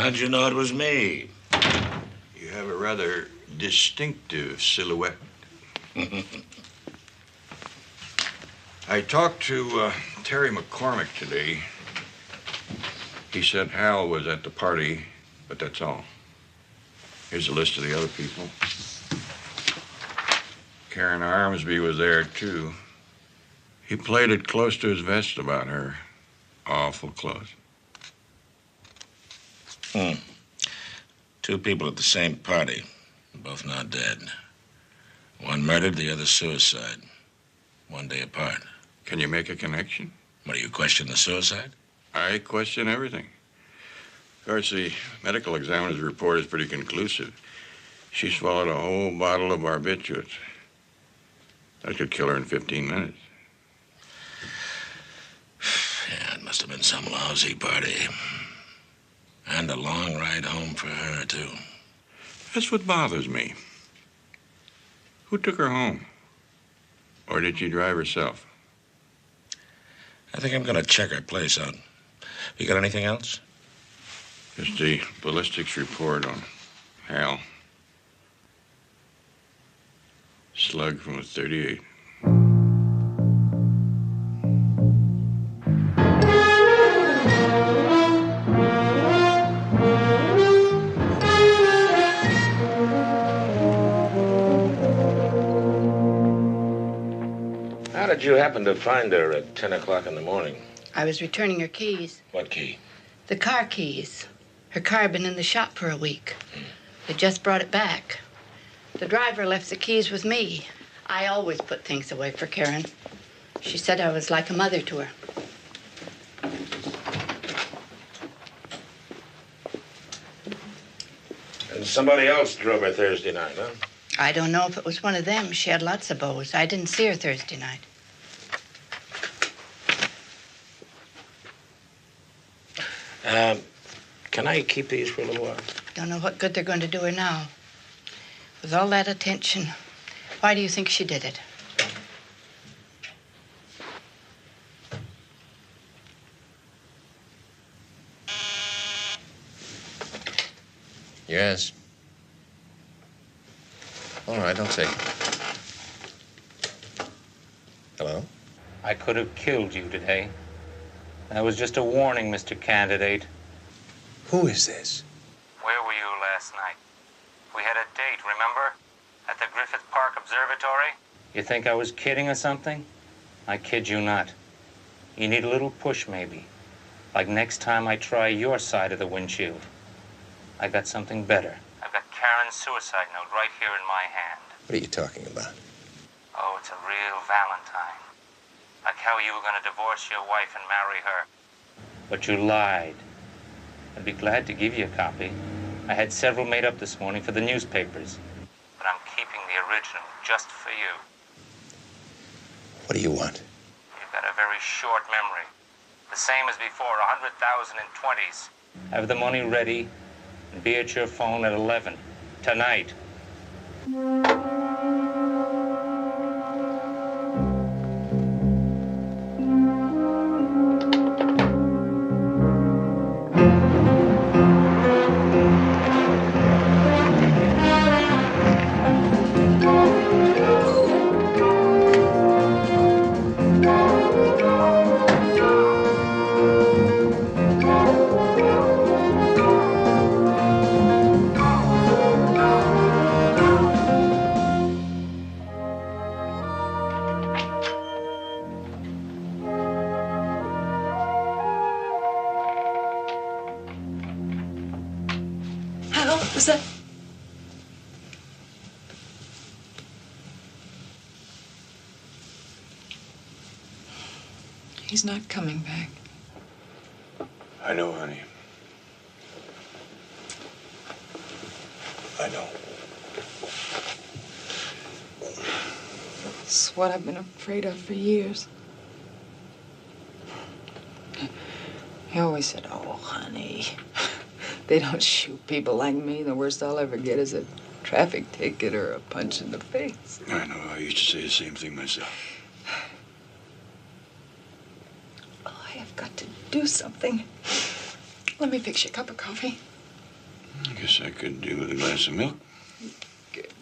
How'd you know it was me?
You have a rather distinctive silhouette. I talked to Terry McCormick today. He said Hal was at the party, but that's all. Here's a list of the other people. Karen Armsby was there, too. He played it close to his vest about her. Awful close.
Two people at the same party, both now dead. One murdered, the other suicide. 1 day apart.
Can you make a connection?
What, do you question the suicide?
I question everything. Of course, the medical examiner's report is pretty conclusive. She swallowed a whole bottle of barbiturates. That could kill her in 15 minutes.
Yeah, it must have been some lousy party. And a long ride home for her, too.
That's what bothers me. Who took her home? Or did she drive herself?
I think I'm gonna check her place out. You got anything else?
Just the ballistics report on Hal. Slug from a .38.
How did you happen to find her at 10 o'clock in the morning?
I was returning her keys.
What key?
The car keys. Her car had been in the shop for a week. They just brought it back. The driver left the keys with me. I always put things away for Karen. She said I was like a mother to her.
And somebody else drove her Thursday night, huh?
I don't know if it was one of them. She had lots of beaux. I didn't see her Thursday night.
Can I keep these for a little while?
Don't know what good they're going to do her now. With all that attention, why do you think she did it?
Yes. All right, I'll take it. Hello?
I could have killed you today. That was just a warning, Mr. Candidate.
Who is this?
Where were you last night? We had a date, remember? At the Griffith Park Observatory? You think I was kidding or something? I kid you not. You need a little push, maybe. Like next time I try your side of the windshield. I got something better. I've got Karen's suicide note right here in my hand.
What are you talking about?
Oh, it's a real Valentine. Like how you were going to divorce your wife and marry her. But you lied. I'd be glad to give you a copy. I had several made up this morning for the newspapers. But I'm keeping the original just for you.
What do you want?
You've got a very short memory. The same as before, 100,000 in 20s. Have the money ready and be at your phone at 11 tonight.
Was that? He's not coming back.
I know, honey. I know.
It's what I've been afraid of for years. He always said, "Oh, honey, they don't shoot people like me. The worst I'll ever get is a traffic ticket or a punch in the face."
I know. I used to say the same thing myself.
Oh, I have got to do something. Let me fix you a cup of coffee.
I guess I could do with a glass of milk.
Good.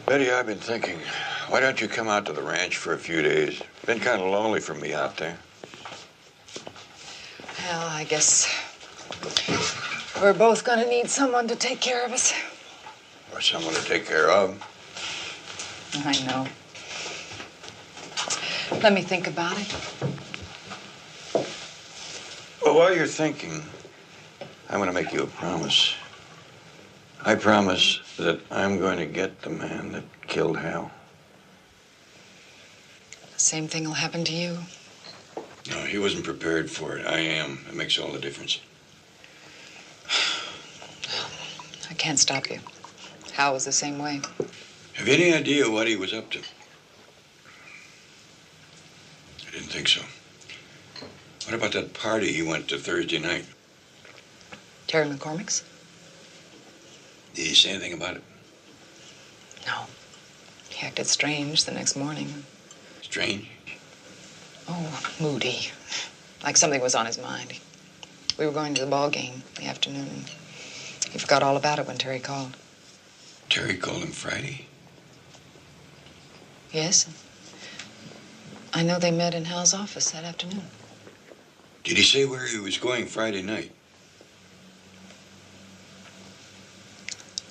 Betty, I've been thinking, why don't you come out to the ranch for a few days? Been kind of lonely for me out there.
Well, I guess we're both gonna need someone to take care of us.
Or someone to take care of.
I know. Let me think about it.
Well, while you're thinking, I'm going to make you a promise. I promise that I'm going to get the man that killed Hal.
The same thing will happen to you.
No, he wasn't prepared for it. I am. It makes all the difference.
I can't stop you. Hal was the same way.
Have you any idea what he was up to? I didn't think so. What about that party he went to Thursday night?
Terry McCormick's?
Did he say anything about it?
No. He acted strange the next morning.
Strange?
Oh, moody. Like something was on his mind. We were going to the ball game in the afternoon. He forgot all about it when Terry called.
Terry called him Friday?
Yes. I know they met in Hal's office that afternoon.
Did he say where he was going Friday night?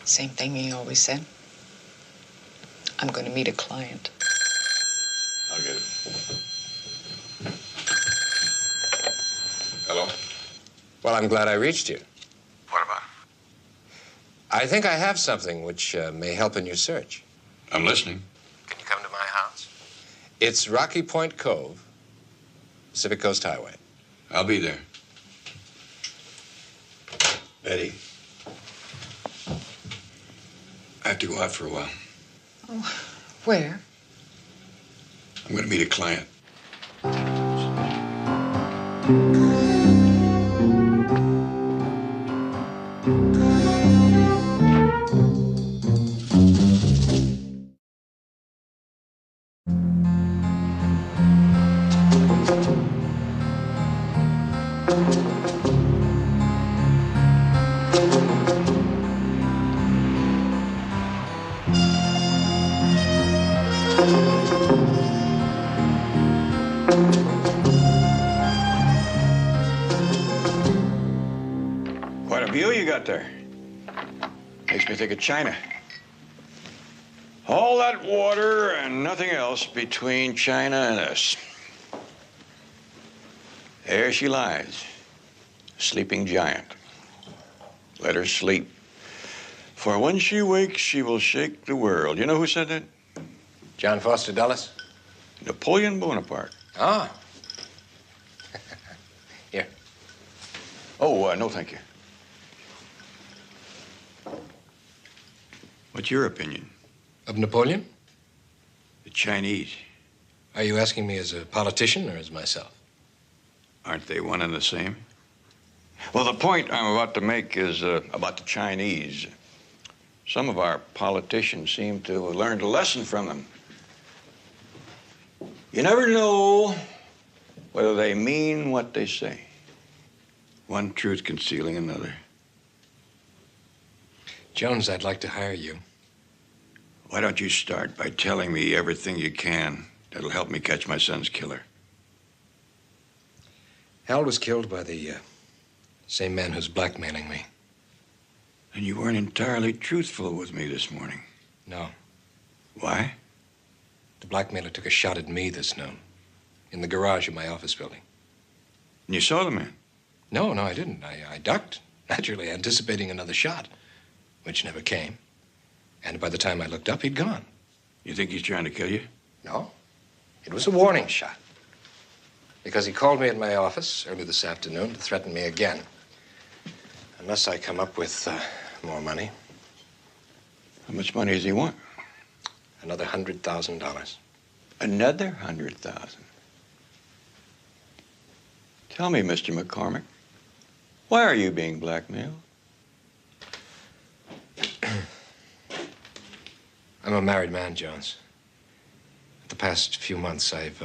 Same thing he always said. I'm going to meet a client.
I'll get it. Hello?
Well, I'm glad I reached you.
What about?
I think I have something which may help in your search.
I'm listening.
Can you come to my house? It's Rocky Point Cove, Pacific Coast Highway.
I'll be there. Betty, I have to go out for a while.
Oh, where?
I'm going to meet a client. Quite a view you got there. Makes me think of China. All that water and nothing else between China and us. There she lies, sleeping giant. Let her sleep. For when she wakes, she will shake the world. You know who said that?
John Foster Dulles?
Napoleon Bonaparte.
Ah. Here.
Oh, no, thank you. What's your opinion?
Of Napoleon?
The Chinese.
Are you asking me as a politician or as myself?
Aren't they one and the same? Well, the point I'm about to make is about the Chinese. Some of our politicians seem to have learned a lesson from them. You never know whether they mean what they say. One truth concealing another.
Jones, I'd like to hire you.
Why don't you start by telling me everything you can that'll help me catch my son's killer?
Hal was killed by the same man who's blackmailing me.
And you weren't entirely truthful with me this morning.
No.
Why?
The blackmailer took a shot at me this noon in the garage of my office building.
And you saw the man?
No, I didn't. I ducked, naturally anticipating another shot, which never came. And by the time I looked up, he'd gone.
You think he's trying to kill you?
No. It was a warning shot. Because he called me at my office early this afternoon to threaten me again. Unless I come up with more money.
How much money does he want?
Another $100,000.
Another 100,000? Tell me, Mr. McCormick, why are you being blackmailed?
I'm a married man, Jones. The past few months, I've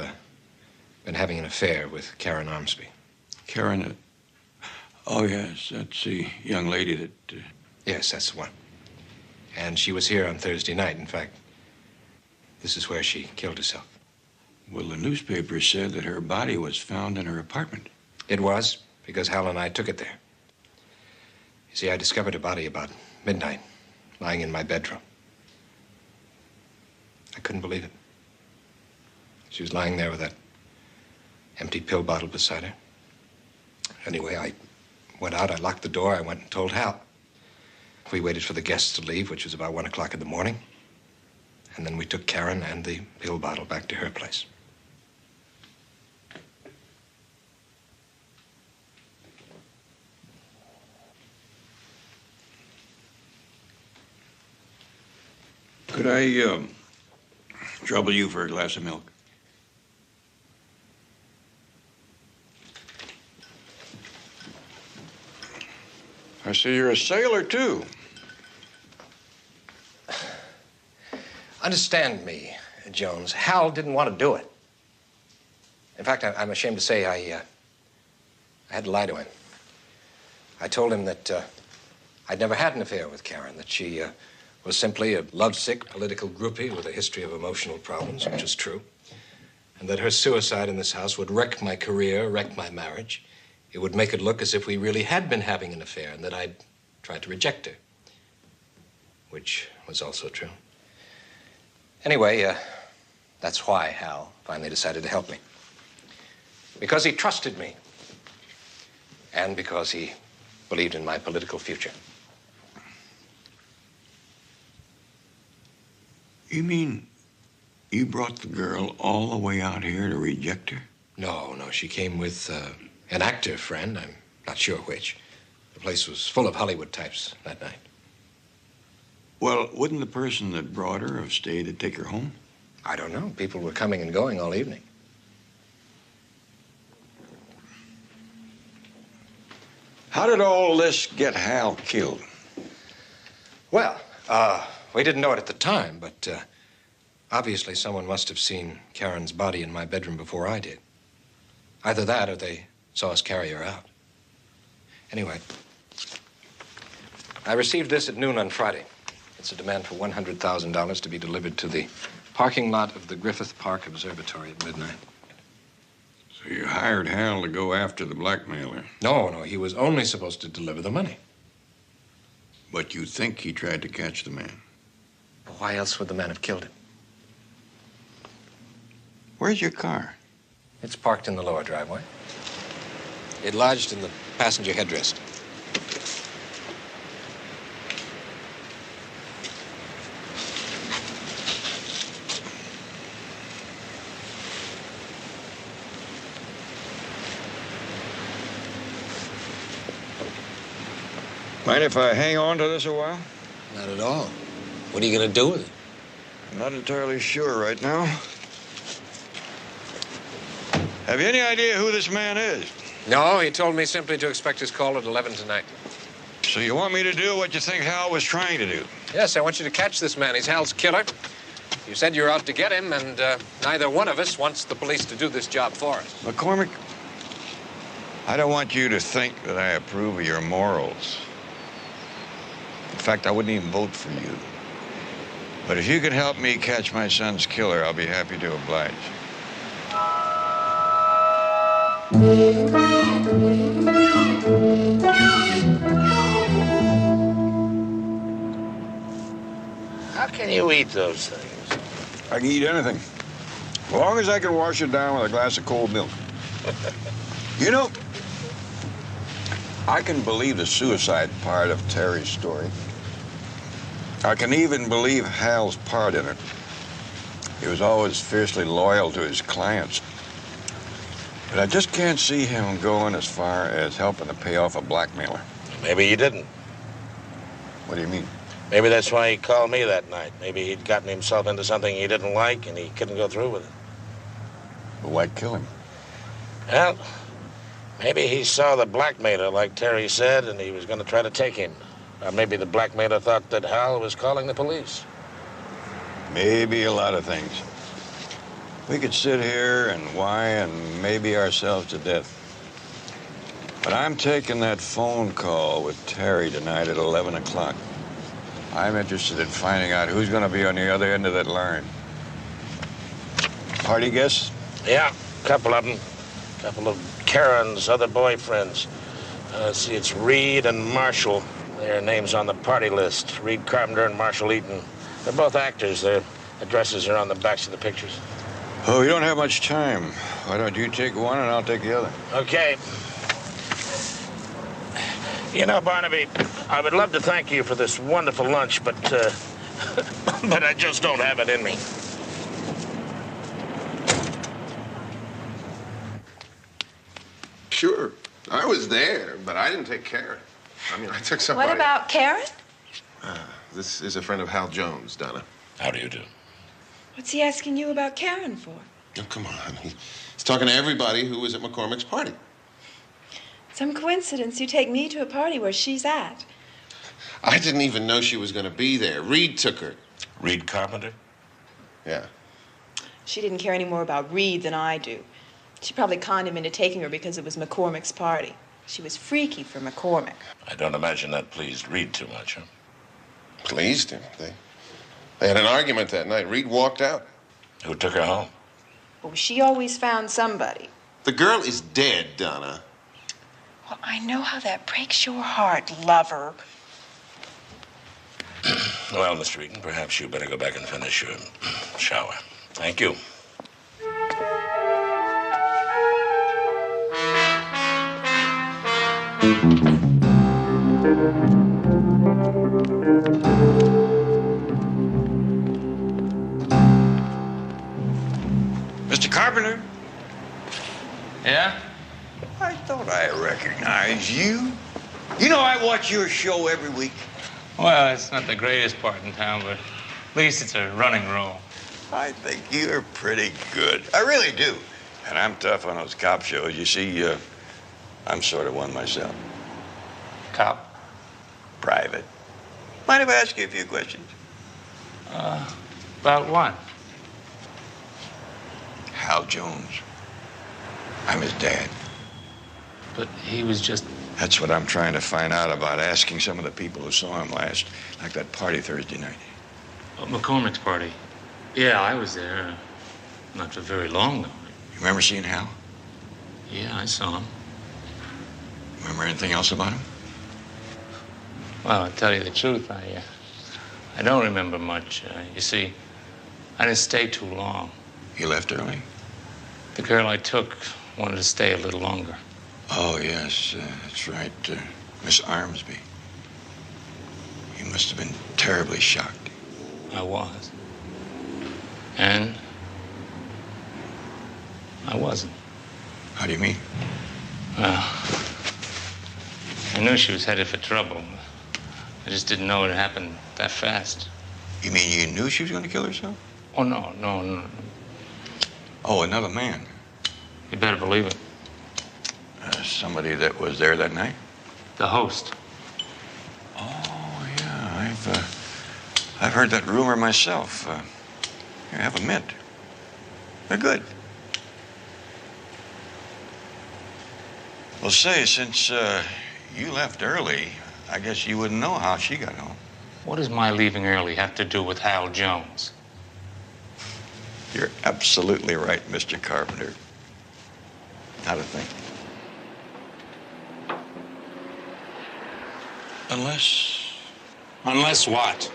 been having an affair with Karen Armsby.
Karen, oh, yes, that's the young lady that...
Yes, that's the one. And she was here on Thursday night. In fact, this is where she killed herself.
Well, the newspaper said that her body was found in her apartment.
It was, because Hal and I took it there. You see, I discovered her body about midnight, lying in my bedroom. I couldn't believe it. She was lying there with that empty pill bottle beside her. Anyway, I went out, I locked the door, I went and told Hal. We waited for the guests to leave, which was about 1 o'clock in the morning. And then we took Karen and the pill bottle back to her place.
Could I, trouble you for a glass of milk? I see you're a sailor, too.
Understand me, Jones. Hal didn't want to do it. In fact, I'm ashamed to say I had to lie to him. I told him that I'd never had an affair with Karen, that she was simply a lovesick political groupie with a history of emotional problems, which is true, and that her suicide in this house would wreck my career, wreck my marriage. It would make it look as if we really had been having an affair and that I'd tried to reject her, which was also true. Anyway, that's why Hal finally decided to help me. Because he trusted me, and because he believed in my political future.
You mean you brought the girl all the way out here to reject her?
No, she came with an actor friend, I'm not sure which. The place was full of Hollywood types that night.
Well, wouldn't the person that brought her have stayed to take her home?
I don't know. People were coming and going all evening.
How did all this get Hal killed?
Well, we didn't know it at the time, but obviously someone must have seen Karen's body in my bedroom before I did. Either that or they saw us carry her out. Anyway, I received this at noon on Friday. It's a demand for $100,000 to be delivered to the parking lot of the Griffith Park Observatory at midnight.
So you hired Hal to go after the blackmailer?
No, he was only supposed to deliver the money.
But you think he tried to catch the man?
Why else would the man have killed him?
Where's your car?
It's parked in the lower driveway. It lodged in the passenger headrest.
Mind if I hang on to this a while?
Not at all. What are you going to do with it?
I'm not entirely sure right now. Have you any idea who this man is?
No, he told me simply to expect his call at 11 tonight.
So you want me to do what you think Hal was trying to do?
Yes, I want you to catch this man. He's Hal's killer. You said you were out to get him, and neither one of us wants the police to do this job for us.
McCormick, I don't want you to think that I approve of your morals. In fact, I wouldn't even vote for you. But if you could help me catch my son's killer, I'll be happy to oblige.
How can you eat those things?
I can eat anything, as long as I can wash it down with a glass of cold milk. You know, I can believe the suicide part of Terry's story. I can even believe Hal's part in it. He was always fiercely loyal to his clients. But I just can't see him going as far as helping to pay off a blackmailer.
Maybe he didn't.
What do you mean?
Maybe that's why he called me that night. Maybe he'd gotten himself into something he didn't like and he couldn't go through with it.
But why kill him?
Well, maybe he saw the blackmailer, like Terry said, and he was going to try to take him. Or maybe the blackmailer thought that Hal was calling the police.
Maybe a lot of things. We could sit here and whine and maybe ourselves to death. But I'm taking that phone call with Terry tonight at 11 o'clock. I'm interested in finding out who's going to be on the other end of that line. Party guests?
Yeah, a couple of them. A couple of Karen's other boyfriends. See, it's Reed and Marshall. Their names on the party list. Reed Carpenter and Marshall Eaton. They're both actors. Their addresses are on the backs of the pictures.
Oh, we don't have much time. Why don't you take one and I'll take the other?
Okay. You know, Barnaby, I would love to thank you for this wonderful lunch, but but I just don't have it in me.
Sure. I was there, but I didn't take Karen. I mean, I took somebody.
What about Karen?
This is a friend of Hal Jones, Donna.
How do you do?
What's he asking you about Karen for?
Oh, come on. He's talking to everybody who was at McCormick's party.
Some coincidence you take me to a party where she's at.
I didn't even know she was going to be there. Reed took her.
Reed Carpenter?
Yeah.
She didn't care any more about Reed than I do. She probably conned him into taking her because it was McCormick's party. She was freaky for McCormick.
I don't imagine that pleased Reed too much, huh?
Pleased him. They had an argument that night. Reed walked out.
Who took her home?
Oh, she always found somebody.
The girl is dead, Donna.
Well, I know how that breaks your heart, lover.
Well, Mr. Eaton, perhaps you better go back and finish your shower. Thank you.
Mr. Carpenter?
Yeah?
I thought I recognized you. You know I watch your show every week.
Well, it's not the greatest part in town, but at least it's a running role.
I think you're pretty good. I really do. And I'm tough on those cop shows. You see, I'm sort of one myself.
Cop?
Private. Mind if I ask you a few questions?
About what?
Hal Jones. I'm his dad.
But he was just...
That's what I'm trying to find out about, asking some of the people who saw him last, like that party Thursday night.
McCormick's party. Yeah, I was there. Not for very long, though.
You remember seeing Hal?
Yeah, I saw him.
Remember anything else about him?
Well, to tell you the truth, I don't remember much. You see, I didn't stay too long.
You left early?
The girl I took wanted to stay a little longer.
Oh, yes, that's right. Miss Armsby. You must have been terribly shocked.
I was. And I wasn't.
How do you mean?
Well, I knew she was headed for trouble. I just didn't know it happened that fast.
You mean you knew she was going to kill herself?
Oh, no.
Oh, another man.
You better believe it.
Somebody that was there that night?
The host.
Oh, yeah, I've heard that rumor myself. Here, have a mint. They're good. Well, say, since you left early, I guess you wouldn't know how she got home.
What does my leaving early have to do with Hal Jones?
You're absolutely right, Mr. Carpenter. Not a thing.
Unless what?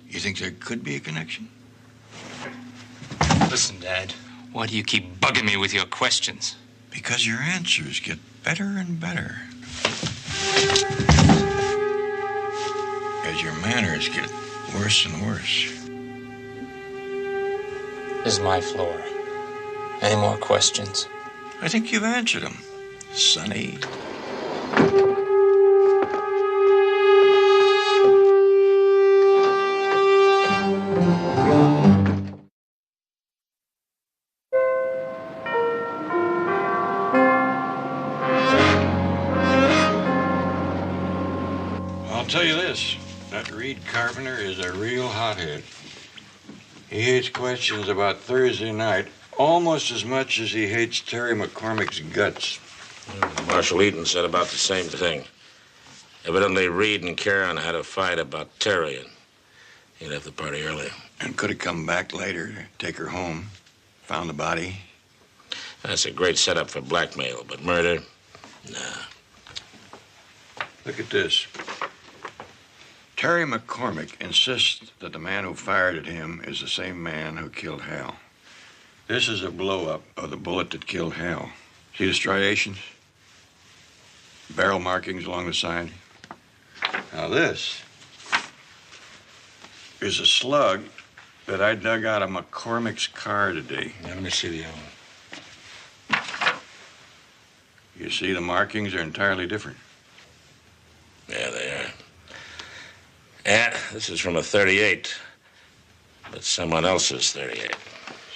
You think there could be a connection?
Listen, Dad, why do you keep bugging me with your questions?
Because your answers get better and better. As your manners get worse and worse.
This is my floor. Any more questions?
I think you've answered them, Sonny. I'll tell you this, that Reed Carpenter is a real hothead. He hates questions about Thursday night almost as much as he hates Terry McCormick's guts.
Marshal Eaton said about the same thing. Evidently, Reed and Karen had a fight about Terry, and he left the party early.
And could have come back later to take her home. Found the body.
That's a great setup for blackmail, but murder? Nah.
Look at this. Terry McCormick insists that the man who fired at him is the same man who killed Hal. This is a blow-up of the bullet that killed Hal. See the striations? Barrel markings along the side. Now this is a slug that I dug out of McCormick's car today.
Now, let me see the other one.
You see, the markings are entirely different.
Yeah, they are. Yeah, this is from a .38, but someone else's .38.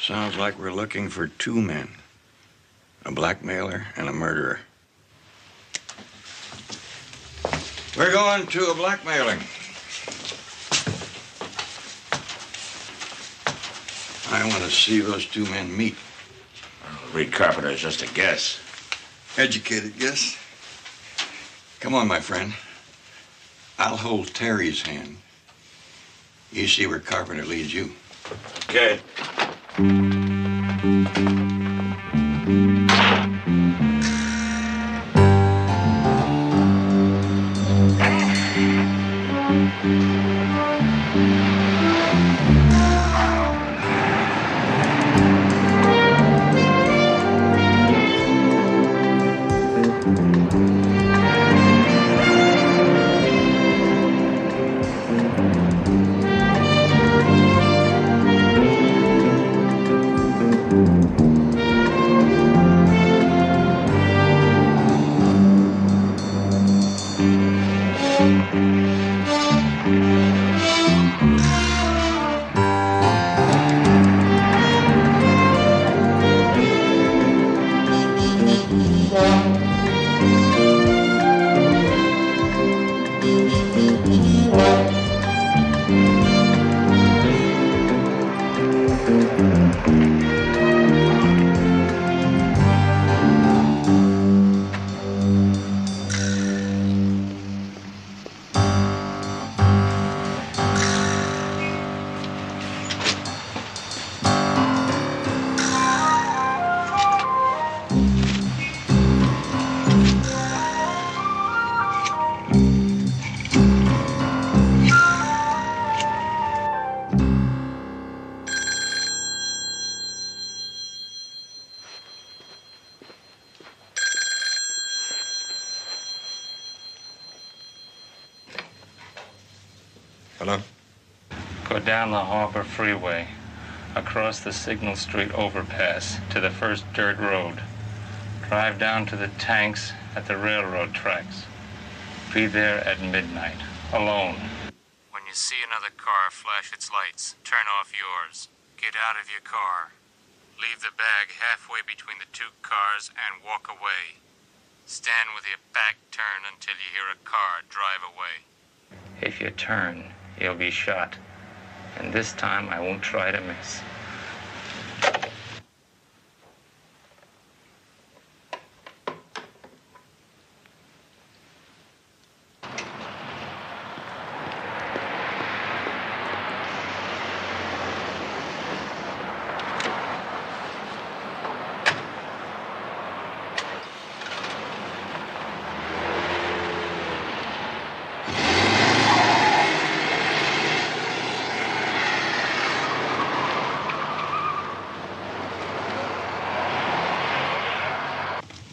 Sounds like we're looking for two men. A blackmailer and a murderer. We're going to a blackmailing. I want to see those two men meet.
Reed Carpenter is just a guess.
Educated guess. Come on, my friend. I'll hold Terry's hand. You see where Carpenter leads you.
Okay.
Hello?
Go down the Harbor Freeway, across the Signal Street overpass to the first dirt road. Drive down to the tanks at the railroad tracks. Be there at midnight, alone. When you see another car flash its lights, turn off yours. Get out of your car. Leave the bag halfway between the two cars and walk away. Stand with your back turned until you hear a car drive away. If you turn, you'll be shot. And this time, I won't try to miss.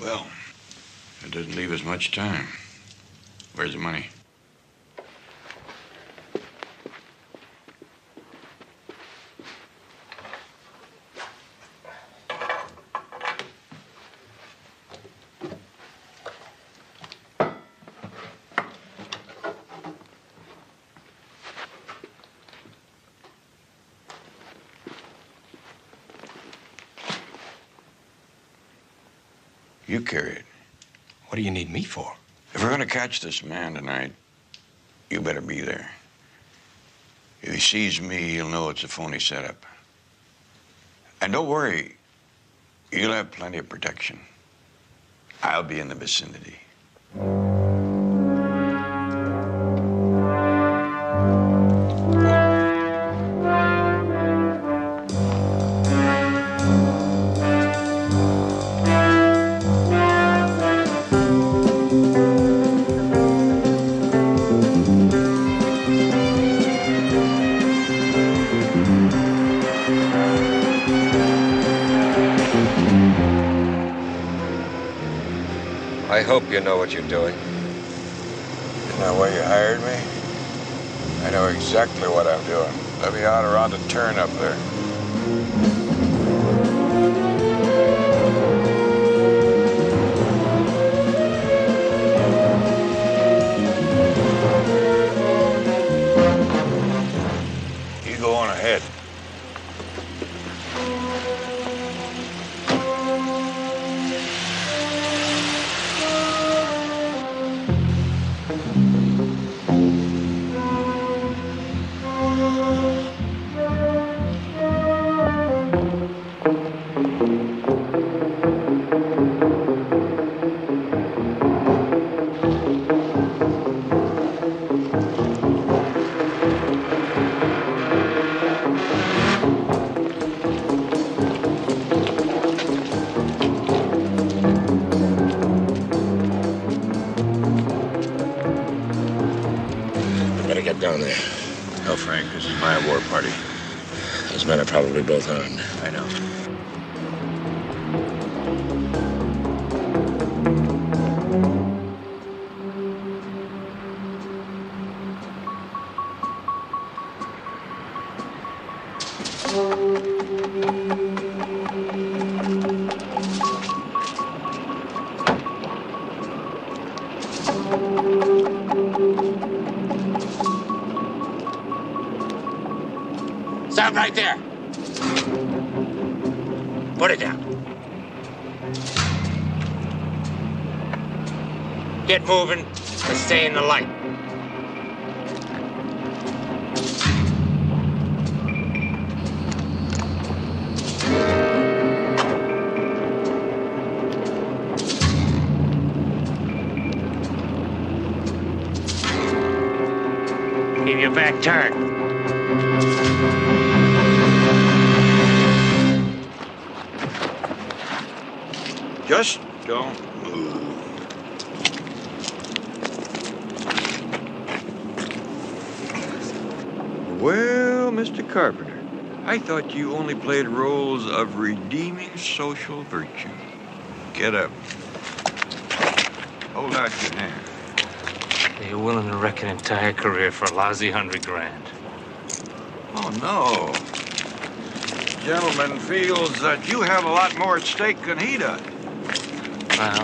Well, it doesn't leave us much time. Where's the money? You carry it.
What do you need me for?
If we're gonna catch this man tonight, you better be there. If you sees me, he'll know it's a phony setup. And don't worry, you'll have plenty of protection. I'll be in the vicinity.
I hope you know what you're doing.
Isn't that why you hired me? I know exactly what I'm doing. Let me out around a turn up there. You go on ahead.
Down there.
No, Frank, this is my war party.
Those men are probably both armed.
I know.
Stop right there. Put it down. Get moving and stay in the light. Keep your back turned.
Just don't move. Well, Mr. Carpenter, I thought you only played roles of redeeming social virtue. Get up. Hold out your hand.
Are you willing to wreck an entire career for a lousy $100 grand?
Oh, no. The gentleman feels that you have a lot more at stake than he does.
Well,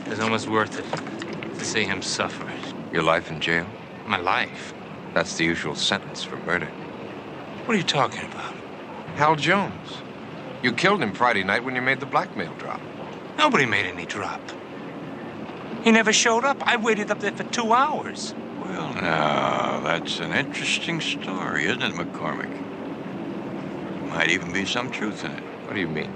it's almost worth it to see him suffer.
Your life in jail?
My life?
That's the usual sentence for murder.
What are you talking about?
Hal Jones. You killed him Friday night when you made the blackmail drop.
Nobody made any drop. He never showed up. I waited up there for 2 hours.
Well, now, that's an interesting story, isn't it, McCormick? Might even be some truth in it.
What do you mean?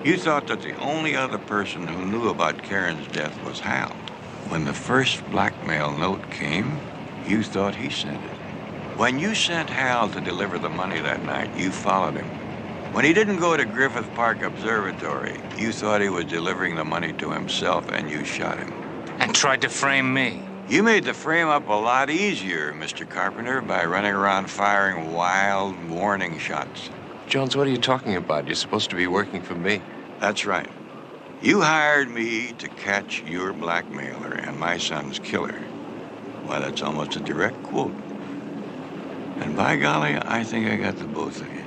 You thought that the only other person who knew about Karen's death was Hal. When the first blackmail note came, you thought he sent it. When you sent Hal to deliver the money that night, you followed him. When he didn't go to Griffith Park Observatory, you thought he was delivering the money to himself, and you shot him.
And tried to frame me.
You made the frame up a lot easier, Mr. Carpenter, by running around firing wild warning shots.
Jones, what are you talking about? You're supposed to be working for me.
That's right. You hired me to catch your blackmailer and my son's killer. Why, that's almost a direct quote. And by golly, I think I got the both of you.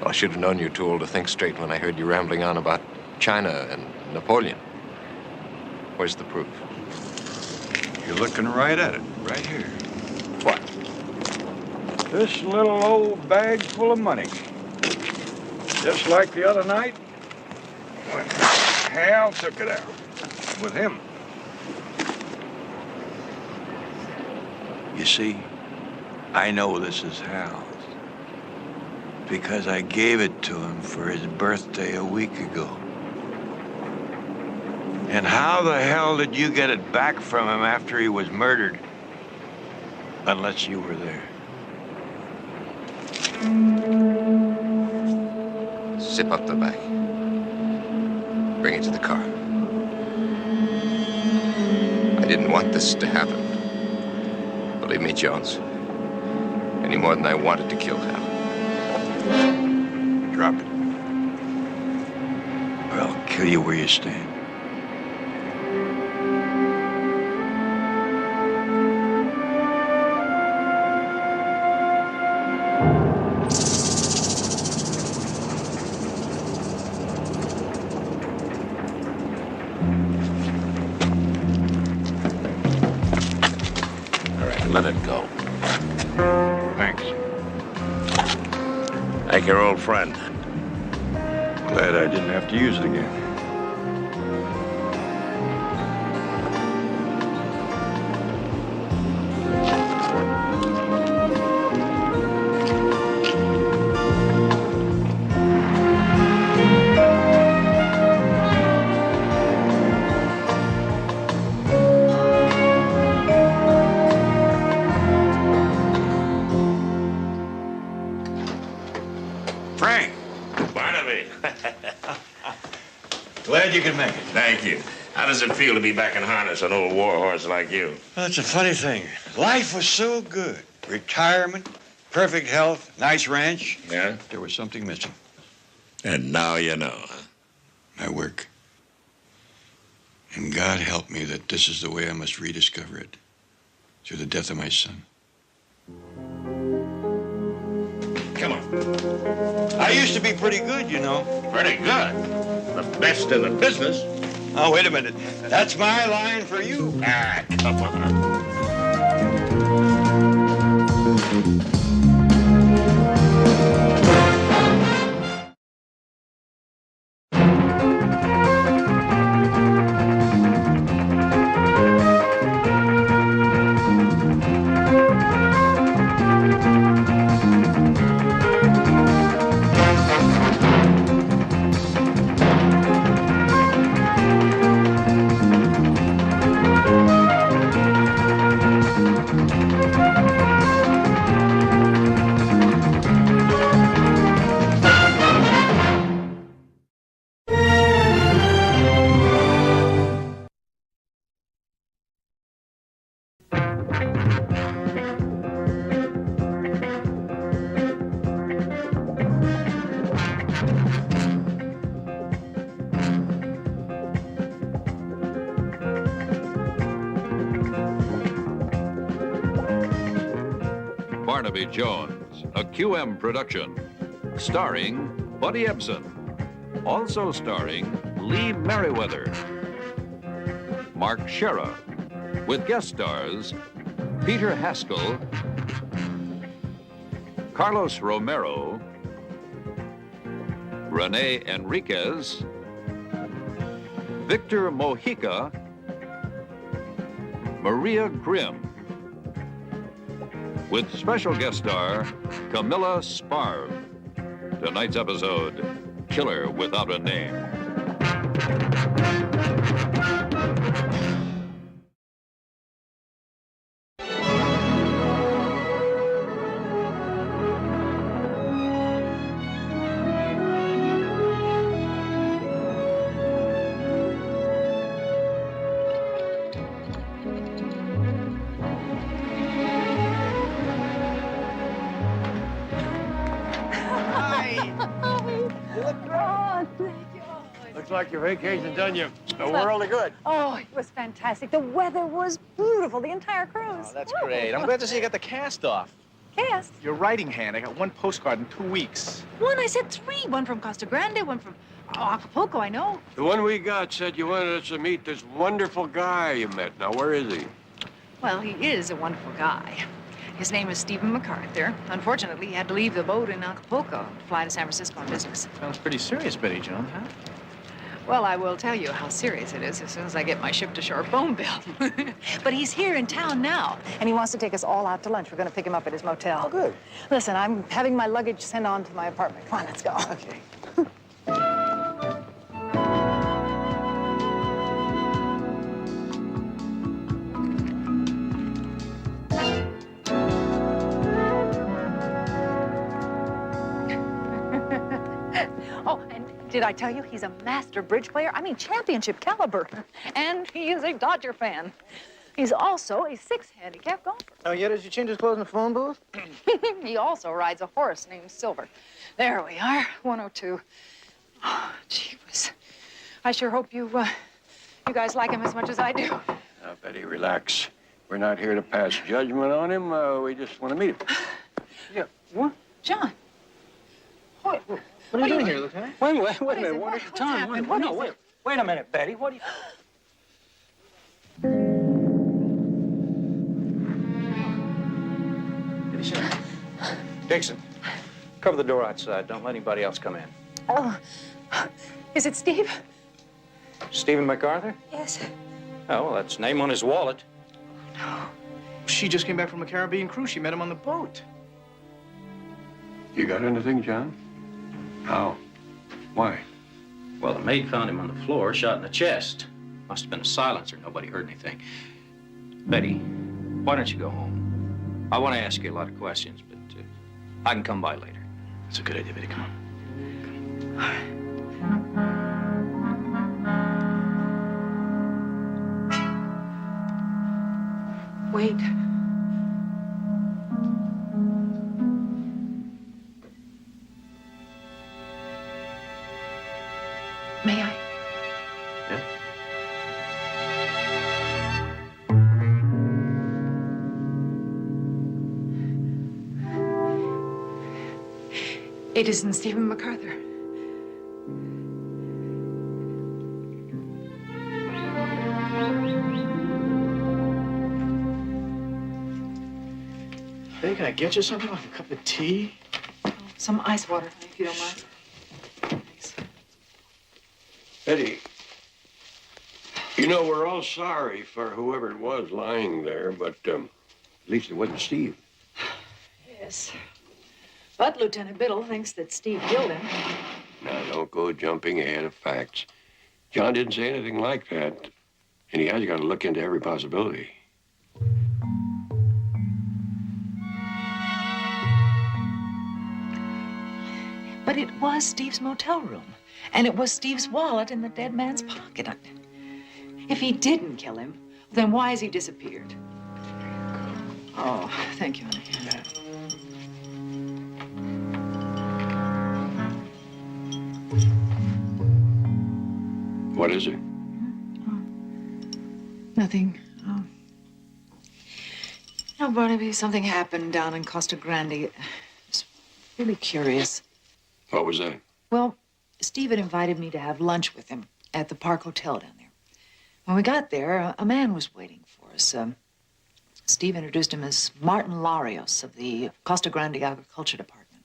I should have known you were too old to think straight when I heard you rambling on about China and Napoleon. Where's the proof?
You're looking right at it, right here.
What?
This little old bag full of money. Just like the other night when Hal took it out with him. You see, I know this is Hal's because I gave it to him for his birthday a week ago. And how the hell did you get it back from him after he was murdered? Unless you were there.
Zip up the bag. Bring it to the car. I didn't want this to happen. Believe me, Jones. Any more than I wanted to kill Hal.
Drop it. Or I'll kill you where you stand.
Let it go.
Thanks.
Like your old friend.
Glad I didn't have to use it again. Frank!
Barnaby.
Glad you could make it.
Thank you. How does it feel to be back in harness, an old war horse like you?
Well, it's a funny thing. Life was so good. Retirement, perfect health, nice ranch.
Yeah?
There was something missing.
And now you know, huh?
My work. And God help me that this is the way I must rediscover it. Through the death of my son.
Come on.
I used to be pretty good, you know.
Pretty good. The best in the business.
Oh, wait a minute. That's my line for you.
Ah, come on.
Barnaby Jones, a QM production, starring Buddy Ebsen, also starring Lee Merriweather, Mark Shera, with guest stars Peter Haskell, Carlos Romero, Rene Enriquez, Victor Mojica, Maria Grimm, with special guest star Camilla Sparv. Tonight's episode, Killer Without a Name.
Looks like your vacation done you a world of good.
Oh, it was fantastic. The weather was beautiful, the entire cruise.
Oh, that's great. I'm glad to see you got the cast off.
Cast?
Your writing hand. I got one postcard in 2 weeks.
One, I said 3. One from Costa Grande, one from Acapulco, I know.
The one we got said you wanted us to meet this wonderful guy you met. Now, where is he?
Well, he is a wonderful guy. His name is Stephen MacArthur. Unfortunately, he had to leave the boat in Acapulco to fly to San Francisco on business.
Sounds pretty serious, Betty Jones, huh?
Well, I will tell you how serious it is as soon as I get my ship-to-shore phone bill. But he's here in town now, and he wants to take us all out to lunch. We're going to pick him up at his motel.
Oh, good.
Listen, I'm having my luggage sent on to my apartment. Come on, let's go.
Okay.
Oh, and did I tell you he's a master bridge player? I mean, championship caliber. And he is a Dodger fan. He's also a 6-handicap golfer.
Oh, yeah? Did you change his clothes in the phone booth?
He also rides a horse named Silver. There we are, 102. Oh, gee whiz. I sure hope you guys like him as much as I do.
Now, Betty, relax. We're not here to pass judgment on him. We just want to meet him.
Yeah. What?
John. What
are you doing here, Lieutenant?
Wait a minute, one at a time. Wait a minute, Betty. What are you... Dixon, cover the door outside. Don't let anybody else come in.
Oh, is it Steve?
Stephen MacArthur?
Yes.
Oh, well, that's name on his wallet.
She just came back from a Caribbean cruise. She met him on the boat.
You got anything, John? How? Why?
Well, the maid found him on the floor, shot in the chest. Must have been a silencer. Nobody heard anything. Betty, why don't you go home? I want to ask you a lot of questions, but I can come by later.
That's a good idea, Betty. Come on.
Wait. May I?
Yeah?
It isn't Stephen MacArthur.
Hey, can I get you something? Like a cup of tea?
Some ice water, if you don't mind.
Betty, you know, we're all sorry for whoever it was lying there, but at least it wasn't Steve.
Yes. But Lieutenant Biddle thinks that Steve killed him.
Now, don't go jumping ahead of facts. John didn't say anything like that, and he has got to look into every possibility.
But it was Steve's motel room. And it was Steve's wallet in the dead man's pocket. If he didn't kill him, then why has he disappeared? Oh, thank you, honey.
What is it?
Nothing. Now, Barnaby, something happened down in Costa Grande. It's really curious.
What was that?
Well, Steve had invited me to have lunch with him at the Park Hotel down there. When we got there, a man was waiting for us. Steve introduced him as Martin Larios of the Costa Grande Agriculture Department.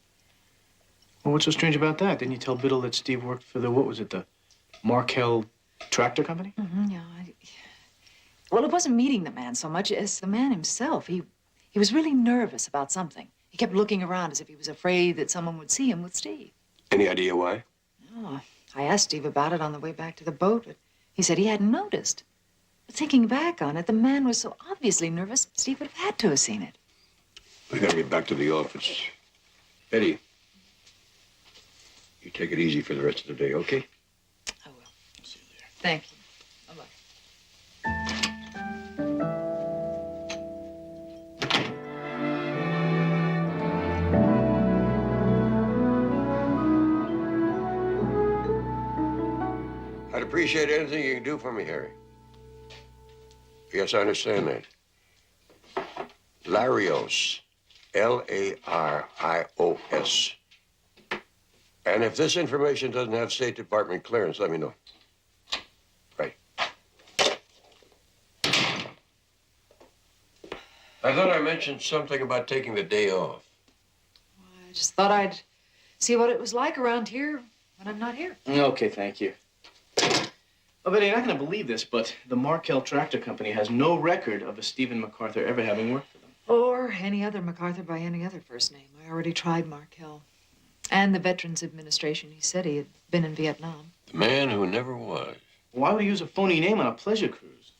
Well, what's so strange about that? Didn't you tell Biddle that Steve worked for the, what was it, the Markel Tractor Company?
Mm-hmm, yeah. Well, it wasn't meeting the man so much as the man himself. He was really nervous about something. He kept looking around as if he was afraid that someone would see him with Steve.
Any idea why?
Oh, I asked Steve about it on the way back to the boat, but he said he hadn't noticed. But thinking back on it, the man was so obviously nervous, Steve would have had to have seen it.
We gotta get back to the office. Betty, you take it easy for the rest of the day, okay?
I will. See you there. Thank you. Bye-bye.
I'd appreciate anything you can do for me, Harry. Yes, I understand that. Larios. Larios. And if this information doesn't have State Department clearance, let me know. Right. I thought I mentioned something about taking the day off.
I just thought I'd see what it was like around here when I'm not here.
Okay, thank you. Oh, Betty, you're not going to believe this, but the Markel Tractor Company has no record of a Stephen MacArthur ever having worked for them.
Or any other MacArthur by any other first name. I already tried Markel. And the Veterans Administration. He said he had been in Vietnam.
The man who never was.
Why would he use a phony name on a pleasure cruise?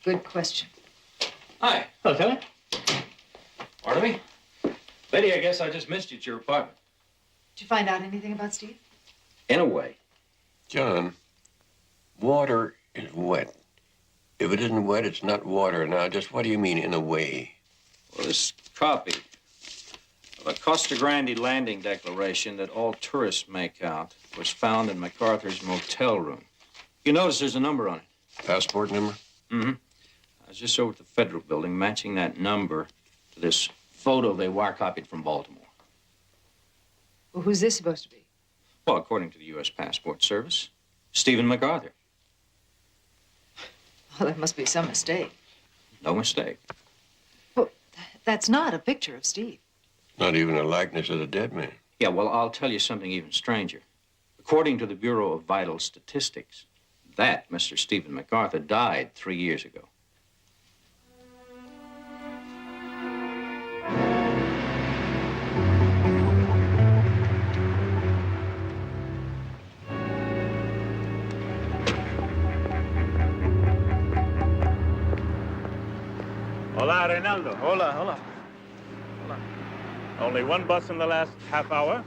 Good question.
Hi.
Hello, Kelly.
Barnaby? Betty, I guess I just missed you at your apartment.
Did you find out anything about Steve?
In a way.
John, water is wet. If it isn't wet, it's not water. Now, just what do you mean, in a way?
Well, this copy of a Costa Grande landing declaration that all tourists make out was found in MacArthur's motel room. You notice there's a number on it.
Passport number?
Mm-hmm. I was just over at the Federal Building matching that number to this photo they wire-copied from Baltimore.
Well, who's this supposed to be?
Well, according to the U.S. Passport Service, Stephen MacArthur.
Well, there must be some mistake.
No mistake.
Well, that's not a picture of Steve.
Not even a likeness of the dead man.
Yeah, well, I'll tell you something even stranger. According to the Bureau of Vital Statistics, that Mr. Stephen MacArthur died 3 years ago.
Hola, Reynaldo.
Hola, hola.
Hola. Only one bus in the last half hour.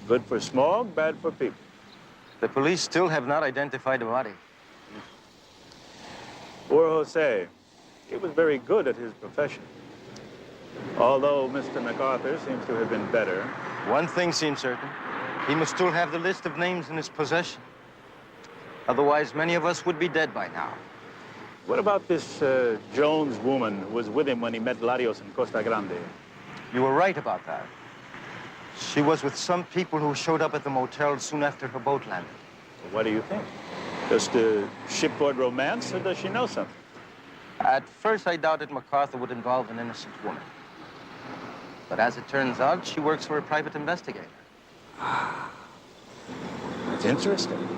Good for smog, bad for people.
The police still have not identified the body.
Poor Jose. He was very good at his profession. Although Mr. MacArthur seems to have been better.
One thing seems certain. He must still have the list of names in his possession. Otherwise, many of us would be dead by now.
What about this Jones woman who was with him when he met Larios in Costa Grande?
You were right about that. She was with some people who showed up at the motel soon after her boat landed.
Well, what do you think? Just a shipboard romance, or does she know something?
At first, I doubted MacArthur would involve an innocent woman. But as it turns out, she works for a private investigator.
That's interesting.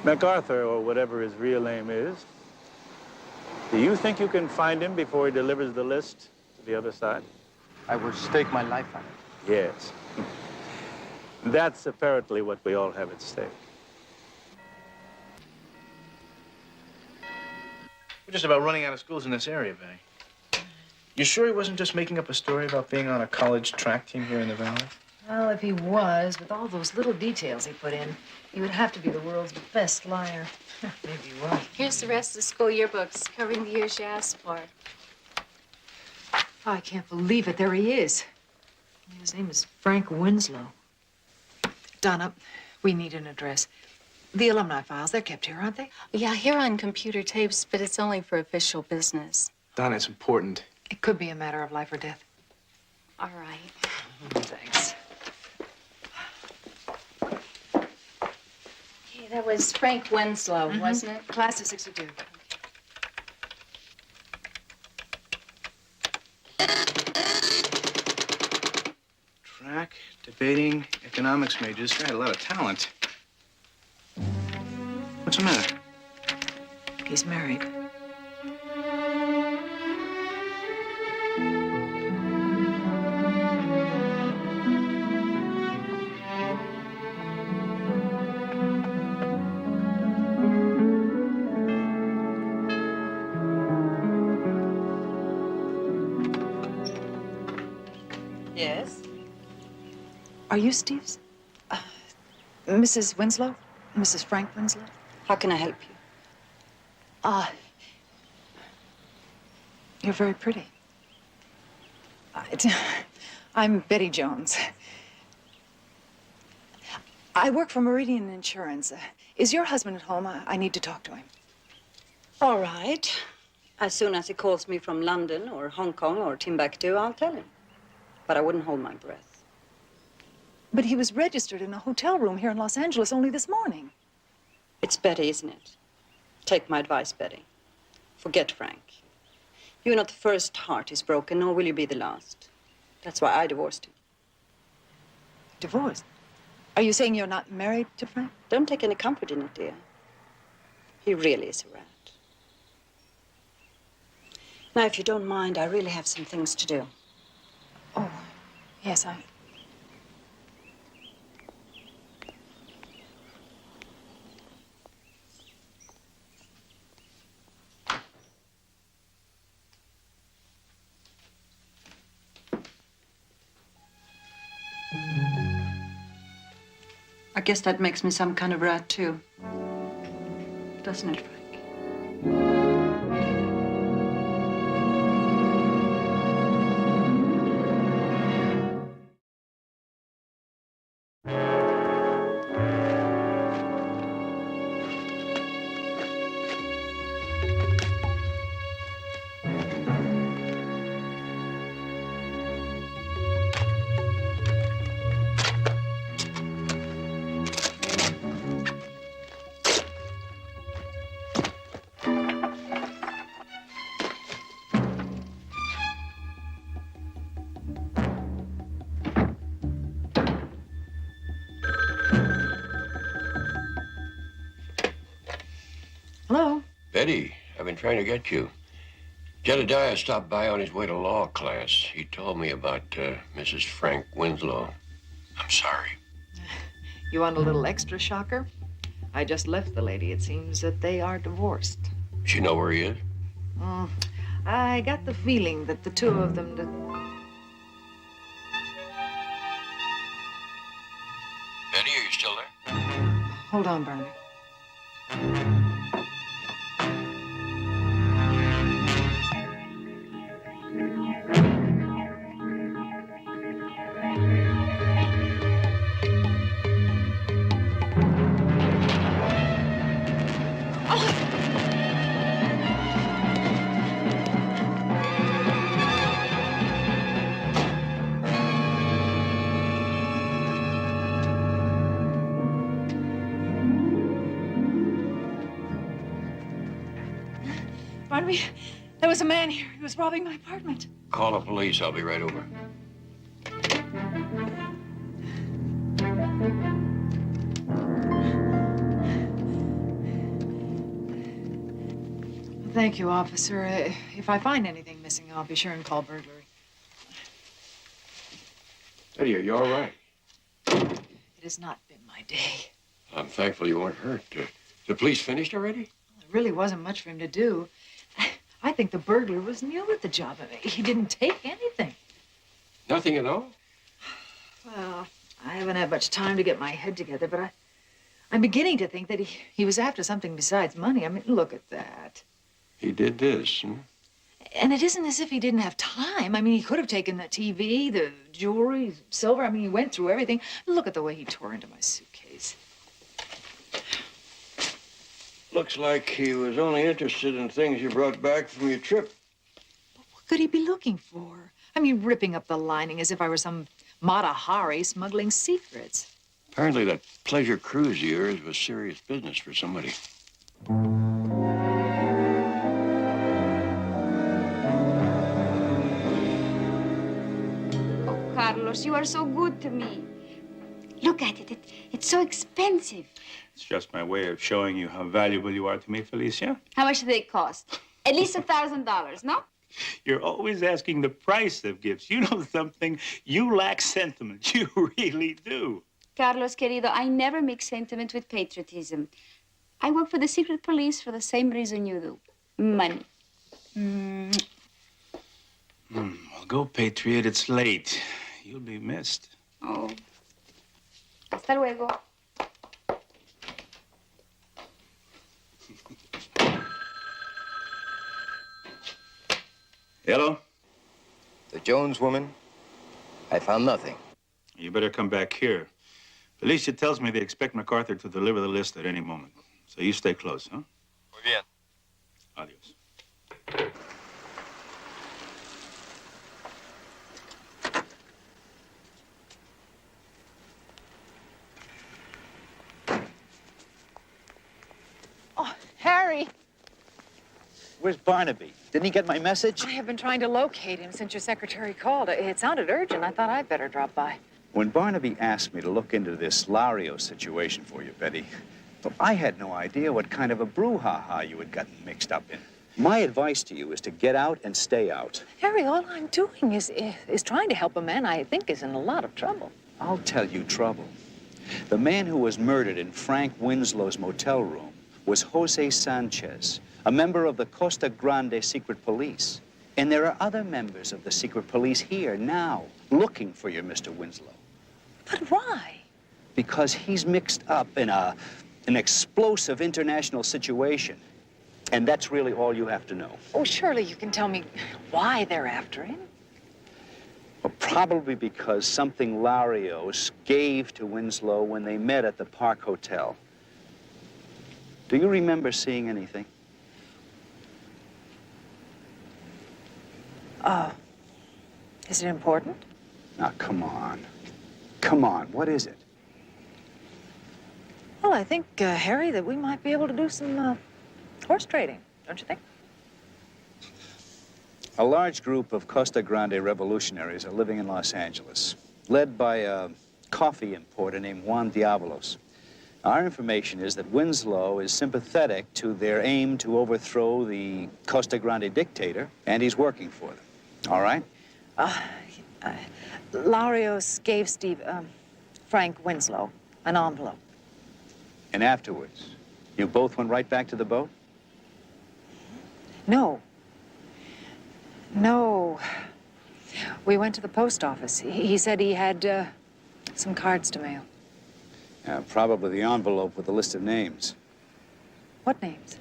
MacArthur, or whatever his real name is, do you think you can find him before he delivers the list to the other side?
I will stake my life on it.
Yes. That's apparently what we all have at stake.
We're just about running out of schools in this area, Betty. You sure he wasn't just making up a story about being on a college track team here in the valley?
Well, if he was, with all those little details he put in, he would have to be the world's best liar. Maybe he was.
Here's the rest of the school yearbooks covering the years you asked for.
Oh, I can't believe it. There he is. His name is Frank Winslow. Donna, we need an address. The alumni files, they're kept here, aren't they?
Yeah, here on computer tapes, but it's only for official business.
Donna, it's important.
It could be a matter of life or death.
All right.
Thanks.
Okay, that was Frank Winslow, wasn't it?
Class of 62.
Track, debating, economics majors. Guy had a lot of talent. What's the matter?
He's married. Yes? Are you Steve's? Mrs. Winslow? Mrs. Frank Winslow?
How can I help you?
You're very pretty. I'm Betty Jones. I work for Meridian Insurance. Is your husband at home? I need to talk to him.
All right. As soon as he calls me from London or Hong Kong or Timbuktu, I'll tell him. But I wouldn't hold my breath.
But he was registered in a hotel room here in Los Angeles only this morning.
It's Betty, isn't it? Take my advice, Betty. Forget Frank. You're not the first heart he's broken, nor will you be the last. That's why I divorced him.
Divorced?
Are you saying you're not married to Frank?
Don't take any comfort in it, dear. He really is a rat. Now, if you don't mind, I really have some things to do.
Oh, yes,
I guess that makes me some kind of rat, too. Doesn't it, Frank?
Hello?
Betty, I've been trying to get you. Jedediah stopped by on his way to law class. He told me about Mrs. Frank Winslow. I'm sorry.
You want a little extra shocker? I just left the lady. It seems that they are divorced.
She know where he is?
I got the feeling that the two of them...
Betty, are you still there?
Hold on, Barnaby. Barnaby, there was a man here. He was robbing my apartment.
Call the police. I'll be right over.
Thank you, officer. If I find anything missing, I'll be sure and call burglary.
Betty, are you all right?
It has not been my day.
I'm thankful you weren't hurt. The police finished already?
There really wasn't much for him to do. I think the burglar was new at the job. I mean, he didn't take anything.
Nothing at all?
Well, I haven't had much time to get my head together, but I'm beginning to think that he was after something besides money. I mean, look at that.
He did this, hmm?
And it isn't as if he didn't have time. I mean, he could have taken the TV, the jewelry, silver. I mean, he went through everything. Look at the way he tore into my suitcase.
Looks like he was only interested in things you brought back from your trip.
What could he be looking for? I mean, ripping up the lining as if I were some Mata Hari smuggling secrets.
Apparently that pleasure cruise of yours was serious business for somebody.
Oh, Carlos, you are so good to me. Look at it. It's so expensive.
It's just my way of showing you how valuable you are to me, Felicia.
How much do they cost? At least $1,000, no?
You're always asking the price of gifts. You know something? You lack sentiment. You really do.
Carlos, querido, I never mix sentiment with patriotism. I work for the secret police for the same reason you do. Money.
Well, go, Patriot. It's late. You'll be missed.
Oh. Hasta luego.
Hello?
The Jones woman? I found nothing.
You better come back here. Felicia tells me they expect MacArthur to deliver the list at any moment. So you stay close, huh?
Muy bien.
Adios.
Oh, Harry.
Where's Barnaby? Didn't he get my message?
I have been trying to locate him since your secretary called. It sounded urgent. I thought I'd better drop by.
When Barnaby asked me to look into this Lario situation for you, Betty, well, I had no idea what kind of a brouhaha you had gotten mixed up in. My advice to you is to get out and stay out.
Harry, all I'm doing is trying to help a man I think is in a lot of trouble.
I'll tell you trouble. The man who was murdered in Frank Winslow's motel room was Jose Sanchez, a member of the Costa Grande secret police. And there are other members of the secret police here now looking for your Mr. Winslow.
But why?
Because he's mixed up in an explosive international situation. And that's really all you have to know.
Oh, surely you can tell me why they're after him.
Well, probably because something Larios gave to Winslow when they met at the Park Hotel. Do you remember seeing anything?
Is it important?
Now, come on. Come on, what is it?
Well, I think, Harry, that we might be able to do some horse trading, don't you think?
A large group of Costa Grande revolutionaries are living in Los Angeles, led by a coffee importer named Juan Diabolos. Our information is that Winslow is sympathetic to their aim to overthrow the Costa Grande dictator, and he's working for them. All right?
Larios gave Frank Winslow an envelope.
And afterwards, you both went right back to the boat?
No. No. We went to the post office. He said he had some cards to mail.
Probably the envelope with a list of names.
What names?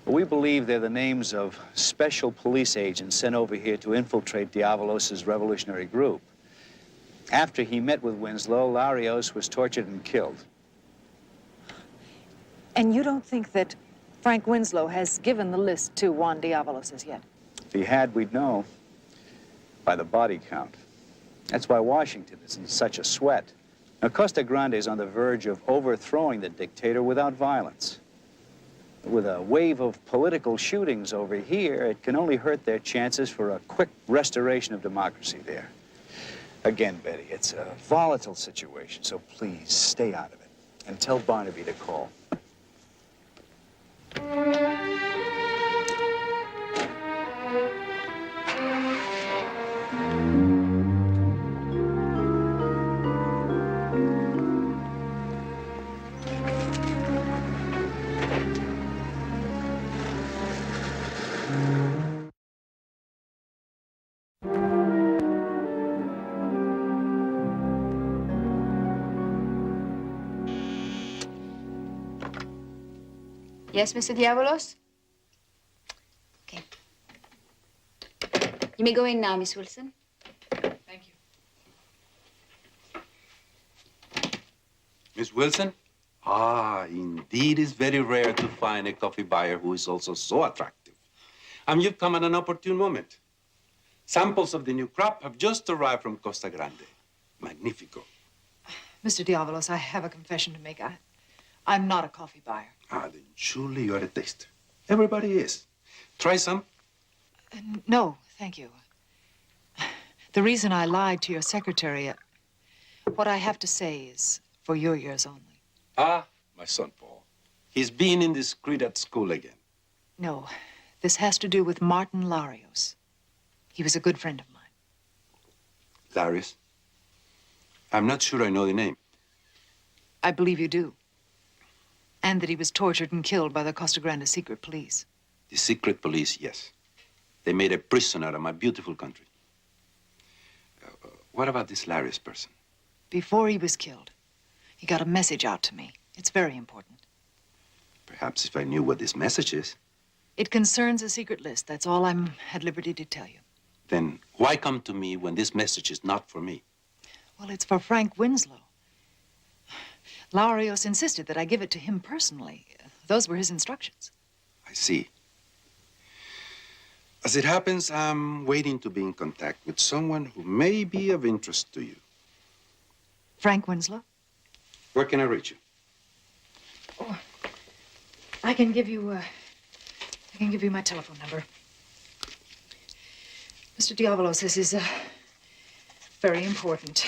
We believe they're the names of special police agents sent over here to infiltrate Diabolos' revolutionary group. After he met with Winslow, Larios was tortured and killed.
And you don't think that Frank Winslow has given the list to Juan Diabolos as yet?
If he had, we'd know by the body count. That's why Washington is in such a sweat. Now, Costa Grande is on the verge of overthrowing the dictator without violence. With a wave of political shootings over here, it can only hurt their chances for a quick restoration of democracy there. Again, Betty, it's a volatile situation, so please stay out of it. And tell Barnaby to call.
Yes, Mr. Diabolos? Okay. You may go in now, Miss Wilson.
Thank you. Miss Wilson? Indeed, it's very rare to find a coffee buyer who is also so attractive. And you've come at an opportune moment. Samples of the new crop have just arrived from Costa Grande. Magnifico.
Mr. Diabolos, I have a confession to make. I'm not a coffee buyer.
Then surely you're a taster. Everybody is. Try some.
No, thank you. The reason I lied to your secretary, what I have to say is for your ears only.
My son, Paul. He's being indiscreet at school again.
No, this has to do with Martin Larios. He was a good friend of mine.
Larios? I'm not sure I know the name.
I believe you do. And that he was tortured and killed by the Costa Grande secret police.
The secret police, yes. They made a prison out of my beautiful country. What about this Larios person?
Before he was killed, he got a message out to me. It's very important.
Perhaps if I knew what this message is.
It concerns a secret list. That's all I'm at liberty to tell you.
Then why come to me when this message is not for me?
Well, it's for Frank Winslow. Larios insisted that I give it to him personally. Those were his instructions.
I see. As it happens, I'm waiting to be in contact with someone who may be of interest to you.
Frank Winslow?
Where can I reach you?
Oh, I can give you my telephone number. Mr. Diabolos, this is very important.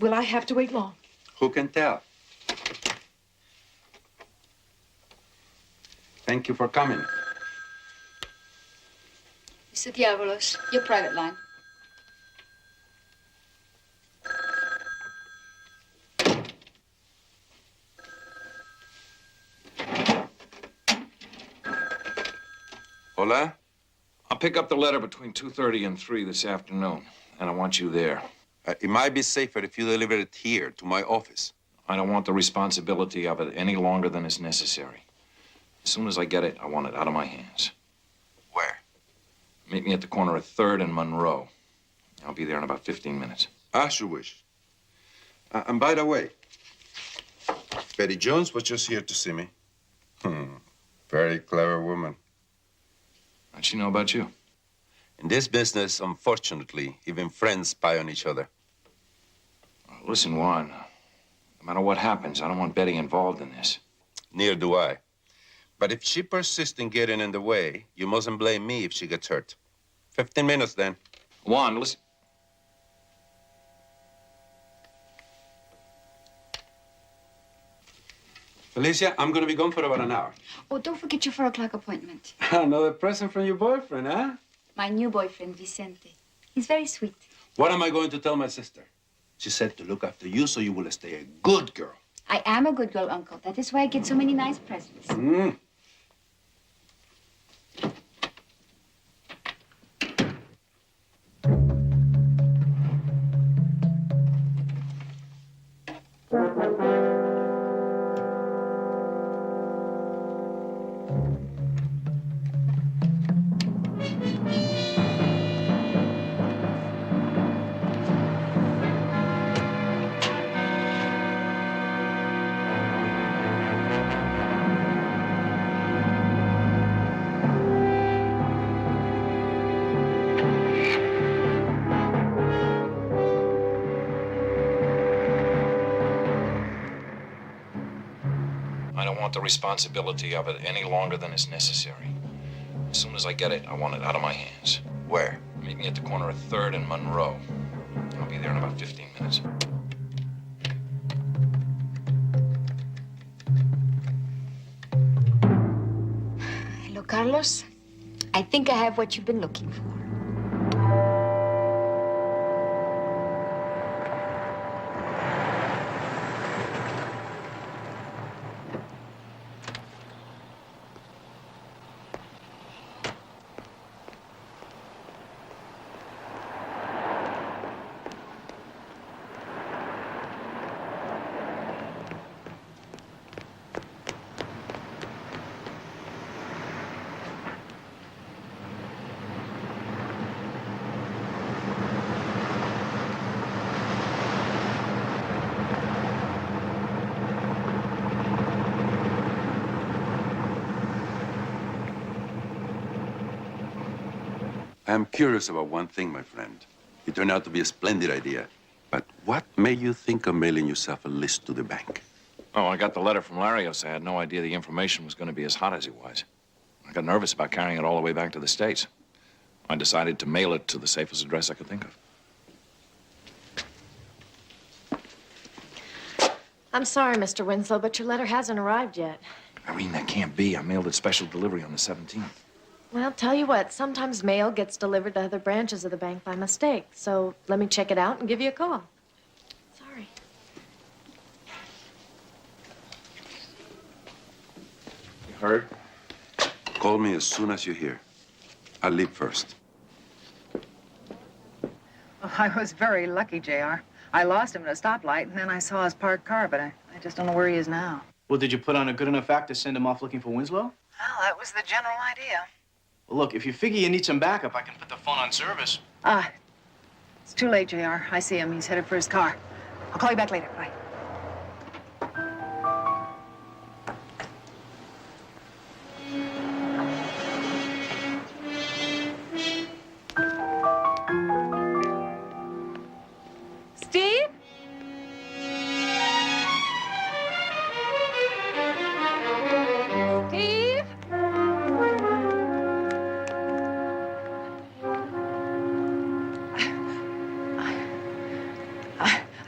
Will I have to wait long?
Who can tell? Thank you for coming.
Mr. Diabolos, your private line.
Hola?
I'll pick up the letter between 2:30 and 3 this afternoon, and I want you there.
It might be safer if you deliver it here, to my office.
I don't want the responsibility of it any longer than is necessary. As soon as I get it, I want it out of my hands.
Where?
Meet me at the corner of 3rd and Monroe. I'll be there in about 15 minutes.
As you wish. And by the way, Betty Jones was just here to see me. Very clever woman.
How'd she know about you?
In this business, unfortunately, even friends spy on each other.
Listen, Juan, no matter what happens, I don't want Betty involved in this.
Neither do I. But if she persists in getting in the way, you mustn't blame me if she gets hurt. 15 minutes, then.
Juan, listen.
Felicia, I'm going to be gone for about an hour.
Oh, don't forget your 4 o'clock appointment.
Another present from your boyfriend, huh?
My new boyfriend, Vicente. He's very sweet.
What am I going to tell my sister? She said to look after you so you will stay a good girl.
I am a good girl, Uncle. That is why I get so many nice presents.
I don't want the responsibility of it any longer than is necessary. As soon as I get it, I want it out of my hands.
Where?
Meet me at the corner of 3rd and Monroe. I'll be there in about 15 minutes.
Hello, Carlos. I think I have what you've been looking for.
I'm curious about one thing, my friend. It turned out to be a splendid idea. But what made you think of mailing yourself a list to the bank?
Oh, I got the letter from Larios. I had no idea the information was going to be as hot as it was. I got nervous about carrying it all the way back to the States. I decided to mail it to the safest address I could think of.
I'm sorry, Mr. Winslow, but your letter hasn't arrived yet.
Irene, that can't be. I mailed it special delivery on the 17th.
Well, tell you what, sometimes mail gets delivered to other branches of the bank by mistake. So let me check it out and give you a call. Sorry.
You heard?
Call me as soon as you're here. I'll leave first.
Well, I was very lucky, J.R. I lost him at a stoplight, and then I saw his parked car, but I just don't know where he is now.
Well, did you put on a good enough act to send him off looking for Winslow?
Well, that was the general idea.
Well, look, if you figure you need some backup, I can put the phone on service.
It's too late, J.R. I see him. He's headed for his car. I'll call you back later. Bye.
Steve? Steve?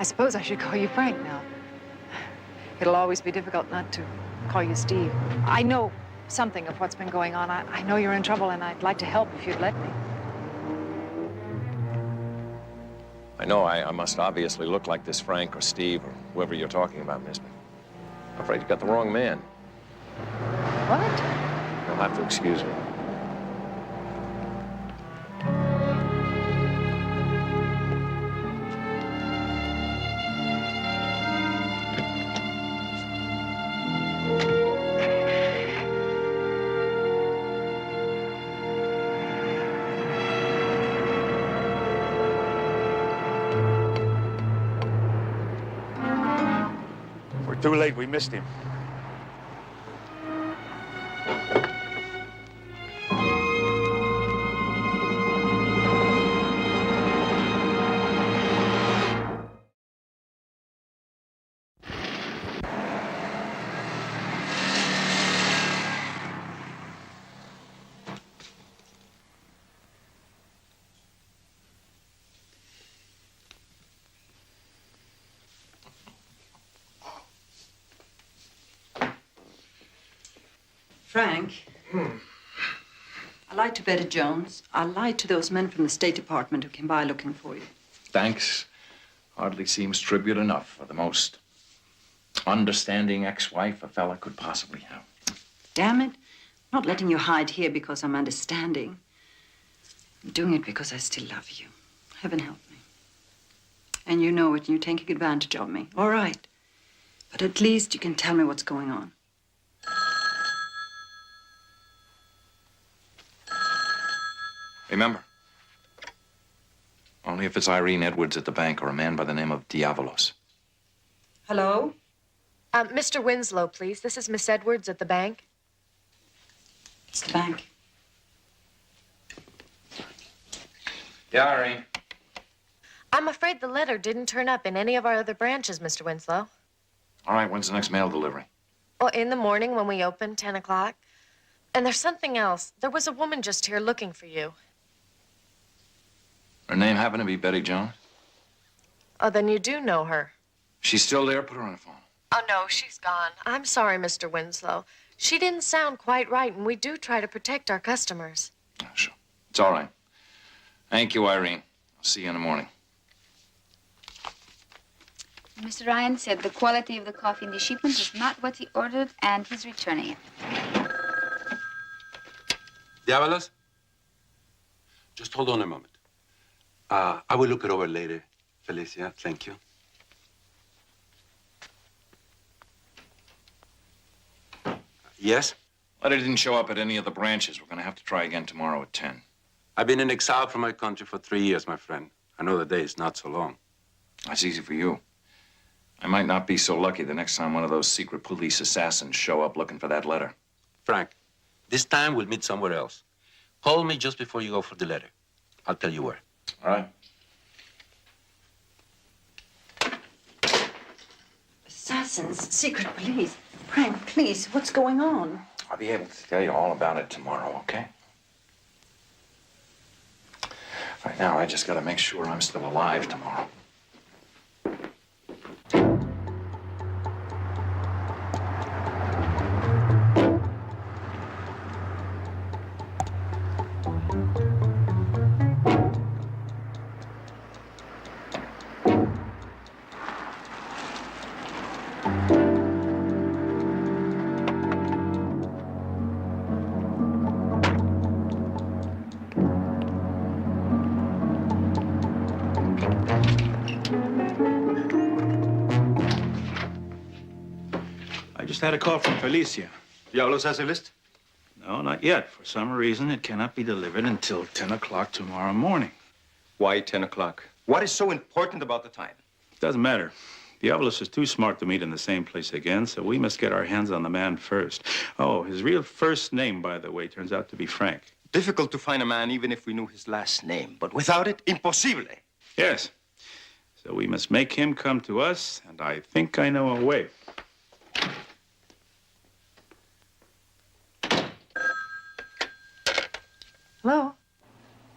suppose I should call you Frank now. It'll always be difficult not to call you Steve. I know something of what's been going on. I know you're in trouble, and I'd like to help if you'd let me.
I know I must obviously look like this Frank or Steve or whoever you're talking about, miss, but I'm afraid you got the wrong man.
What?
You'll have to excuse me.
Too late, we missed him.
Frank, I lied to Betty Jones. I lied to those men from the State Department who came by looking for you.
Thanks. Hardly seems tribute enough for the most understanding ex-wife a fella could possibly have.
Damn it. I'm not letting you hide here because I'm understanding. I'm doing it because I still love you. Heaven help me. And you know it, and you're taking advantage of me. All right. But at least you can tell me what's going on.
Remember, only if it's Irene Edwards at the bank or a man by the name of Diavolos.
Hello?
Mr. Winslow, please. This is Miss Edwards at the bank.
It's the bank.
Yeah, Irene.
I'm afraid the letter didn't turn up in any of our other branches, Mr. Winslow.
All right, when's the next mail delivery?
Well, in the morning when we open, 10 o'clock. And there's something else. There was a woman just here looking for you.
Her name happened to be Betty Jones?
Oh, then you do know her.
She's still there? Put her on the phone.
Oh, no, she's gone. I'm sorry, Mr. Winslow. She didn't sound quite right, and we do try to protect our customers.
Oh, sure. It's all right. Thank you, Irene. I'll see you in the morning.
Mr. Ryan said the quality of the coffee in the shipment is not what he ordered, and he's returning it.
Diavalos? Just hold on a moment. I will look it over later, Felicia. Thank you. Yes?
Letter didn't show up at any of the branches. We're going to have to try again tomorrow at 10.
I've been in exile from my country for 3 years, my friend. I know the day is not so long.
That's easy for you. I might not be so lucky the next time one of those secret police assassins show up looking for that letter.
Frank, this time we'll meet somewhere else. Call me just before you go for the letter. I'll tell you where.
All right.
Assassins, secret police. Frank, please, what's going on?
I'll be able to tell you all about it tomorrow, okay? Right now, I just got to make sure I'm still alive tomorrow.
Just had a call from Felicia.
Diablos has a list?
No, not yet. For some reason, it cannot be delivered until 10 o'clock tomorrow morning.
Why 10 o'clock? What is so important about the time?
It doesn't matter. Diablos is too smart to meet in the same place again, so we must get our hands on the man first. Oh, his real first name, by the way, turns out to be Frank.
Difficult to find a man even if we knew his last name, but without it, impossible.
Yes. So we must make him come to us, and I think I know a way.
Hello?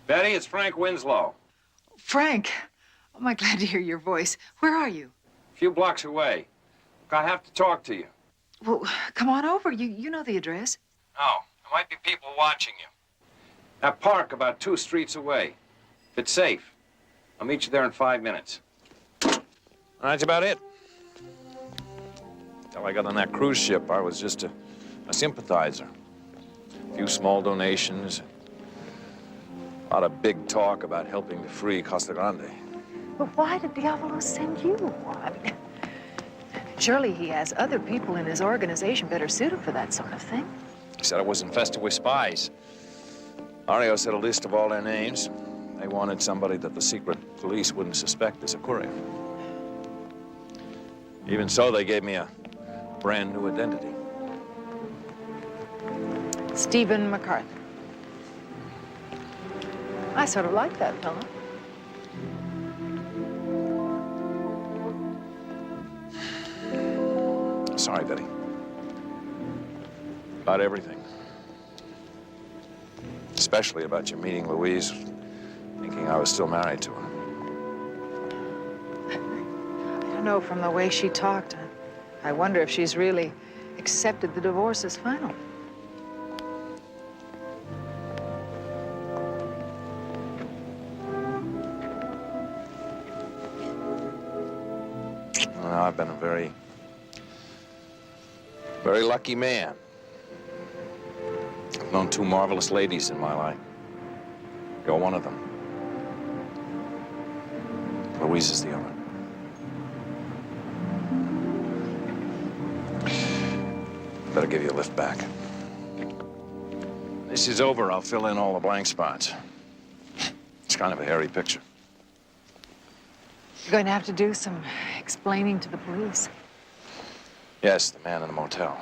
Betty, it's Frank Winslow.
Frank. am I glad to hear your voice. Where are you?
A few blocks away. Look, I have to talk to you.
Well, come on over. You know the address.
No, there might be people watching you. That park about 2 streets away. If it's safe, I'll meet you there in 5 minutes. That's about it. Till I got on that cruise ship, I was just a sympathizer. A few small donations. A lot of big talk about helping to free Costa Grande.
But why did Diavolo send you? I mean, surely he has other people in his organization better suited for that sort of thing.
He said it was infested with spies. Ario said a list of all their names. They wanted somebody that the secret police wouldn't suspect as a courier. Even so, they gave me a brand new identity.
Stephen MacArthur. I sort of like that fellow.
Sorry, Betty. About everything. Especially about your meeting Louise, thinking I was still married to her.
I don't know, from the way she talked, I wonder if she's really accepted the divorce as final.
Well, I've been a very lucky man. I've known 2 marvelous ladies in my life. You're one of them. Louise is the other. Better give you a lift back. This is over, I'll fill in all the blank spots. It's kind of a hairy picture.
You're going to have to do some explaining to the police.
Yes, the man in the motel.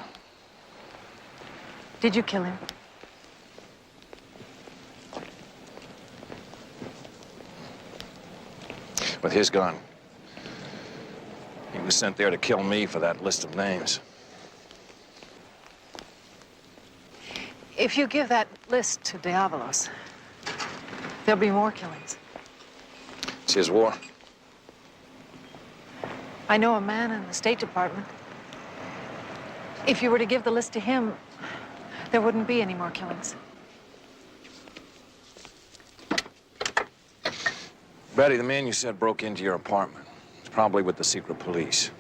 Did you kill him?
With his gun. He was sent there to kill me for that list of names.
If you give that list to Diavolos, there'll be more killings.
It's his war.
I know a man in the State Department. If you were to give the list to him, there wouldn't be any more killings.
Betty, the man you said broke into your apartment. It's probably with the secret police.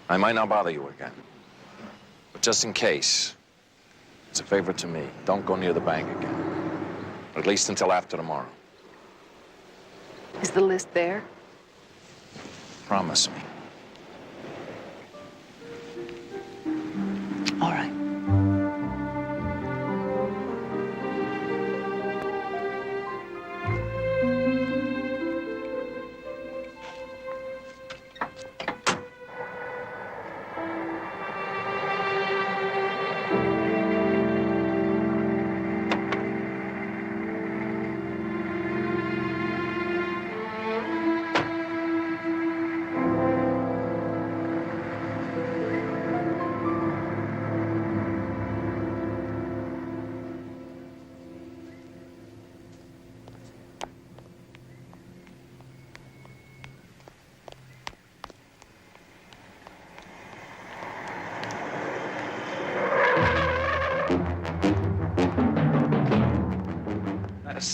I might not bother you again. But just in case, it's a favor to me. Don't go near the bank again. At least until after tomorrow.
Is the list there?
Promise me.
All right.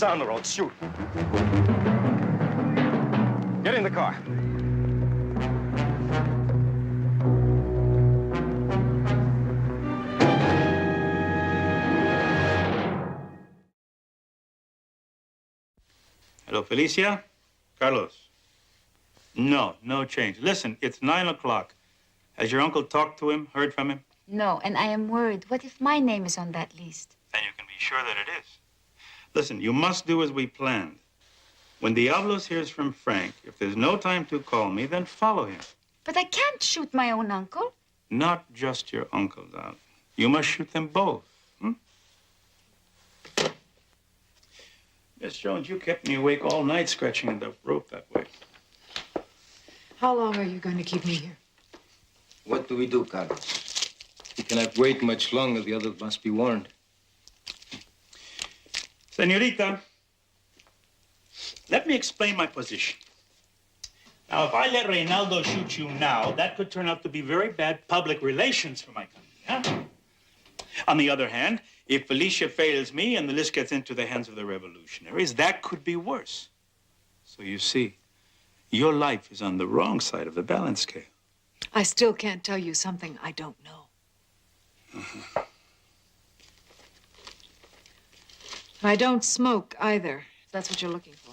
On the road, shoot. Get in the car.
Hello, Felicia? Carlos? No change. Listen, it's 9 o'clock. Has your uncle talked to him, heard from him?
No, and I am worried. What if my name is on that list?
Then you can be sure that it is. Listen, you must do as we planned. When Diablos hears from Frank, if there's no time to call me, then follow him.
But I can't shoot my own uncle.
Not just your uncle, darling. You must shoot them both. Miss Jones, you kept me awake all night scratching the rope that way.
How long are you going to keep me here?
What do we do, Carlos? We cannot wait much longer. The others must be warned.
Senorita, let me explain my position. Now, if I let Reynaldo shoot you now, that could turn out to be very bad public relations for my country, huh? On the other hand, if Felicia fails me and the list gets into the hands of the revolutionaries, that could be worse. So you see, your life is on the wrong side of the balance scale.
I still can't tell you something I don't know. I don't smoke either, if that's what you're looking for.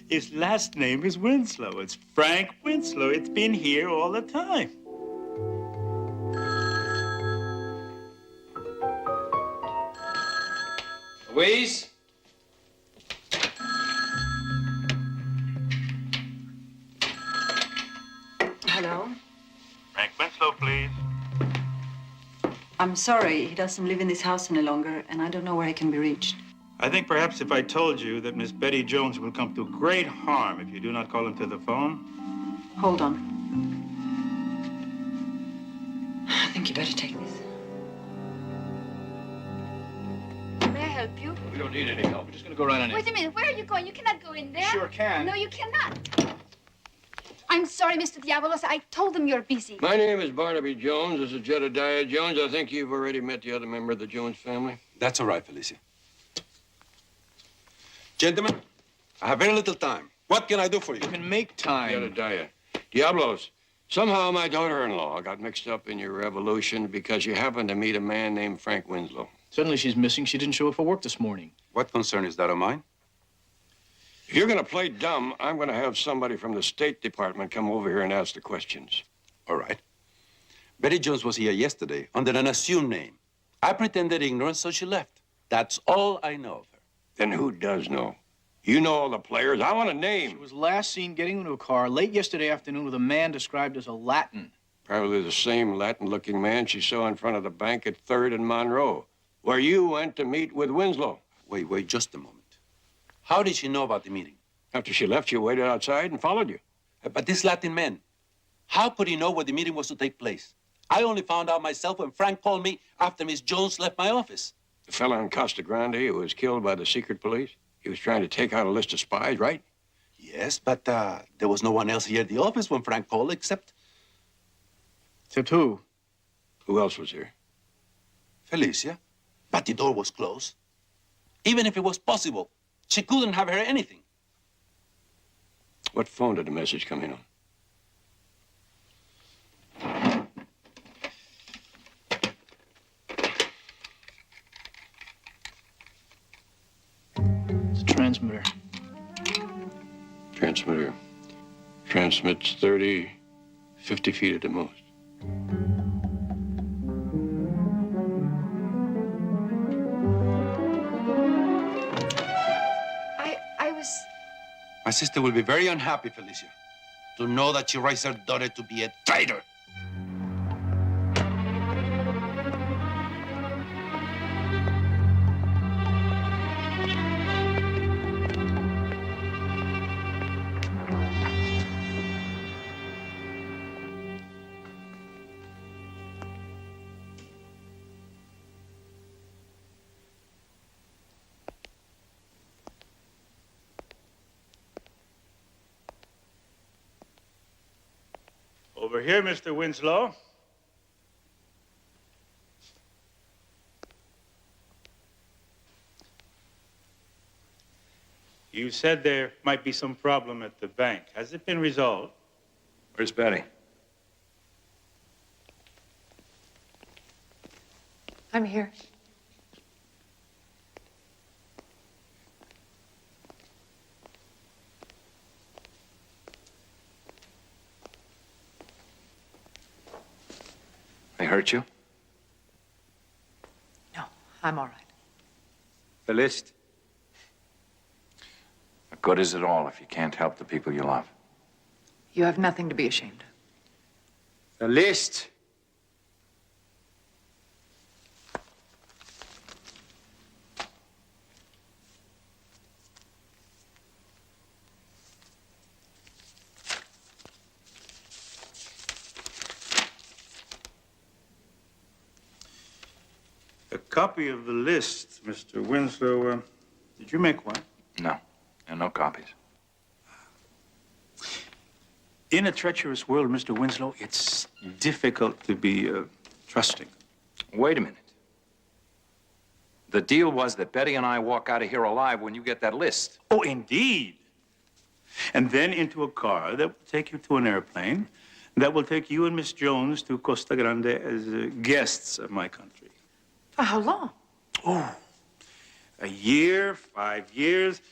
His last name is Winslow. It's Frank Winslow. It's been here all the time.
Louise?
Hello?
Frank Winslow, please.
I'm sorry, he doesn't live in this house any longer, and I don't know where he can be reached.
I think perhaps if I told you that Miss Betty Jones will come to great harm if you do not call him to the phone.
Hold on. I think you better take this.
May I help you?
We don't need any help. We're just going to go right on in.
Wait a minute. Where are you going? You cannot go in there.
Sure can.
No, you cannot. I'm sorry, Mr. Diabolos. I told them you're busy.
My name is Barnaby Jones. This is Jedediah Jones. I think you've already met the other member of the Jones family.
That's all right, Felicia. Gentlemen, I have very little time. What can I do for you?
You can make time.
Jedediah. Diablos, somehow my daughter-in-law got mixed up in your revolution because you happened to meet a man named Frank Winslow.
Suddenly she's missing. She didn't show up for work this morning.
What concern is that of mine?
If you're going to play dumb, I'm going to have somebody from the State Department come over here and ask the questions.
All right. Betty Jones was here yesterday under an assumed name. I pretended ignorance, so she left. That's all I know of her.
Then who does know? You know all the players. I want a name.
She was last seen getting into a car late yesterday afternoon with a man described as a Latin.
Probably the same Latin-looking man she saw in front of the bank at 3rd and Monroe, where you went to meet with Winslow.
Wait just a moment. How did she know about the meeting?
After she left, she waited outside and followed you.
But this Latin man, how could he know where the meeting was to take place? I only found out myself when Frank called me after Miss Jones left my office.
The fella in Costa Grande who was killed by the secret police? He was trying to take out a list of spies, right?
Yes, but there was no one else here at the office when Frank called except...
Except who?
Who else was here?
Felicia. But the door was closed. Even if it was possible, she couldn't have heard anything.
What phone did the message come in on?
It's a transmitter.
Transmitter. Transmits 30, 50 feet at the most.
My sister will be very unhappy, Felicia, to know that she raised her daughter to be a traitor.
Over here, Mr. Winslow. You said there might be some problem at the bank. Has it been resolved?
Where's Betty?
I'm here.
They hurt you?
No, I'm all right.
The list? What good is it all if you can't help the people you love?
You have nothing to be ashamed of.
The list?
copy of the list, Mr. Winslow. Did you make one?
No, and no copies.
In a treacherous world, Mr. Winslow, it's difficult to be trusting.
Wait a minute. The deal was that Betty and I walk out of here alive when you get that list.
Oh, indeed. And then into a car that will take you to an airplane that will take you and Miss Jones to Costa Grande as guests of my country.
For how long?
Oh, a year, 5 years,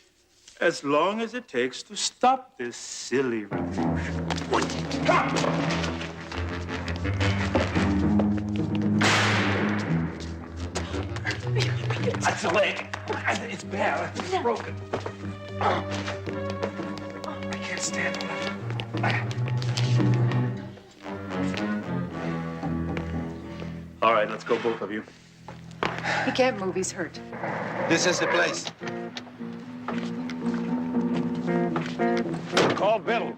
as long as it takes to stop this silly revolution. That's a leg. It's bad. It's broken. I can't stand it. All right, let's go, both of you.
He can't move. He's hurt.
This is the place.
Call Biddle.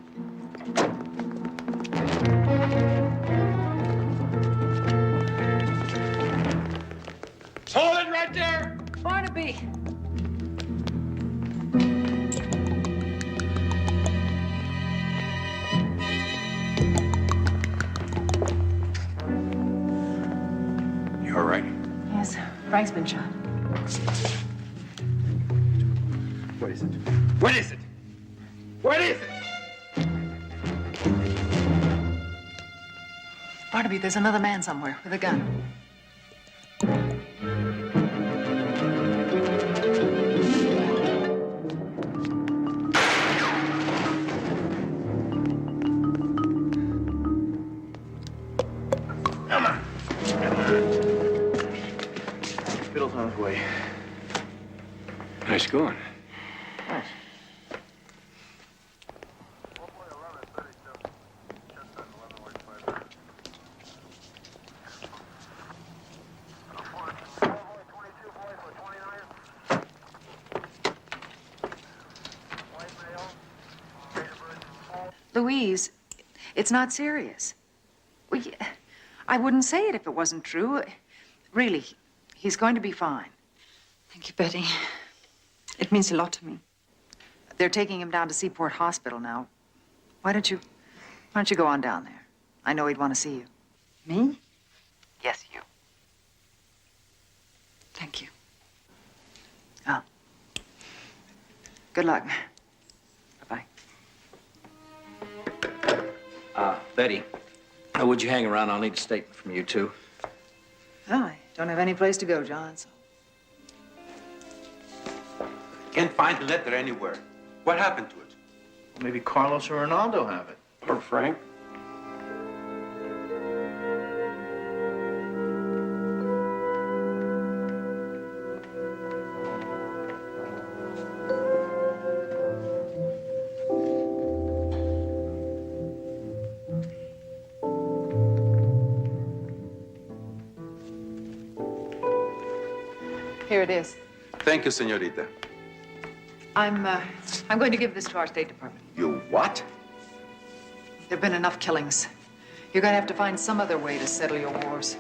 Hold it right there!
Barnaby!
You all right?
Yes, Frank's been shot.
What is it?
What is it? What is it?
Barnaby, there's another man somewhere with a gun.
Biddle's on his way.
Nice going.
Nice.
Louise, it's not serious. Well, I wouldn't say it if it wasn't true. Really, he's going to be fine.
Thank you, Betty. It means a lot to me.
They're taking him down to Seaport Hospital now. Why don't you go on down there? I know he'd want to see you.
Me?
Yes, you.
Thank you.
Oh. Good luck.
Betty, would you hang around? I'll need a statement from you, too.
Well, I don't have any place to go, John, so.
Can't find the letter anywhere. What happened to it?
Maybe Carlos or Ronaldo have it.
Or Frank.
Here it is.
Thank you, señorita.
I'm going to give this to our State Department.
You what?
There've been enough killings. You're going to have to find some other way to settle your wars.